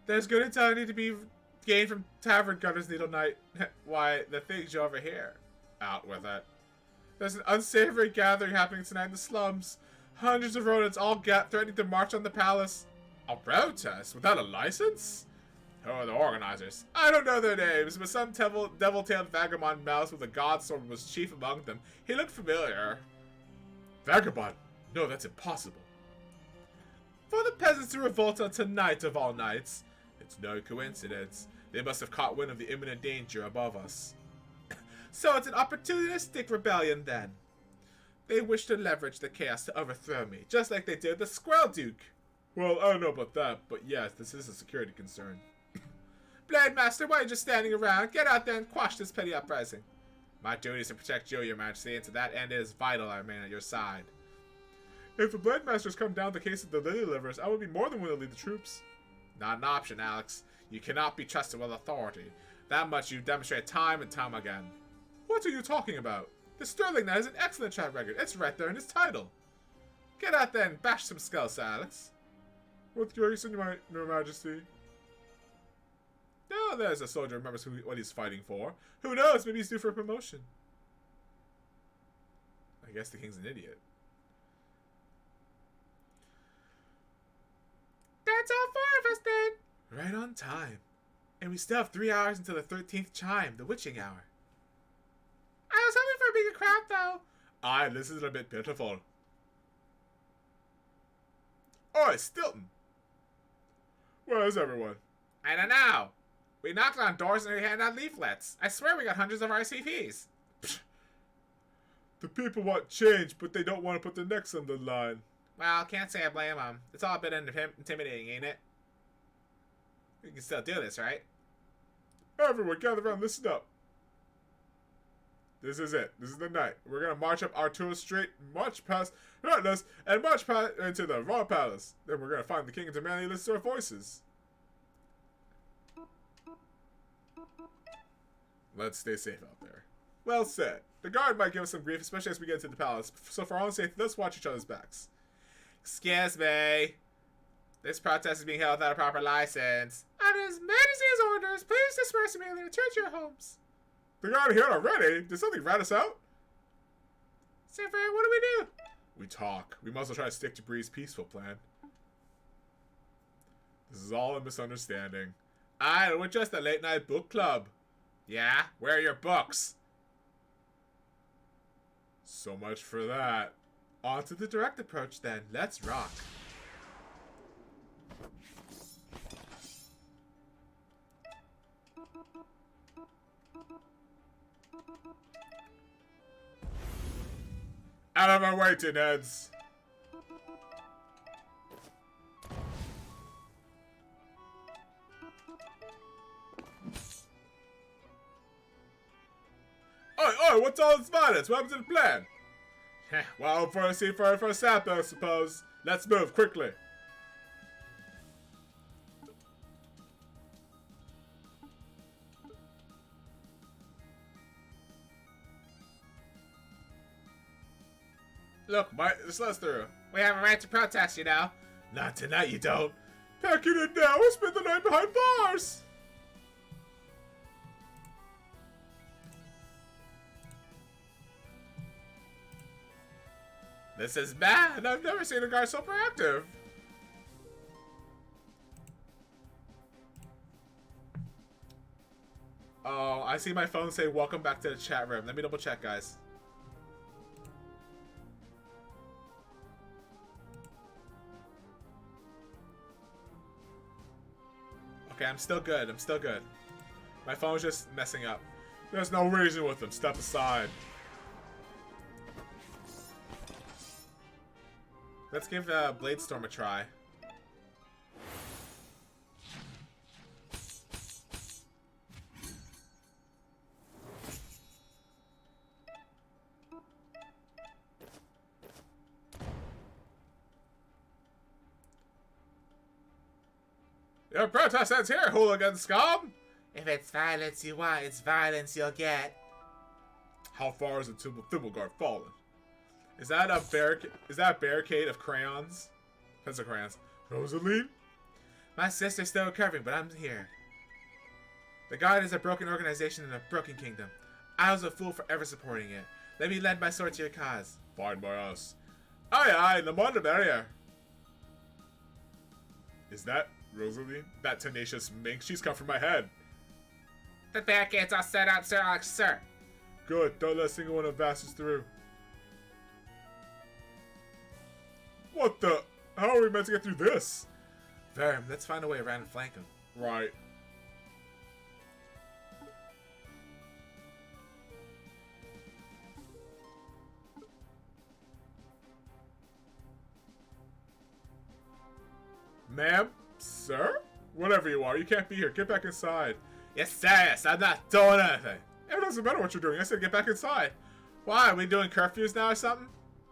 There's good intel need to be gained from tavern gutters, Needle Knight. Why, the things you overhear. Out with it. There's an unsavory gathering happening tonight in the slums. Hundreds of rodents all threatening to march on the palace. A protest? Without a license? Who are the organizers? I don't know their names, but some devil-tailed vagabond mouse with a god sword was chief among them. He looked familiar. Vagabond? No, that's impossible. For the peasants to revolt on tonight of all nights. It's no coincidence. They must have caught wind of the imminent danger above us. So it's an opportunistic rebellion then. They wish to leverage the chaos to overthrow me, just like they did the Squirrel Duke. Well, I don't know about that, but yes, this is a security concern. Blade Master, why are you just standing around? Get out there and quash this petty uprising. My duty is to protect you, Your Majesty, and to that end it is vital I remain at your side. If the Blade Masters come down the case of the Lily Livers, I would be more than willing to lead the troops. Not an option, Alex. You cannot be trusted with authority. That much you demonstrate time and time again. What are you talking about? The Sterling Knight has an excellent track record. It's right there in his title. Get out there and bash some skulls, Alex. With grace in your Majesty. Now there's a soldier who remembers what he's fighting for. Who knows? Maybe he's due for a promotion. I guess the king's an idiot. That's all 4 of us then. Right on time. And we still have 3 hours until the 13th chime, the witching hour. I was hoping for a bigger crowd, though. Aye, this is a bit pitiful. Oi, Stilton! Where is everyone? I don't know. We knocked on doors and we handed out leaflets. I swear we got hundreds of RCPs. Psh. The people want change, but they don't want to put their necks on the line. Well, can't say I blame them. It's all a bit intimidating, ain't it? We can still do this, right? Everyone, gather around, listen up. This is it. This is the night. We're gonna march up Arturo Street, march past Atlas, and march past into the Royal Palace. Then we're gonna find the king and demand he listens to our voices. Let's stay safe out there. Well said. The guard might give us some grief, especially as we get into the palace. So for our own safety, let's watch each other's backs. Excuse me. This protest is being held without a proper license. On His Majesty's orders, please disperse immediately and return to your homes. They got here already? Did something rat us out? Sir, what do we do? We talk. We must try to stick to Bree's peaceful plan. This is all a misunderstanding. We're just a late night book club. Yeah? Where are your books? So much for that. On to the direct approach then. Let's rock. Out of our way, tinheads! Oi, what's all this violence? What happened to the plan? Well, for a sample, I suppose. Let's move, quickly. Look, just let us through. We have a right to protest, you know. Not tonight, you don't. Pack it in now or spend the night behind bars. This is bad. I've never seen a guy so proactive. Oh, I see my phone say welcome back to the chat room. Let me double check, guys. Okay, I'm still good. I'm still good. My phone's just messing up. There's no reason with them. Step aside. Let's give Bladestorm a try. Your protest ends here, hooligan scum! If it's violence you want, it's violence you'll get. How far is the Thimbleguard fallen? Is that a barricade? Is that a barricade of crayons? Pencil crayons. Rosalie? My sister's still recovering, but I'm here. The Guard is a broken organization in a broken kingdom. I was a fool for ever supporting it. Let me lend my sword to your cause. Fine by us. Aye aye, the more the merrier. Is that Rosalie? That tenacious minx? She's come for my head. The barricades are set out, Sir Alex, sir. Good, don't let a single one of us through. What the? How are we meant to get through this? Verm, let's find a way around and flank him. Right. Ma'am? Sir? Whatever you are, you can't be here. Get back inside. Yes, I'm not doing anything. It doesn't matter what you're doing. I said get back inside. Why, are we doing curfews now or something?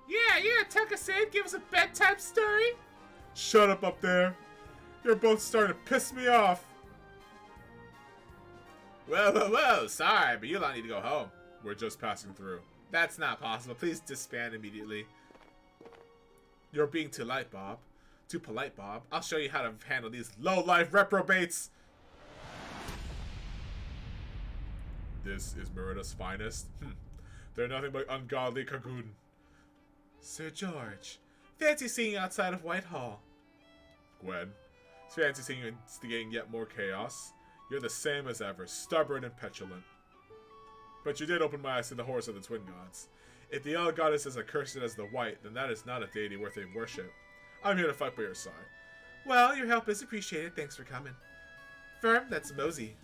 Yeah, you're gonna tuck us in, give us a bedtime story? Shut up there. You're both starting to piss me off. Whoa, sorry, but you all need to go home. We're just passing through. That's not possible. Please disband immediately. You're being too light, Bob. Too polite, Bob. I'll show you how to handle these low-life reprobates. This is Merida's finest. They're nothing but ungodly Kagoon. Sir George, fancy seeing you outside of Whitehall. Gwen, it's fancy seeing you instigating yet more chaos. You're the same as ever, stubborn and petulant. But you did open my eyes to the horrors of the Twin Gods. If the Yellow Goddess is as accursed as the White, then that is not a deity worth a worship. I'm here to fight by your side. Well, your help is appreciated. Thanks for coming. Verm, that's Mosey.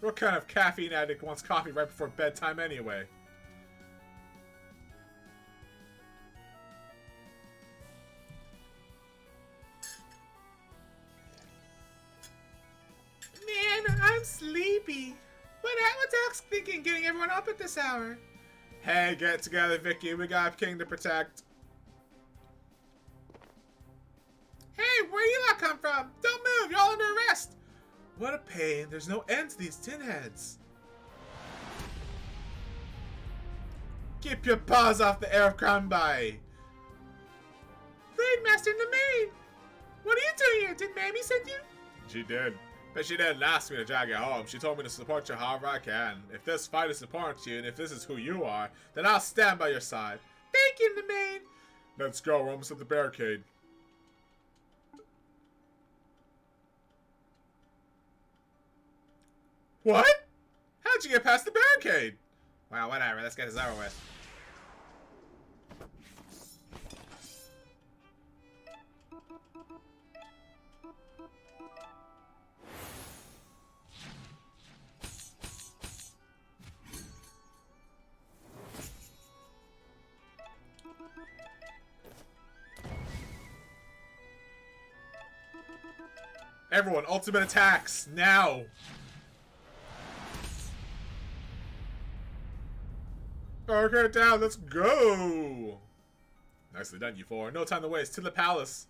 What kind of caffeine addict wants coffee right before bedtime anyway? Man, I'm sleepy. What Doc's thinking getting everyone up at this hour? Hey, get together, Vicky. We got a king to protect. Hey, where you lot come from? Don't move. Y'all under arrest. What a pain. There's no end to these tin heads. Keep your paws off the heir of Cranby. Raidmaster in the main. What are you doing here? Did Mamie send you? She did. But she didn't ask me to drag you home. She told me to support you however I can. If this fight is important to you, and if this is who you are, then I'll stand by your side. Thank you, in the main. Let's go. We're almost at the barricade. What? How'd you get past the barricade? Well, whatever. Let's get this over with. Everyone, ultimate attacks, now! Barricade down, let's go! Nicely done, you four. No time to waste, to the palace!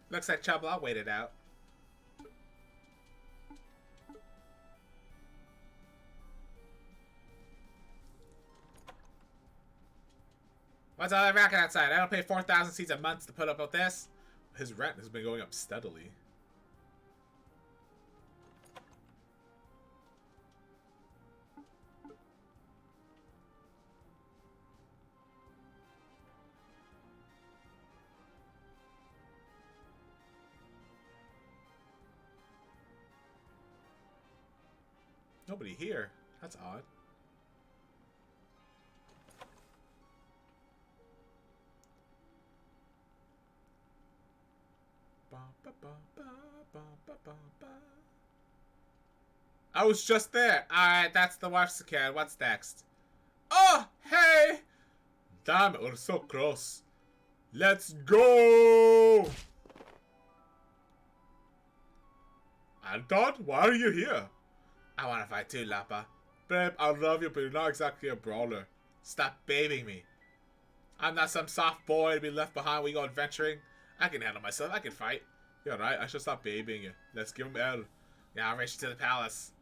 Looks like trouble, I'll wait it out. What's all that racket outside? I don't pay 4,000 seeds a month to put up with this. His rent has been going up steadily. Nobody here. That's odd. I was just there. Alright, that's the wife's kid. What's next? Oh, hey! Damn it, we're so close. Let's go! Anton, why are you here? I want to fight too, Lappa. Babe, I love you, but you're not exactly a brawler. Stop babying me. I'm not some soft boy to be left behind when we go adventuring. I can handle myself. I can fight. You're right. I should stop babying you. Let's give him L. Yeah, I'll race you to the palace.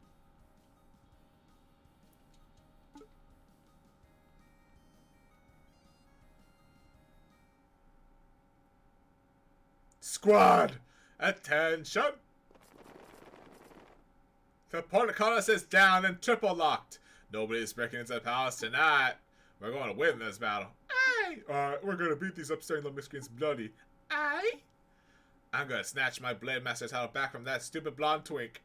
Squad, attention! The portcullis is down and triple locked. Nobody's breaking into the palace tonight. We're going to win this battle. Aye! Alright, we're going to beat these upstairs little miscreants bloody. Aye! I'm going to snatch my Blade Master title back from that stupid blonde twink.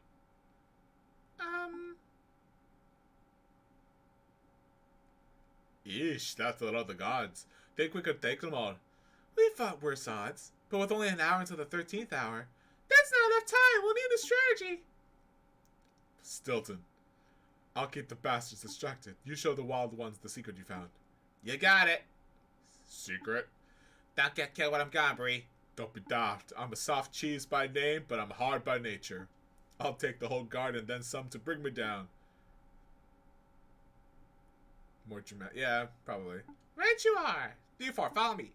Yeesh, that's a lot of the gods. Think we could take them all. We fought worse odds, but with only an hour until the 13th hour. That's not enough time. We'll need a strategy. Stilton, I'll keep the bastards distracted. You show the wild ones the secret you found. You got it. Secret? Don't get killed when I'm gone, Bree. Don't be daft. I'm a soft cheese by name, but I'm hard by nature. I'll take the whole guard and then some to bring me down. More dramatic. Yeah, probably. Right you are. D4, follow me.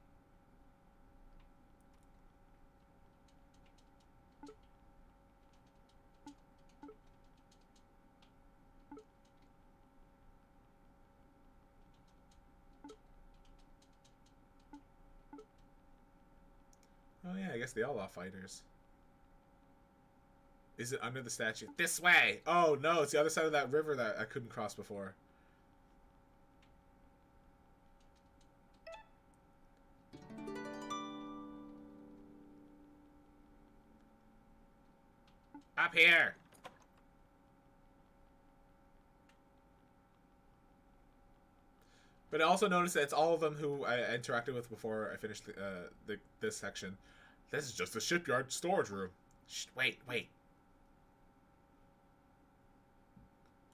Oh yeah, I guess they all are fighters. Is it under the statue? This way! Oh no, it's the other side of that river that I couldn't cross before. Up here! But I also noticed that it's all of them who I interacted with before I finished this section. This is just a shipyard storage room. Shh, wait.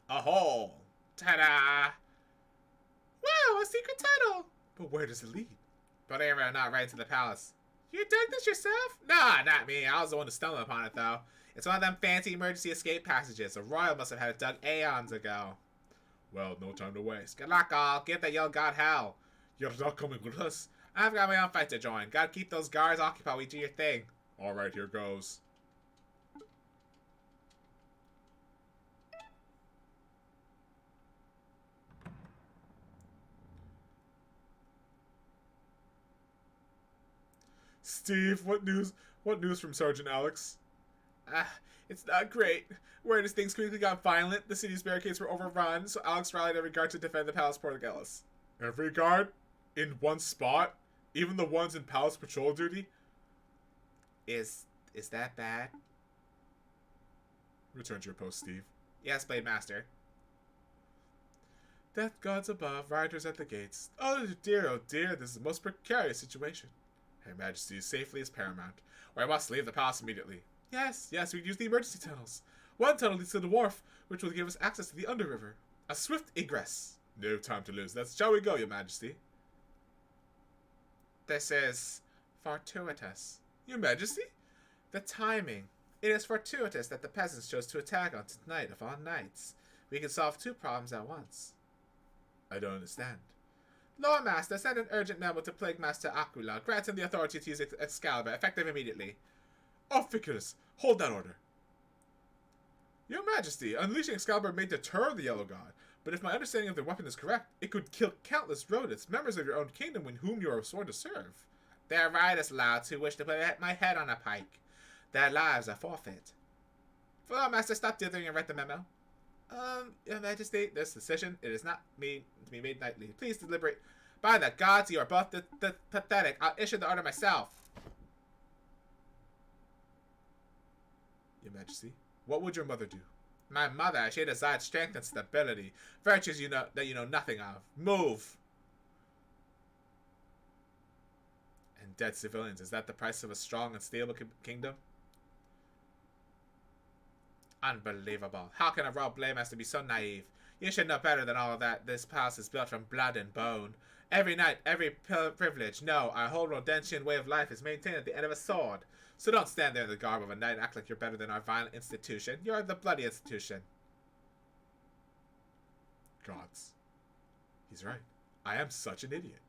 A hole! Ta-da! Wow, a secret tunnel! But where does it lead? But everyone not right to the palace. You dug this yourself? Nah, not me. I was the one to stumble upon it, though. It's one of them fancy emergency escape passages. A royal must have had it dug aeons ago. Well, no time to waste. Good luck, all. Give that young god hell. You're not coming with us? I've got my own fight to join. Gotta keep those guards occupied while we do your thing. Alright, here goes. Steve, what news? What news from Sergeant Alex? It's not great. Word is things quickly got violent. The city's barricades were overrun, so Alex rallied every guard to defend the Palace Portcullis. Every guard? In one spot? Even the ones in Palace patrol duty? Is that bad? Return to your post, Steve. Yes, Blade Master. Death gods above, rioters at the gates. Oh dear, this is the most precarious situation. Her Majesty's safety is paramount, or I must leave the palace immediately. Yes, we use the emergency tunnels. One tunnel leads to the wharf, which will give us access to the underriver. A swift egress. No time to lose. Shall we go, Your Majesty? This is fortuitous. Your Majesty? The timing. It is fortuitous that the peasants chose to attack on tonight of all nights. We can solve two problems at once. I don't understand. Lord Master, send an urgent memo to Plague Master Aquila, granting the authority to use Excalibur, effective immediately. Officers, hold that order. Your Majesty, unleashing Excalibur may deter the Yellow God, But if my understanding of their weapon is correct, it could kill countless rodents, members of your own kingdom in whom you are sworn to serve. There are riotous louts who wish to put my head on a pike. Their lives are forfeit. Well, Master, stop dithering and write the memo. Your Majesty, this decision, it is not made to be made nightly. Please deliberate. By the gods, you are both pathetic. I'll issue the order myself. Your Majesty, what would your mother do? My mother, she desires strength and stability. Virtues that you know nothing of. Move! And dead civilians, is that the price of a strong and stable kingdom? Unbelievable. How can a royal Blaymaster be so naive? You should know better than all of that. This palace is built from blood and bone. Every knight, every privilege. No, our whole Rodentian way of life is maintained at the end of a sword. So don't stand there in the garb of a knight and act like you're better than our violent institution. You're the bloody institution. Gods. He's right. I am such an idiot.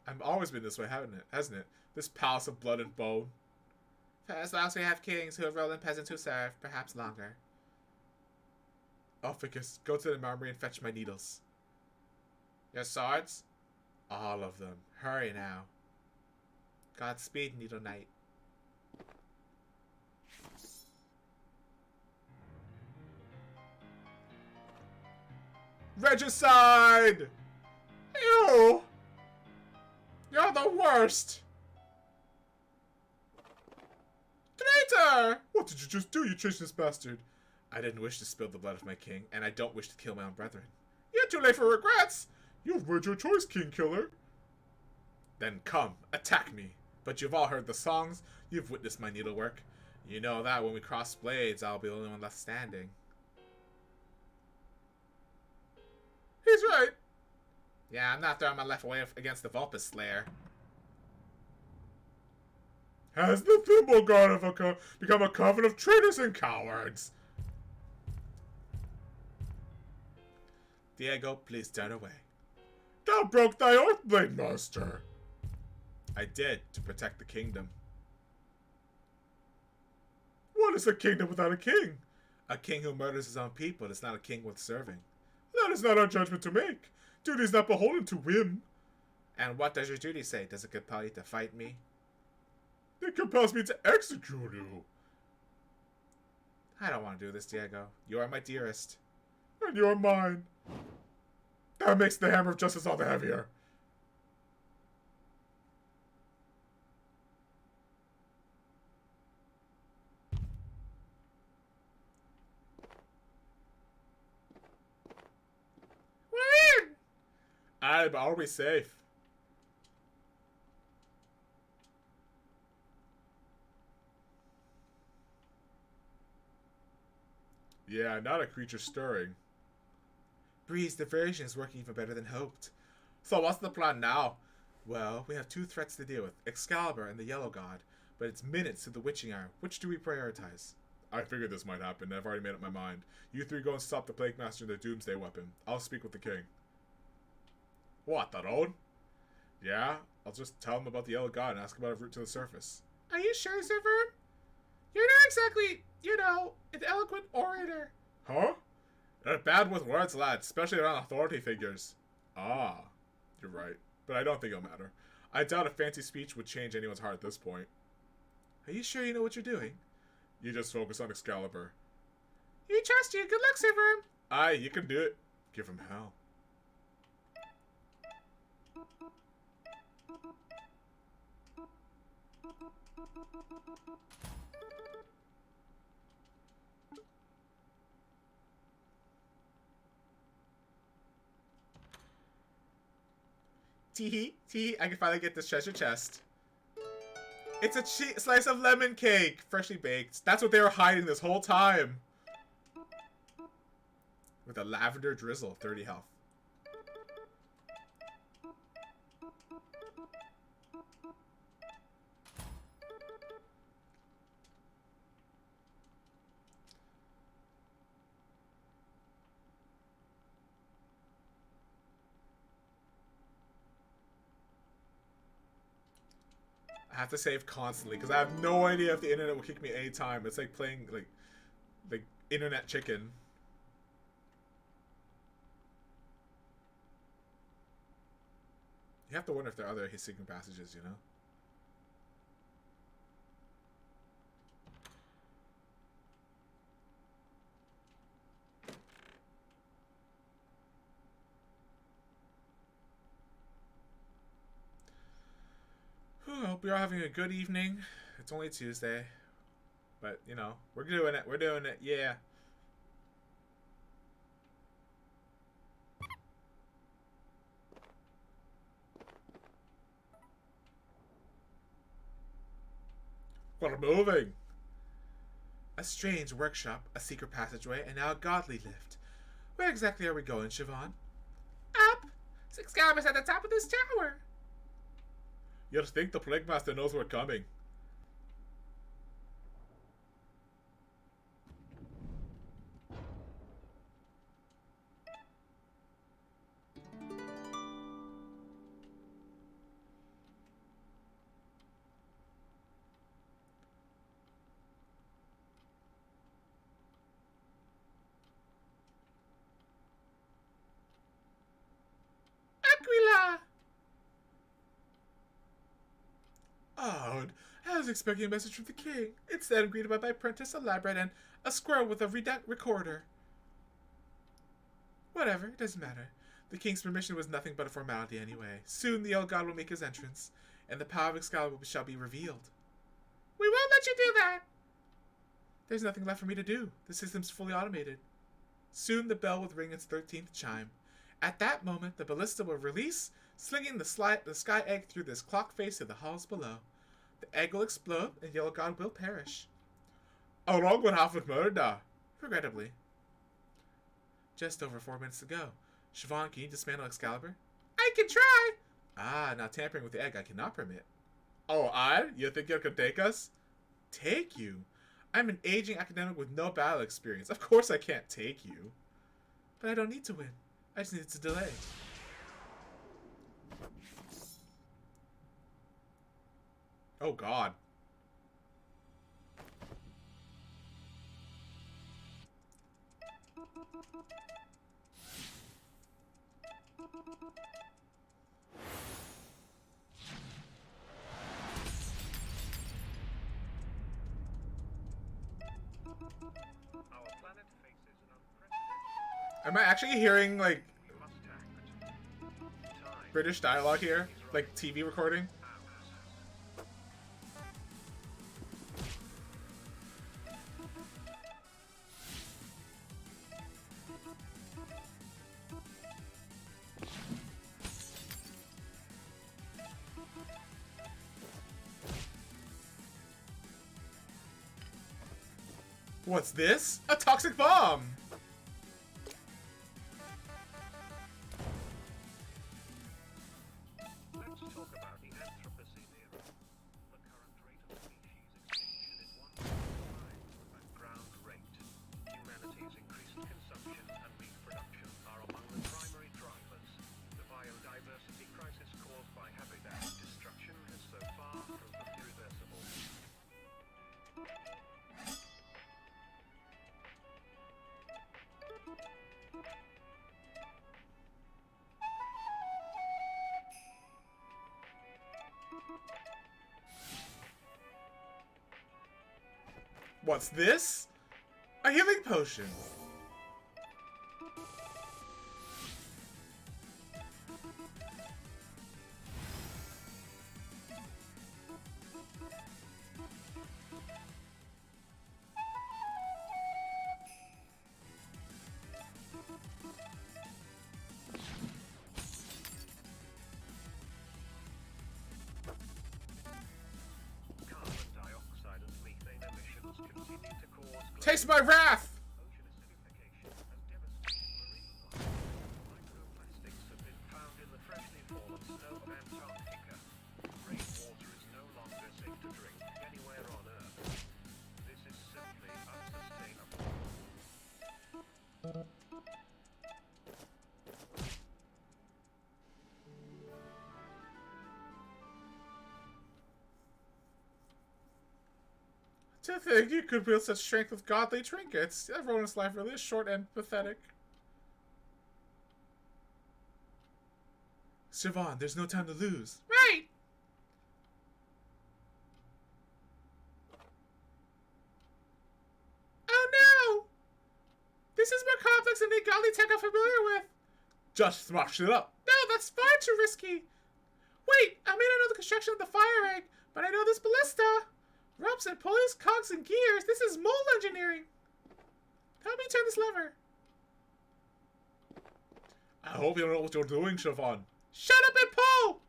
I've always been this way, hasn't it? This palace of blood and bone. For as long as we have kings who have ruled and peasants who serve, perhaps longer. Ophiuchus, go to the armory and fetch my needles. Your swords? All of them. Hurry now. Godspeed, Needle Knight. Regicide! You! You're the worst! Traitor! What did you just do, you treasonous bastard? I didn't wish to spill the blood of my king, and I don't wish to kill my own brethren. You're too late for regrets! You've made your choice, King Killer. Then come, attack me. But you've all heard the songs, you've witnessed my needlework. You know that when we cross blades, I'll be the only one left standing. He's right. Yeah, I'm not throwing my life away against the Vulpus Slayer. Has the Thimble God become a coven of traitors and cowards? Diego, please turn away. Thou broke thy oath, Blade Master. I did, to protect the kingdom. What is a kingdom without a king? A king who murders his own people is not a king worth serving. That is not our judgment to make. Duty is not beholden to whim. And what does your duty say? Does it compel you to fight me? It compels me to execute you. I don't want to do this, Diego. You are my dearest. And you are mine. That makes the hammer of justice all the heavier. We're in! I'm always safe. Yeah, not a creature stirring. Breeze, the version is working even better than hoped. So what's the plan now? Well, we have two threats to deal with. Excalibur and the Yellow God. But it's minutes to the witching hour. Which do we prioritize? I figured this might happen. I've already made up my mind. You three go and stop the Plague Master and the Doomsday Weapon. I'll speak with the king. What, that old? Yeah, I'll just tell him about the Yellow God and ask about a route to the surface. Are you sure, Sir Verm? You're not exactly, an eloquent orator. Huh? You're bad with words, lad, especially around authority figures. Ah, you're right. But I don't think it'll matter. I doubt a fancy speech would change anyone's heart at this point. Are you sure you know what you're doing? You just focus on Excalibur. You trust you. Good luck, Sir Verm. Aye, you can do it. Give him hell. Tee hee, I can finally get this treasure chest. It's a slice of lemon cake, freshly baked. That's what they were hiding this whole time. With a lavender drizzle, 30 health. I have to save constantly because I have no idea if the internet will kick me anytime. It's like playing like internet chicken. You have to wonder if there are other secret passages, you know? Whew, I hope you're all having a good evening. It's only Tuesday. But, you know, we're doing it. We're doing it. Yeah. We're moving. A strange workshop, a secret passageway, and now a godly lift. Where exactly are we going, Siobhan? Up! Excalibur's at the top of this tower. You'd think the Plague Master knows we're coming. Aquila! Odd. I was expecting a message from the king. Instead, I'm greeted by my apprentice, a lab rat, and a squirrel with a recorder. Whatever, it doesn't matter. The king's permission was nothing but a formality anyway. Soon the old god will make his entrance, and the power of Excalibur shall be revealed. We won't let you do that! There's nothing left for me to do. The system's fully automated. Soon the bell will ring its 13th chime. At that moment, the ballista will release, slinging the sky egg through this clock face to the halls below. The egg will explode, and Yellow God will perish. Along with half of murder. Regrettably. Just over 4 minutes to go. Siobhan, can you dismantle Excalibur? I can try! Ah, now tampering with the egg I cannot permit. Oh, You think you can take us? Take you? I'm an aging academic with no battle experience. Of course I can't take you. But I don't need to win. I just need to delay. Oh, God. Am I actually hearing, like, British dialogue here? Like, TV recording? What's this? A toxic bomb! Let's talk about the Anthropocene era. The current rate of species extinction is 1.5 ground rate. Humanity's increased consumption and meat production are among the primary drivers. The biodiversity crisis caused by habitat destruction has so far proven irreversible. What's this? A healing potion. Carbon dioxide and methane emissions continue to cause Taste my wrath! ocean acidification has devastated marine life. Microplastics have been found in the freshly fallen snow of Antarctica. Rainwater is no longer safe to drink anywhere on Earth. This is simply unsustainable. To think you could wield such strength with godly trinkets. Everyone's life really is short and pathetic. Siobhan, there's no time to lose. Right! Oh no! This is more complex than the godly tech I'm familiar with. Just smash it up. No, that's far too risky. Wait, I may not know the construction of the fire egg, but I know this ballista. Ropes and pulleys, cogs and gears. This is mold engineering. Help me turn this lever. I hope you know what you're doing, Siobhan. Shut up and pull!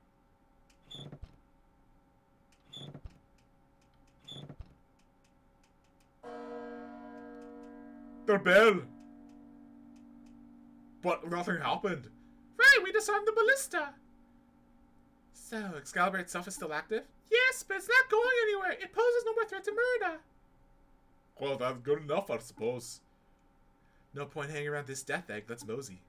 The bell. But nothing happened. Right, we disarmed the ballista. So, Excalibur itself is still active? Yes, but it's not going anywhere. It poses no more threat to Murda. Well, that's good enough, I suppose. No point hanging around this death egg. Let's mosey.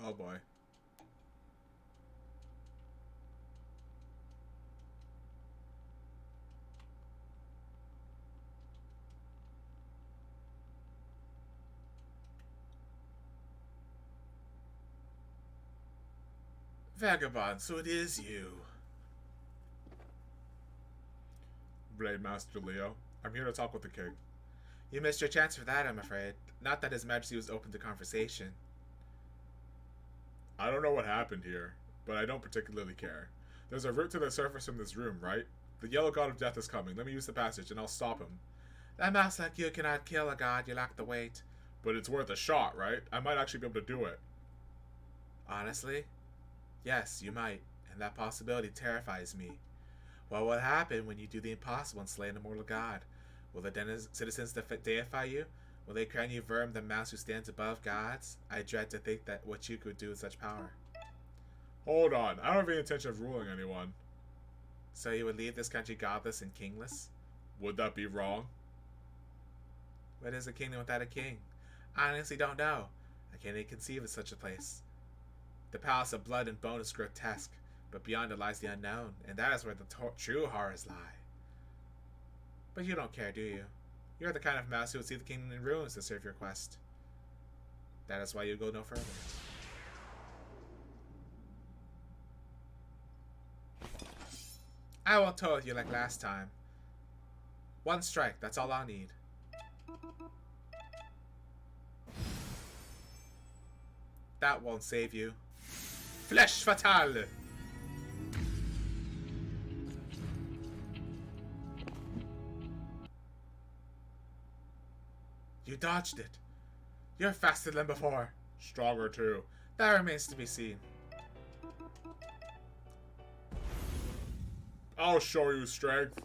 Oh boy. Vagabond, so it is you. Blade Master Leo, I'm here to talk with the king. You missed your chance for that, I'm afraid. Not that His Majesty was open to conversation. I don't know what happened here, but I don't particularly care. There's a route to the surface from this room, right? The Yellow God of Death is coming. Let me use the passage and I'll stop him. That mouse like you cannot kill a god, you lack the weight. But it's worth a shot, right? I might actually be able to do it. Honestly? Yes, you might, and that possibility terrifies me. What will happen when you do the impossible and slay an immortal god? Will the citizens deify you? Will they crown you Verm, the mouse who stands above gods? I dread to think that what you could do with such power. Hold on, I don't have any intention of ruling anyone. So you would leave this country godless and kingless? Would that be wrong? What is a kingdom without a king? I honestly don't know. I can't even conceive of such a place. The palace of blood and bone is grotesque, but beyond it lies the unknown, and that is where the true horrors lie. But you don't care, do you? You're the kind of mouse who would see the kingdom in ruins to serve your quest. That is why you go no further. I won't toll you like last time. One strike, that's all I'll need. That won't save you. Flèche fatale! You dodged it. You're faster than before. Stronger too. That remains to be seen. I'll show you strength.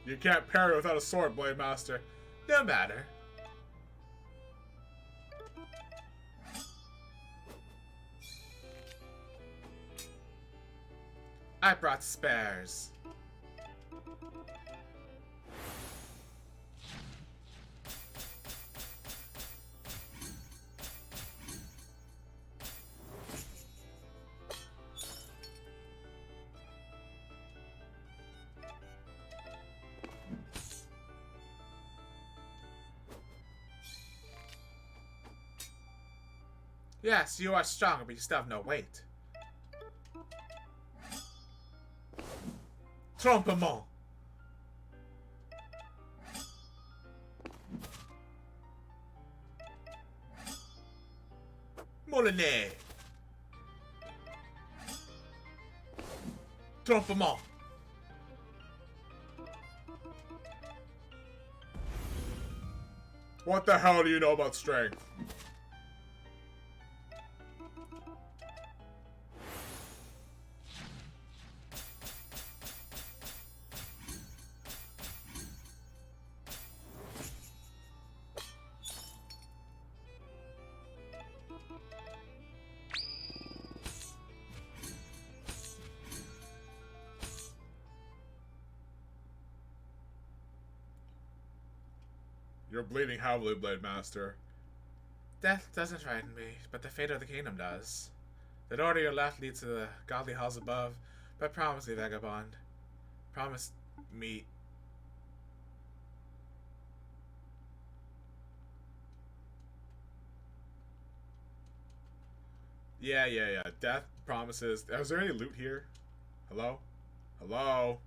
You can't parry without a sword, Blade Master. No matter. I brought spares. Yes, you are stronger, but you still have no weight. Trompement. Molinet. Trompement. What the hell do you know about strength? You're bleeding heavily, Blade Master. Death doesn't frighten me, but the fate of the kingdom does. The door to your left leads to the godly halls above, but promise me, vagabond. Promise me. Yeah. Death promises. Is there any loot here? Hello? Hello?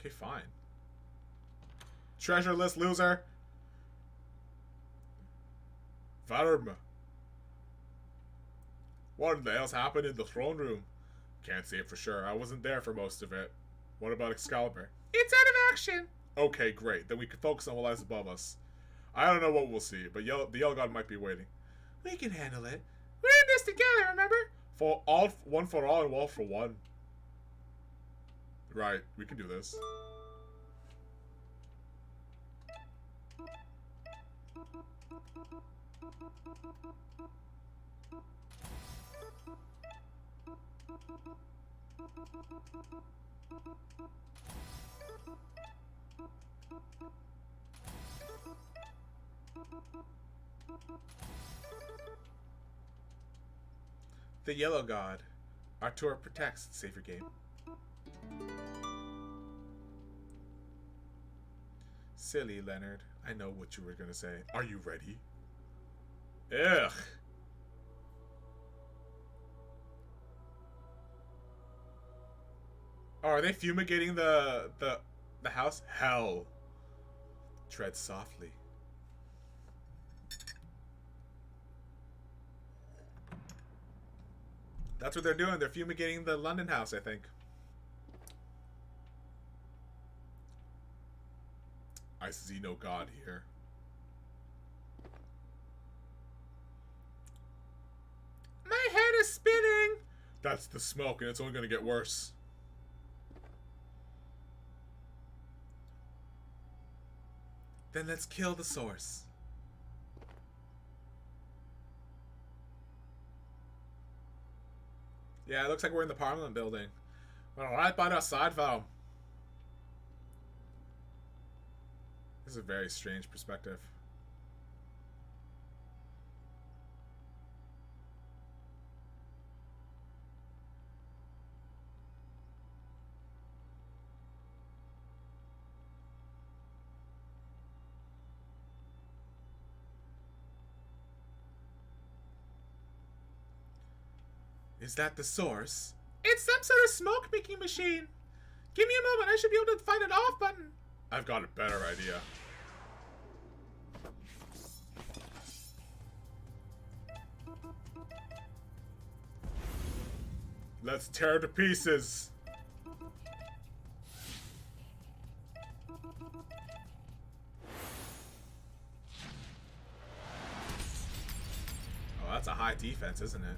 Okay, fine. Treasure list loser. Verm. What the hell's happened in the throne room? Can't say for sure. I wasn't there for most of it. What about Excalibur? It's out of action. Okay, great. Then we can focus on what lies above us. I don't know what we'll see, but the Yellow God might be waiting. We can handle it. We're in this together, remember? For all, one for all, and all for one. Right, we can do this. The Yellow God. Artur protects. Save your game. Silly Leonard. I know what you were gonna say. Are you ready? Ugh. Oh, are they fumigating the house? Hell. Tread softly. That's what they're doing. They're fumigating the London house, I think. I see no god here. My head is spinning! That's the smoke, and it's only going to get worse. Then let's kill the source. Yeah, it looks like we're in the Parliament building. We're right by the side, though. This is a very strange perspective. Is that the source? It's some sort of smoke-making machine. Give me a moment. I should be able to find an off button. I've got a better idea. Let's tear to pieces. Oh, that's a high defense, isn't it?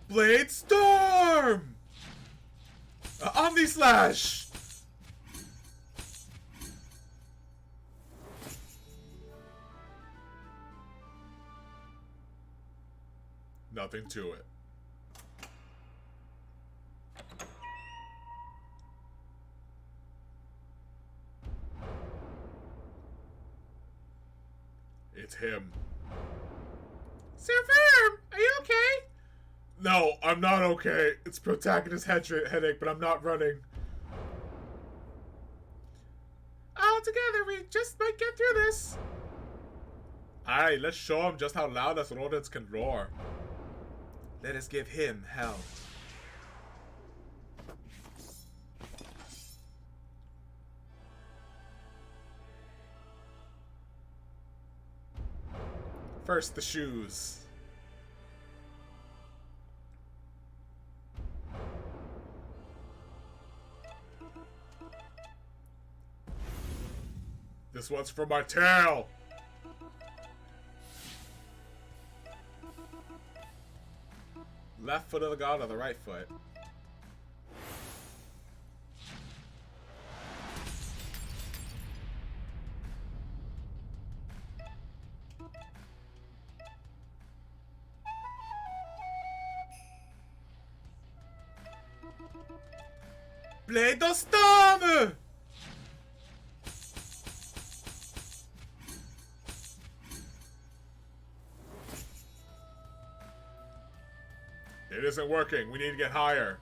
Blade Storm! Omni Slash! Nothing to it. It's him. Sir Verm, are you okay? No, I'm not okay. It's protagonist headache, but I'm not running. All together, we just might get through this. Alright, let's show him just how loud us rodents can roar. Let us give him hell. First, the shoes. This one's for my tail. Left foot of the god or the right foot? Blade of Storm! It isn't working. We need to get higher.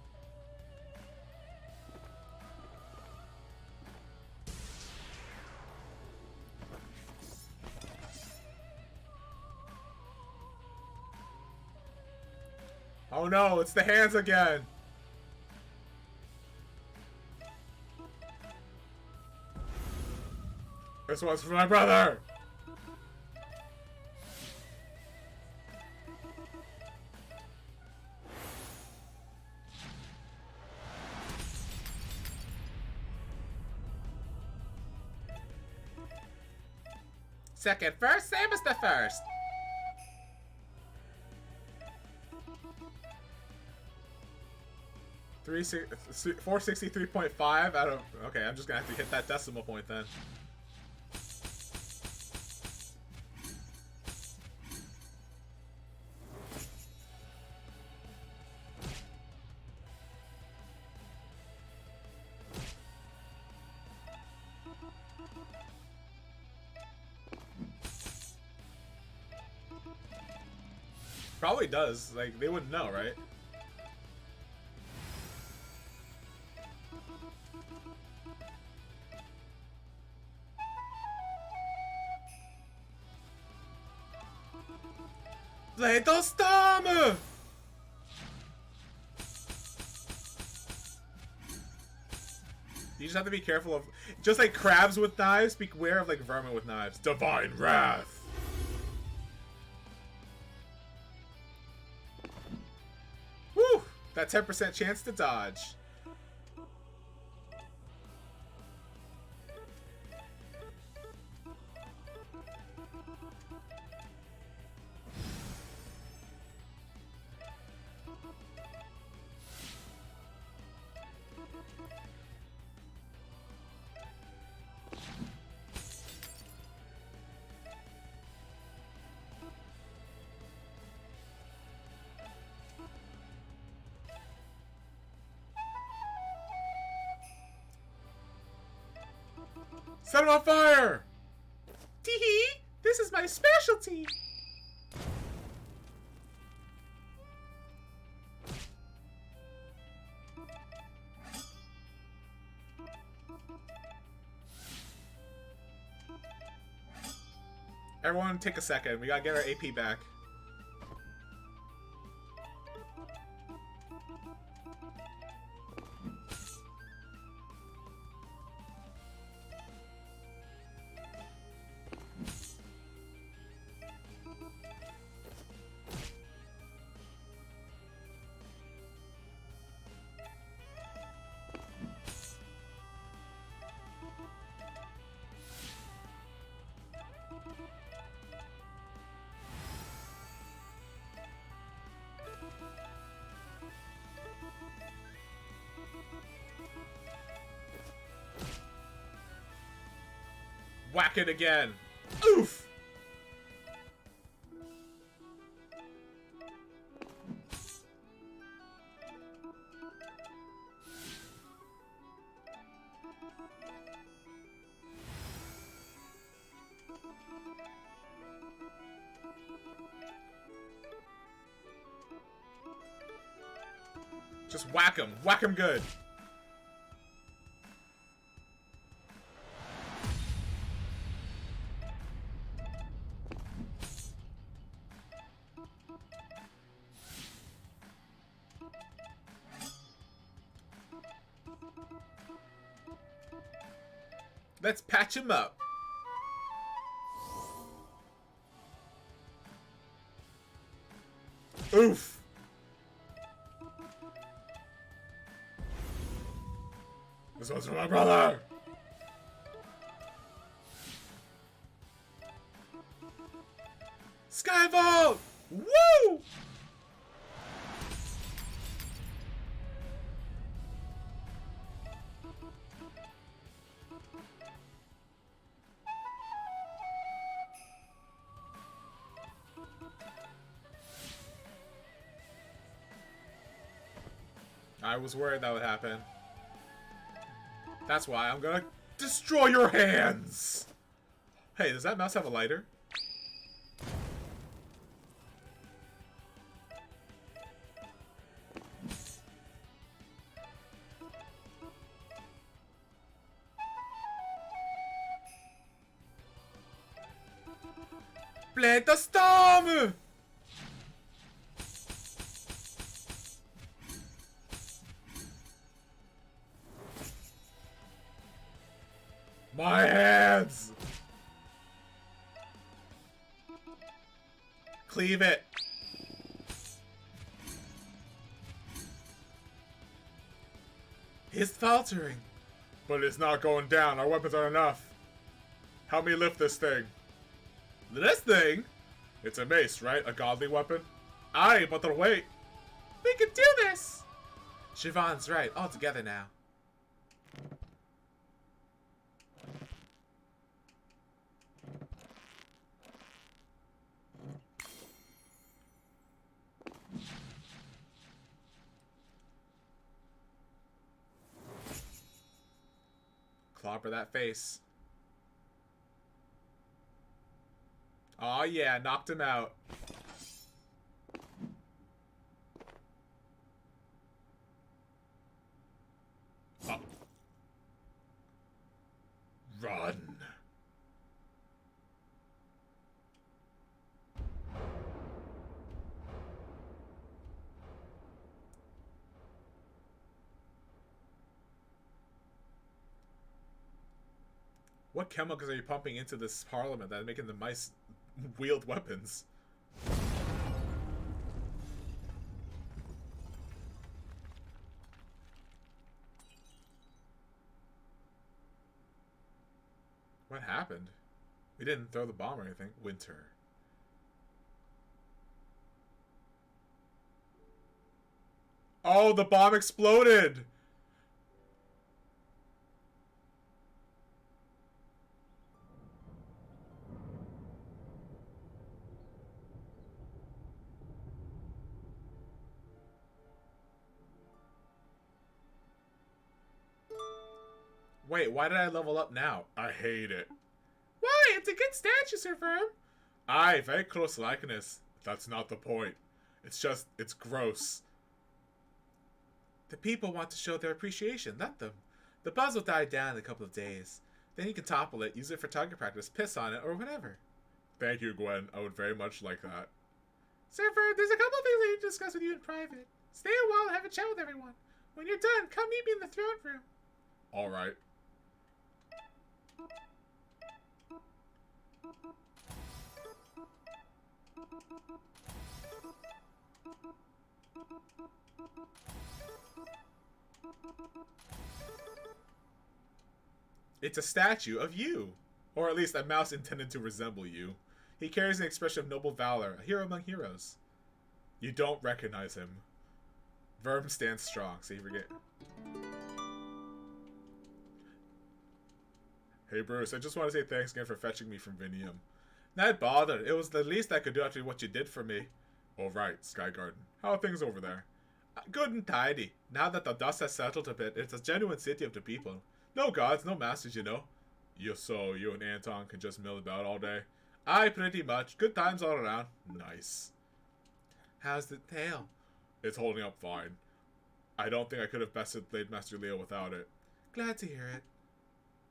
Oh no, it's the hands again. This one's for my brother. Second first, same as the first. Three 463.5 out of. Okay, I'm just gonna have to hit that decimal point then. Probably does. Like, they wouldn't know, right? Blade of Storm! You just have to be careful of... Just like crabs with knives, beware of like vermin with knives. Divine Wrath! Woo! That 10% chance to dodge. Set him on fire! Tee-hee! This is my specialty! Everyone take a second. We gotta get our AP back. Whack it again. Oof! Just whack him. Whack him good. Let's patch him up. Oof. This one's for my brother. Skyvault! Woo! I was worried that would happen. That's why I'm gonna destroy your hands! Hey, does that mouse have a lighter? Blade the storm! My hands! Cleave it. He's faltering. But it's not going down. Our weapons aren't enough. Help me lift this thing. This thing? It's a mace, right? A godly weapon? Aye, but they'll wait. We can do this! Siobhan's right. All together now. Clobber that face. Aw, yeah, knocked him out. Oh. Run. What chemicals are you pumping into this parliament that are making the mice wield weapons? What happened? We didn't throw the bomb or anything. Winter. Oh, the bomb exploded! Wait, why did I level up now? I hate it. Why? It's a good statue, Sir Verm. Aye, very close likeness. That's not the point. It's just, it's gross. The people want to show their appreciation. Let them. The buzz will die down in a couple of days. Then you can topple it, use it for target practice, piss on it, or whatever. Thank you, Gwen. I would very much like that. Sir Verm, there's a couple of things I need to discuss with you in private. Stay a while and have a chat with everyone. When you're done, come meet me in the throne room. Alright. It's a statue of you. Or at least a mouse intended to resemble you. He carries an expression of noble valor, a hero among heroes. You don't recognize him. Verm stands strong, so you forget. Hey Bruce, I just want to say thanks again for fetching me from Vinium. Not bothered. It was the least I could do after what you did for me. Oh right, Sky Garden. How are things over there? Good and tidy. Now that the dust has settled a bit, it's a genuine city of the people. No gods, no masters, you know. So you and Anton can just mill about all day? Aye, pretty much. Good times all around. Nice. How's the tail? It's holding up fine. I don't think I could have bested Blade Master Leo without it. Glad to hear it.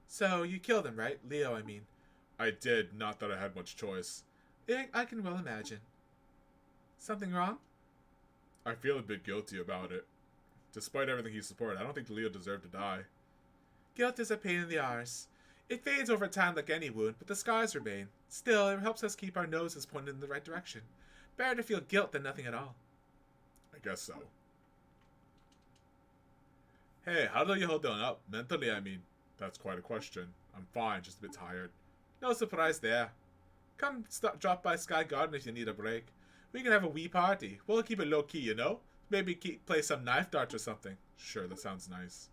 So, you killed him, right? Leo, I mean. I did, not that I had much choice. I can well imagine. Something wrong? I feel a bit guilty about it. Despite everything he supported, I don't think Leo deserved to die. Guilt is a pain in the arse. It fades over time like any wound, but the scars remain. Still, it helps us keep our noses pointed in the right direction. Better to feel guilt than nothing at all. I guess so. Hey, how do you hold on up? Mentally, I mean. That's quite a question. I'm fine, just a bit tired. No surprise there. Come drop by Sky Garden if you need a break. We can have a wee party. We'll keep it low-key, you know? Maybe play some knife darts or something. Sure, that sounds nice.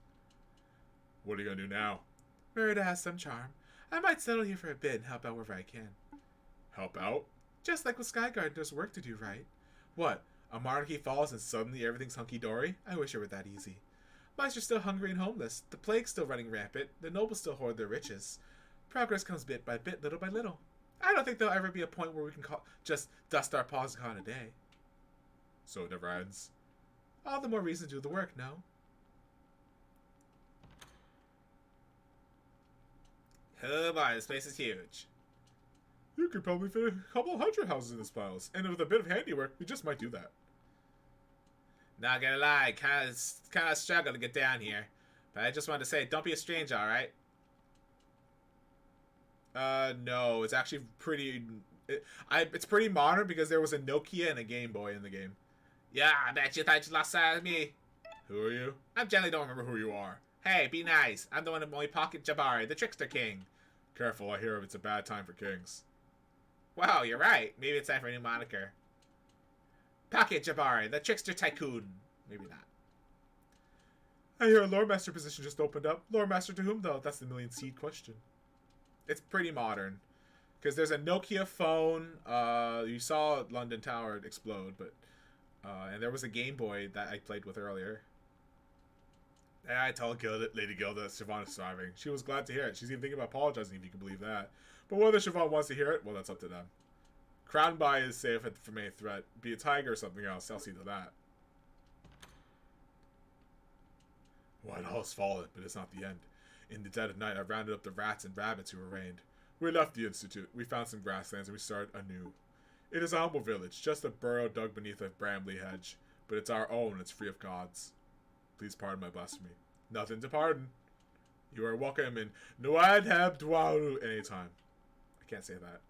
What are you gonna do now? Merida has some charm. I might settle here for a bit and help out wherever I can. Help out? Just like with Sky Garden, there's work to do, right? What? A monarchy falls and suddenly everything's hunky-dory? I wish it were that easy. Mice are still hungry and homeless. The plague's still running rampant. The nobles still hoard their riches. Progress comes bit by bit, little by little. I don't think there'll ever be a point where we can just dust our paws and call it a day. So it never ends. All the more reason to do the work, no? Oh boy, this place is huge. You could probably fit a couple 100 houses in this place, and with a bit of handiwork, we just might do that. Not gonna lie, kind of struggle to get down here, but I just wanted to say, don't be a stranger, all right? No, it's actually pretty. It's pretty modern because there was a Nokia and a Game Boy in the game. Yeah, I bet you thought you lost sight of me. Who are you? I generally don't remember who you are. Hey, be nice. I'm the one in my pocket, Jabari, the trickster king. Careful, I hear it's a bad time for kings. Wow, you're right. Maybe it's time for a new moniker. Pocket Jabari, the trickster tycoon. Maybe not. I hear a lore master position just opened up. Lore master to whom, though? That's the million seed question. It's pretty modern. Because there's a Nokia phone. You saw London Tower explode, but... and there was a Game Boy that I played with earlier. Yeah, I told Lady Gilda that Siobhan is starving. She was glad to hear it. She's even thinking about apologizing, if you can believe that. But whether Siobhan wants to hear it, well, that's up to them. Crown by is safe from any threat. Be a tiger or something else. I'll see to that. Well, all has fallen, but it's not the end. In the dead of night, I rounded up the rats and rabbits who remained. We left the Institute. We found some grasslands and we started anew. It is a humble village, just a burrow dug beneath a brambly hedge. But it's our own, it's free of gods. Please pardon my blasphemy. Nothing to pardon. You are welcome in Nuadhab Dwaru anytime. I can't say that.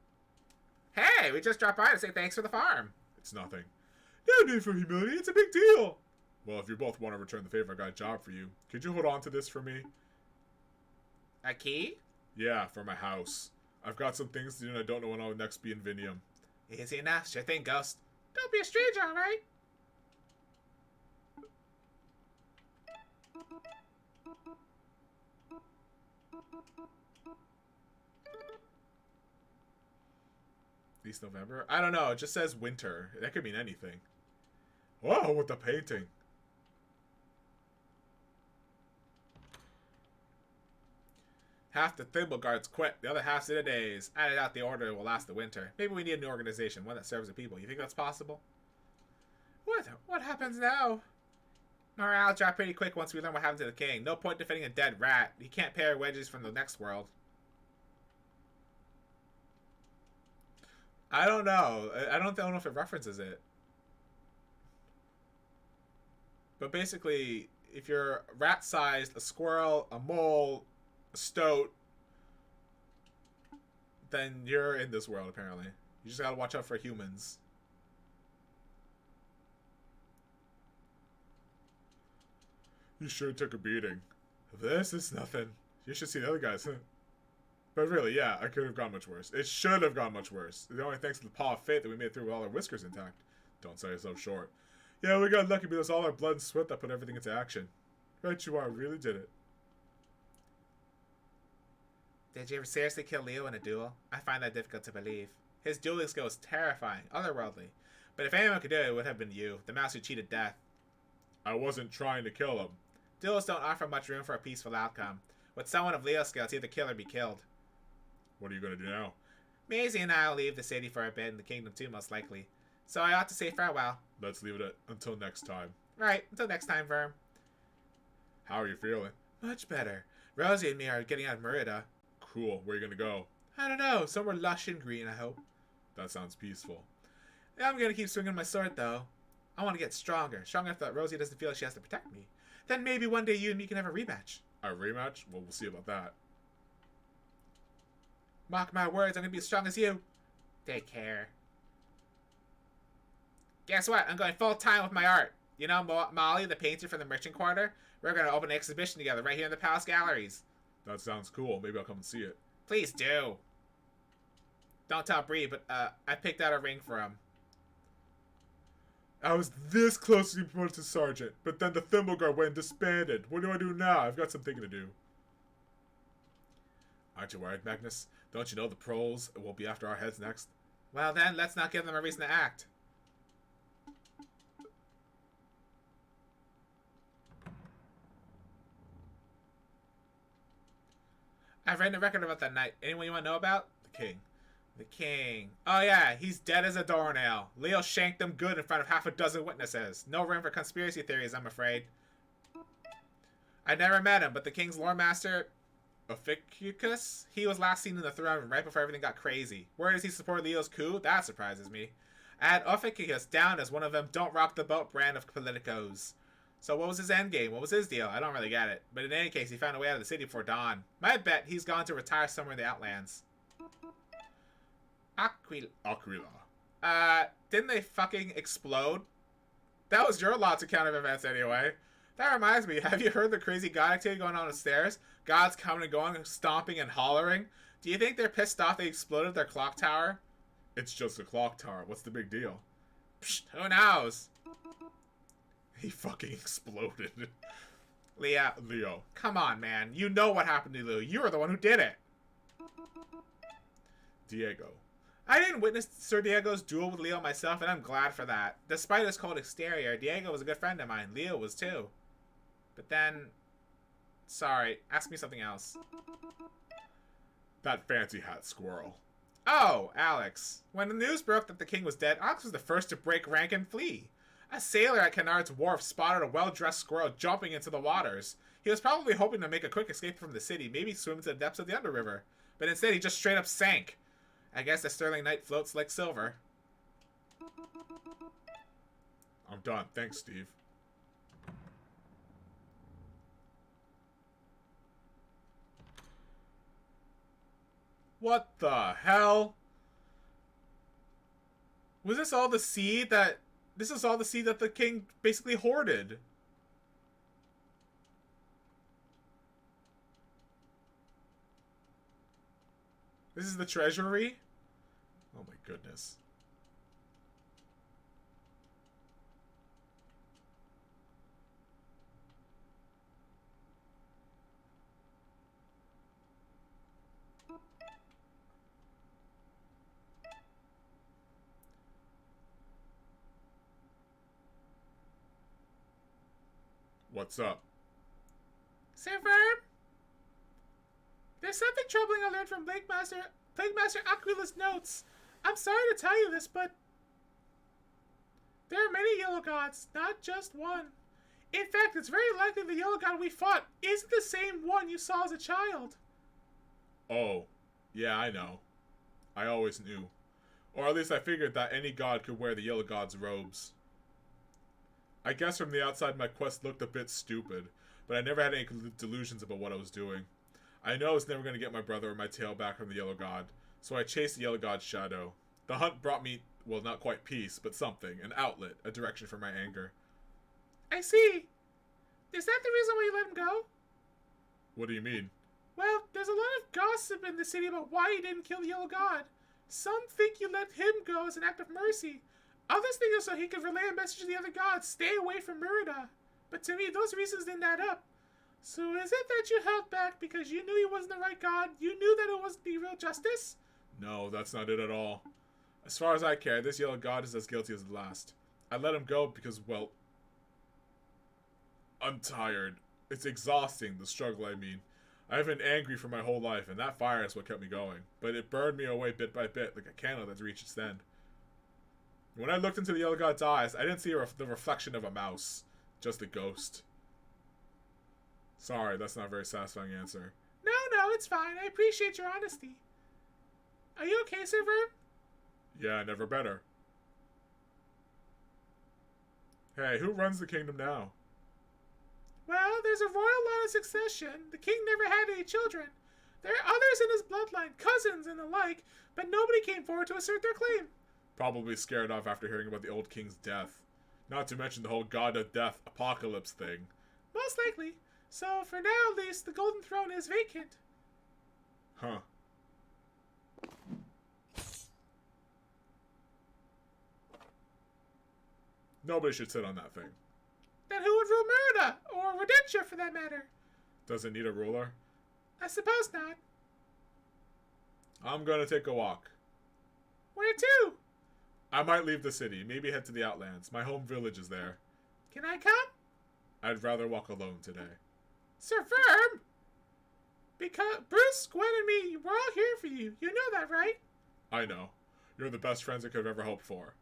Hey, we just dropped by to say thanks for the farm. It's nothing. No need for humility, it's a big deal. Well, if you both want to return the favor, I got a job for you. Could you hold on to this for me? A key? Yeah, for my house. I've got some things to do and I don't know when I'll next be in Vinium. Easy enough, sure thing, Ghost. Don't be a stranger, alright? At least November? I don't know, it just says winter. That could mean anything. Whoa, with the painting. Half the Thimble Guards quit, the other half's in a daze. I doubt the order will last the winter. Maybe we need a new organization, one that serves the people. You think that's possible? What happens now? Morale dropped pretty quick once we learn what happened to the king. No point defending a dead rat. He can't pay our wedges from the next world. I don't know. I don't know if it references it. But basically, if you're rat-sized, a squirrel, a mole, a stoat, then you're in this world, apparently. You just gotta watch out for humans. You sure took a beating. This is nothing. You should see the other guys, huh? But really, yeah, I could have gone much worse. It should have gone much worse. It's only thanks to the paw of fate that we made it through with all our whiskers intact. Don't sell yourself short. Yeah, we got lucky because it was all our blood and sweat that put everything into action. Right you are, really did it. Did you ever seriously kill Leo in a duel? I find that difficult to believe. His dueling skill is terrifying, otherworldly. But if anyone could do it, it would have been you, the mouse who cheated death. I wasn't trying to kill him. Duels don't offer much room for a peaceful outcome. With someone of Leo's skill, it's either kill or be killed. What are you going to do now? Maisie and I will leave the city for a bit, and the kingdom too, most likely. So I ought to say farewell. Let's leave it at until next time. Right, until next time, Verm. How are you feeling? Much better. Rosie and me are getting out of Merida. Cool, where are you going to go? I don't know, somewhere lush and green, I hope. That sounds peaceful. Yeah, I'm going to keep swinging my sword, though. I want to get stronger. Strong enough that Rosie doesn't feel like she has to protect me. Then maybe one day you and me can have a rematch. A rematch? Well, we'll see about that. Mark my words, I'm going to be as strong as you. Take care. Guess what? I'm going full time with my art. You know Molly, the painter from the Merchant Quarter? We're going to open an exhibition together right here in the Palace Galleries. That sounds cool. Maybe I'll come and see it. Please do. Don't tell Bree, but I picked out a ring for him. I was this close to being promoted to sergeant, but then the Thimble Guard went and disbanded. What do I do now? I've got some thinking to do. Aren't you worried, Magnus? Don't you know the proles will be after our heads next? Well then, let's not give them a reason to act. I've written a record about that night. Anyone you want to know about? The king. The king. Oh yeah, he's dead as a doornail. Leo shanked him good in front of half a dozen witnesses. No room for conspiracy theories, I'm afraid. I never met him, but the king's lore master, Ophiuchus, he was last seen in the throne room right before everything got crazy. Where does he support Leo's coup? That surprises me. I had Ophiuchus down as one of them don't rock the boat brand of politicos. So what was his endgame? What was his deal? I don't really get it. But in any case, he found a way out of the city before dawn. My bet he's gone to retire somewhere in the Outlands. Aquila. Didn't they fucking explode? That was your lots of counter events anyway. That reminds me, have you heard the crazy god activity going on upstairs? Gods coming and going, stomping and hollering. Do you think they're pissed off they exploded their clock tower? It's just a clock tower. What's the big deal? Psst, who knows? He fucking exploded. Leo, come on, man. You know what happened to Leo. You were the one who did it. Diego. I didn't witness Sir Diego's duel with Leo myself, and I'm glad for that. Despite his cold exterior, Diego was a good friend of mine. Leo was too. But then... Sorry, ask me something else. That fancy hat squirrel. Oh, Alex. When the news broke that the king was dead, Alex was the first to break rank and flee. A sailor at Kennard's Wharf spotted a well-dressed squirrel jumping into the waters. He was probably hoping to make a quick escape from the city, maybe swim to the depths of the underriver. But instead, he just straight up sank. I guess the Sterling Knight floats like silver. I'm done. Thanks, Steve. What the hell? Was this all the seed that... This is all the seed that the king basically hoarded. This is the treasury? Oh my goodness. What's up? Sir Verm? There's something troubling I learned from Plague Master Aquila's notes. I'm sorry to tell you this, but there are many yellow gods, not just one. In fact, it's very likely the yellow god we fought isn't the same one you saw as a child. Oh, yeah, I know. I always knew. Or at least I figured that any god could wear the yellow god's robes. I guess from the outside my quest looked a bit stupid, but I never had any delusions about what I was doing. I know I was never going to get my brother or my tail back from the yellow god, so I chased the yellow god's shadow. The hunt brought me, well, not quite peace, but something, an outlet, a direction for my anger. I see. Is that the reason why you let him go? What do you mean? Well, there's a lot of gossip in the city about why you didn't kill the yellow god. Some think you let him go as an act of mercy. Others think it's so he could relay a message to the other gods, stay away from Merida. But to me, those reasons didn't add up. So is it that you held back because you knew he wasn't the right god? You knew that it wasn't the real justice? No, that's not it at all. As far as I care, this yellow god is as guilty as the last. I let him go because, well, I'm tired. It's exhausting, the struggle, I mean. I've been angry for my whole life, and that fire is what kept me going. But it burned me away bit by bit, like a candle that's reached its end. When I looked into the yellow god's eyes, I didn't see the reflection of a mouse. Just a ghost. Sorry, that's not a very satisfying answer. No, it's fine. I appreciate your honesty. Are you okay, Sir Verm? Yeah, never better. Hey, who runs the kingdom now? Well, there's a royal line of succession. The king never had any children. There are others in his bloodline, cousins and the like, but nobody came forward to assert their claim. Probably scared off after hearing about the old king's death. Not to mention the whole god of death apocalypse thing. Most likely. So, for now at least, the golden throne is vacant. Huh. Nobody should sit on that thing. Then who would rule Merida? Or Rodentia, for that matter? Does it need a ruler? I suppose not. I'm gonna take a walk. Where to? I might leave the city, maybe head to the Outlands. My home village is there. Can I come? I'd rather walk alone today. Sir Verm! Because Bruce, Gwen, and me, we're all here for you. You know that, right? I know. You're the best friends I could have ever hoped for.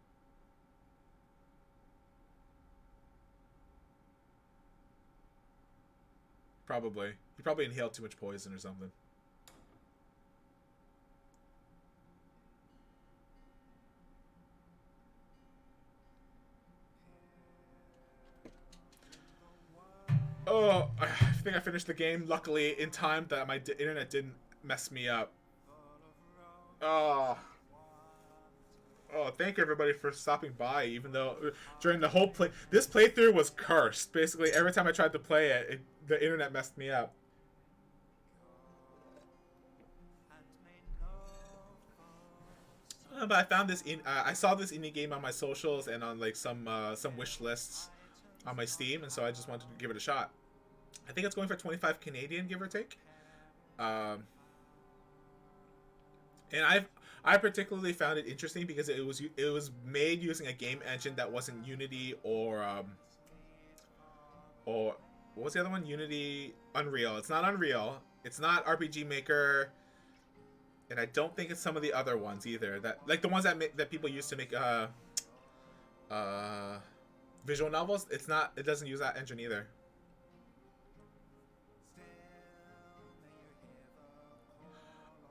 Probably. You probably inhaled too much poison or something. Oh, I think I finished the game, luckily, in time that my internet didn't mess me up. Oh. Oh, thank you everybody for stopping by, even though during the whole this playthrough was cursed. Basically, every time I tried to play it, the internet messed me up. But I found this I saw this indie game on my socials and on like some wish lists on my Steam, and so I just wanted to give it a shot. I think it's going for 25 Canadian, give or take. And I particularly found it interesting because it was made using a game engine that wasn't Unity or what was the other one? Unity, Unreal. It's not Unreal. It's not RPG Maker. And I don't think it's some of the other ones either. That like the ones that people used to make visual novels. It's not. It doesn't use that engine either.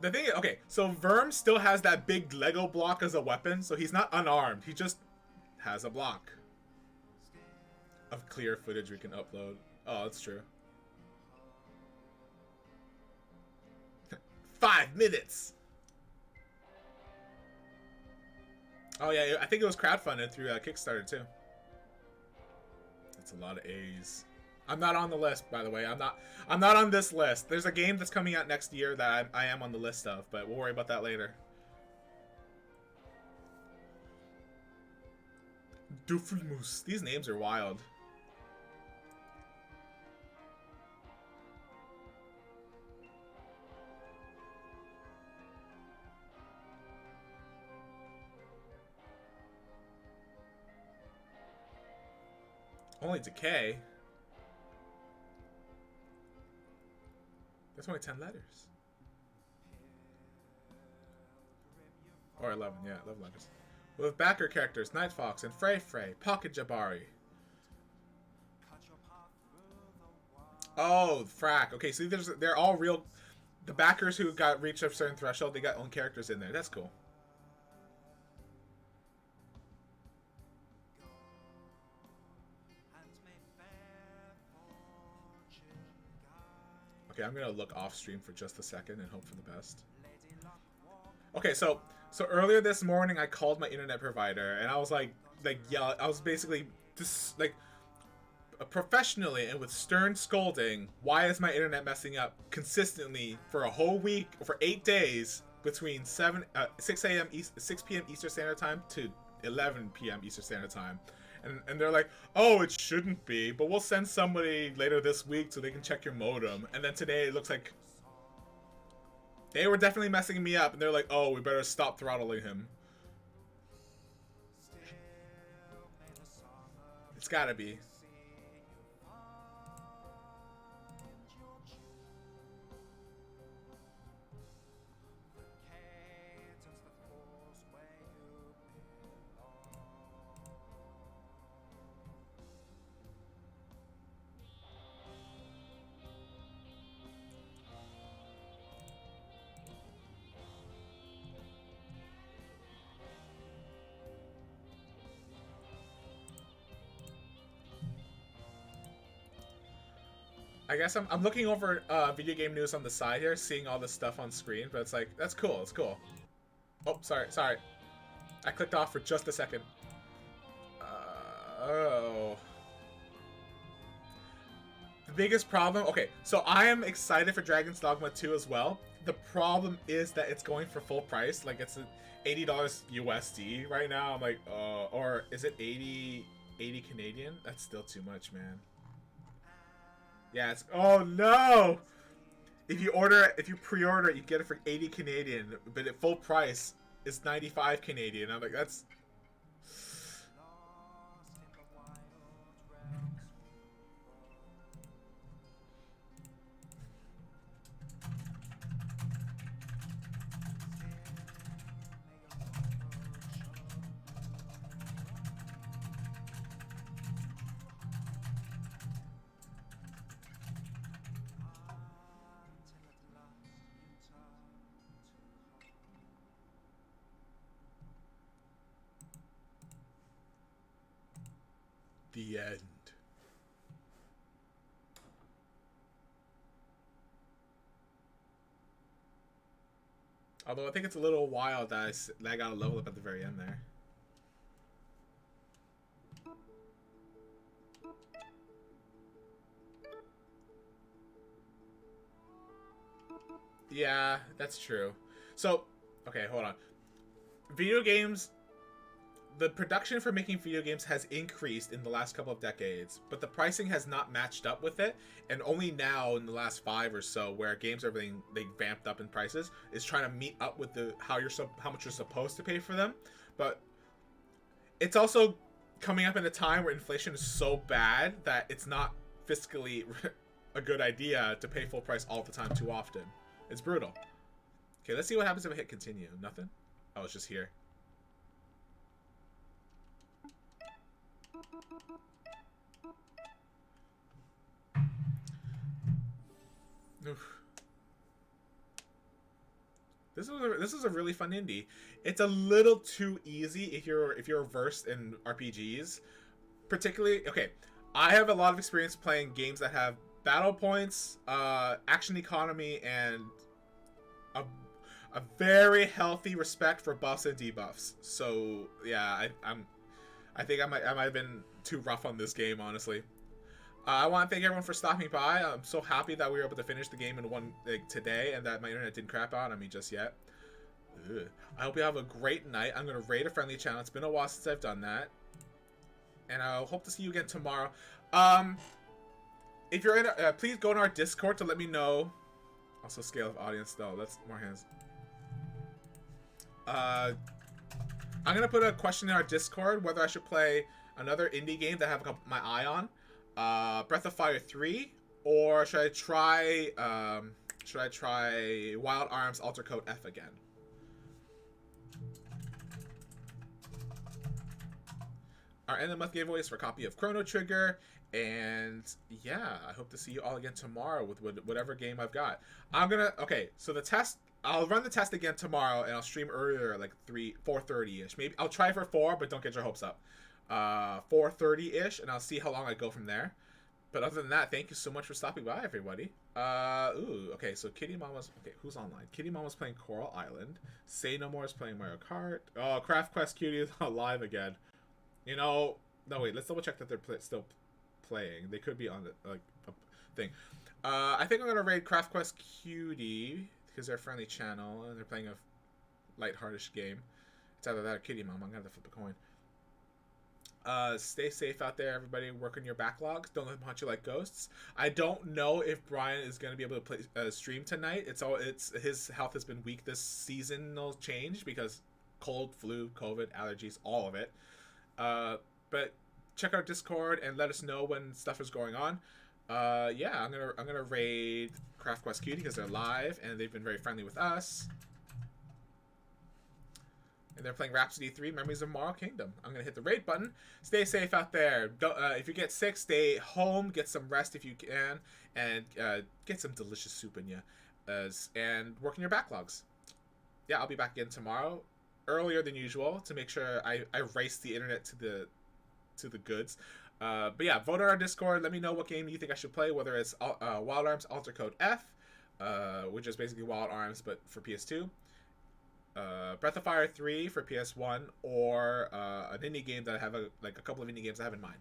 The thing is, okay, so Verm still has that big Lego block as a weapon, so he's not unarmed. He just has a block of clear footage we can upload. Oh, that's true. 5 minutes. Oh yeah, I think it was crowdfunded through Kickstarter too. That's a lot of A's. I'm not on the list, by the way. I'm not on this list. There's a game that's coming out next year that I am on the list of, but we'll worry about that later. Doofenmoose. These names are wild. Only decay. That's only 10 letters. Or 11, yeah, 11 letters. With backer characters, Night Fox and Frey Frey, Pocket Jabari. Oh, frack. Okay, see, they're all real. The backers who got reached a certain threshold, they got own characters in there. That's cool. Okay, I'm gonna look off stream for just a second and hope for the best. Okay, so earlier this morning I called my internet provider and I was like I was basically just like professionally and with stern scolding, why is my internet messing up consistently for a whole week, for 8 days between 6 p.m. Eastern Standard Time to 11 p.m. Eastern Standard Time. And they're like, oh, it shouldn't be, but we'll send somebody later this week so they can check your modem. And then today it looks like they were definitely messing me up, and they're like, oh, we better stop throttling him. It's gotta be. I guess I'm looking over video game news on the side here, seeing all this stuff on screen, but it's like, that's cool, it's cool. Oh, sorry. I clicked off for just a second. Oh. The biggest problem, okay, so I am excited for Dragon's Dogma 2 as well. The problem is that it's going for full price, like it's $80 USD right now. I'm like, or is it 80? 80 Canadian? That's still too much, man. Yeah, it's... Oh, no! If you pre-order it, you get it for 80 Canadian, but at full price, it's 95 Canadian. I'm like, that's... The end. Although I think it's a little wild that I got a level up at the very end there. Yeah, that's true. So, okay, hold on. Video games, the production for making video games has increased in the last couple of decades, but the pricing has not matched up with it, and only now in the last 5 or so, where games are being vamped up in prices, is trying to meet up with the how much you're supposed to pay for them. But it's also coming up in a time where inflation is so bad that it's not fiscally a good idea to pay full price all the time too often. It's brutal. Okay, let's see what happens if I hit continue. Nothing? Oh, it's just here. Oof. This is a really fun indie. It's a little too easy if you're versed in RPGs. Particularly, okay, I have a lot of experience playing games that have battle points, action economy, and a very healthy respect for buffs and debuffs. So yeah, I think I might have been too rough on this game, honestly. I want to thank everyone for stopping by. I'm so happy that we were able to finish the game in one today, and that my internet didn't crap out on me just yet. Ugh. I hope you have a great night. I'm going to raid a friendly channel. It's been a while since I've done that. And I hope to see you again tomorrow. If you're in, please go in our Discord to let me know. Also, scale of audience, though. Let's more hands. I'm going to put a question in our Discord whether I should play another indie game that I have my eye on. Breath of Fire 3, or should I try Wild Arms Alter Code F again? Our end of the month giveaways for a copy of Chrono Trigger, and yeah, I hope to see you all again tomorrow with whatever game I've got. Okay, so the test, I'll run the test again tomorrow, and I'll stream earlier, like 4:30ish. Maybe I'll try for 4, but don't get your hopes up. 4:30ish, and I'll see how long I go from there. But other than that, thank you so much for stopping by, everybody. Okay, so Kitty Mama's... Okay, who's online? Kitty Mama's playing Coral Island. Say No More is playing Mario Kart. Oh, Craft Quest Cutie is live again. You know... No, wait, let's double check that they're still playing. They could be on the, like, a thing. I think I'm going to raid Craft Quest Cutie, because they're a friendly channel, and they're playing a lighthearted game. It's either that or Kitty Mama. I'm going to have to flip a coin. Stay safe out there, everybody. Work on your backlogs. Don't let them hunt you like ghosts. I don't know if Brian is going to be able to play stream tonight. His health has been weak this seasonal change because cold, flu, COVID, allergies, all of it. But check our Discord and let us know when stuff is going on. Yeah, I'm gonna raid Craft Quest Cutie because they're live and they've been very friendly with us. And they're playing Rhapsody 3, Memories of Moral Kingdom. I'm going to hit the raid button. Stay safe out there. If you get sick, stay home. Get some rest if you can. And get some delicious soup in you. And work on your backlogs. Yeah, I'll be back again tomorrow. Earlier than usual to make sure I race the internet to the goods. But yeah, vote on our Discord. Let me know what game you think I should play. Whether it's Wild Arms Alter Code F. Which is basically Wild Arms but for PS2. Breath of Fire 3 for PS1, or an indie game that I have a couple of indie games I have in mind.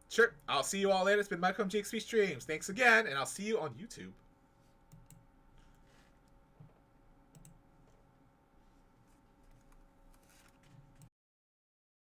Sure, I'll see you all later. It's been Mike from GXP Streams. Thanks again, and I'll see you on YouTube.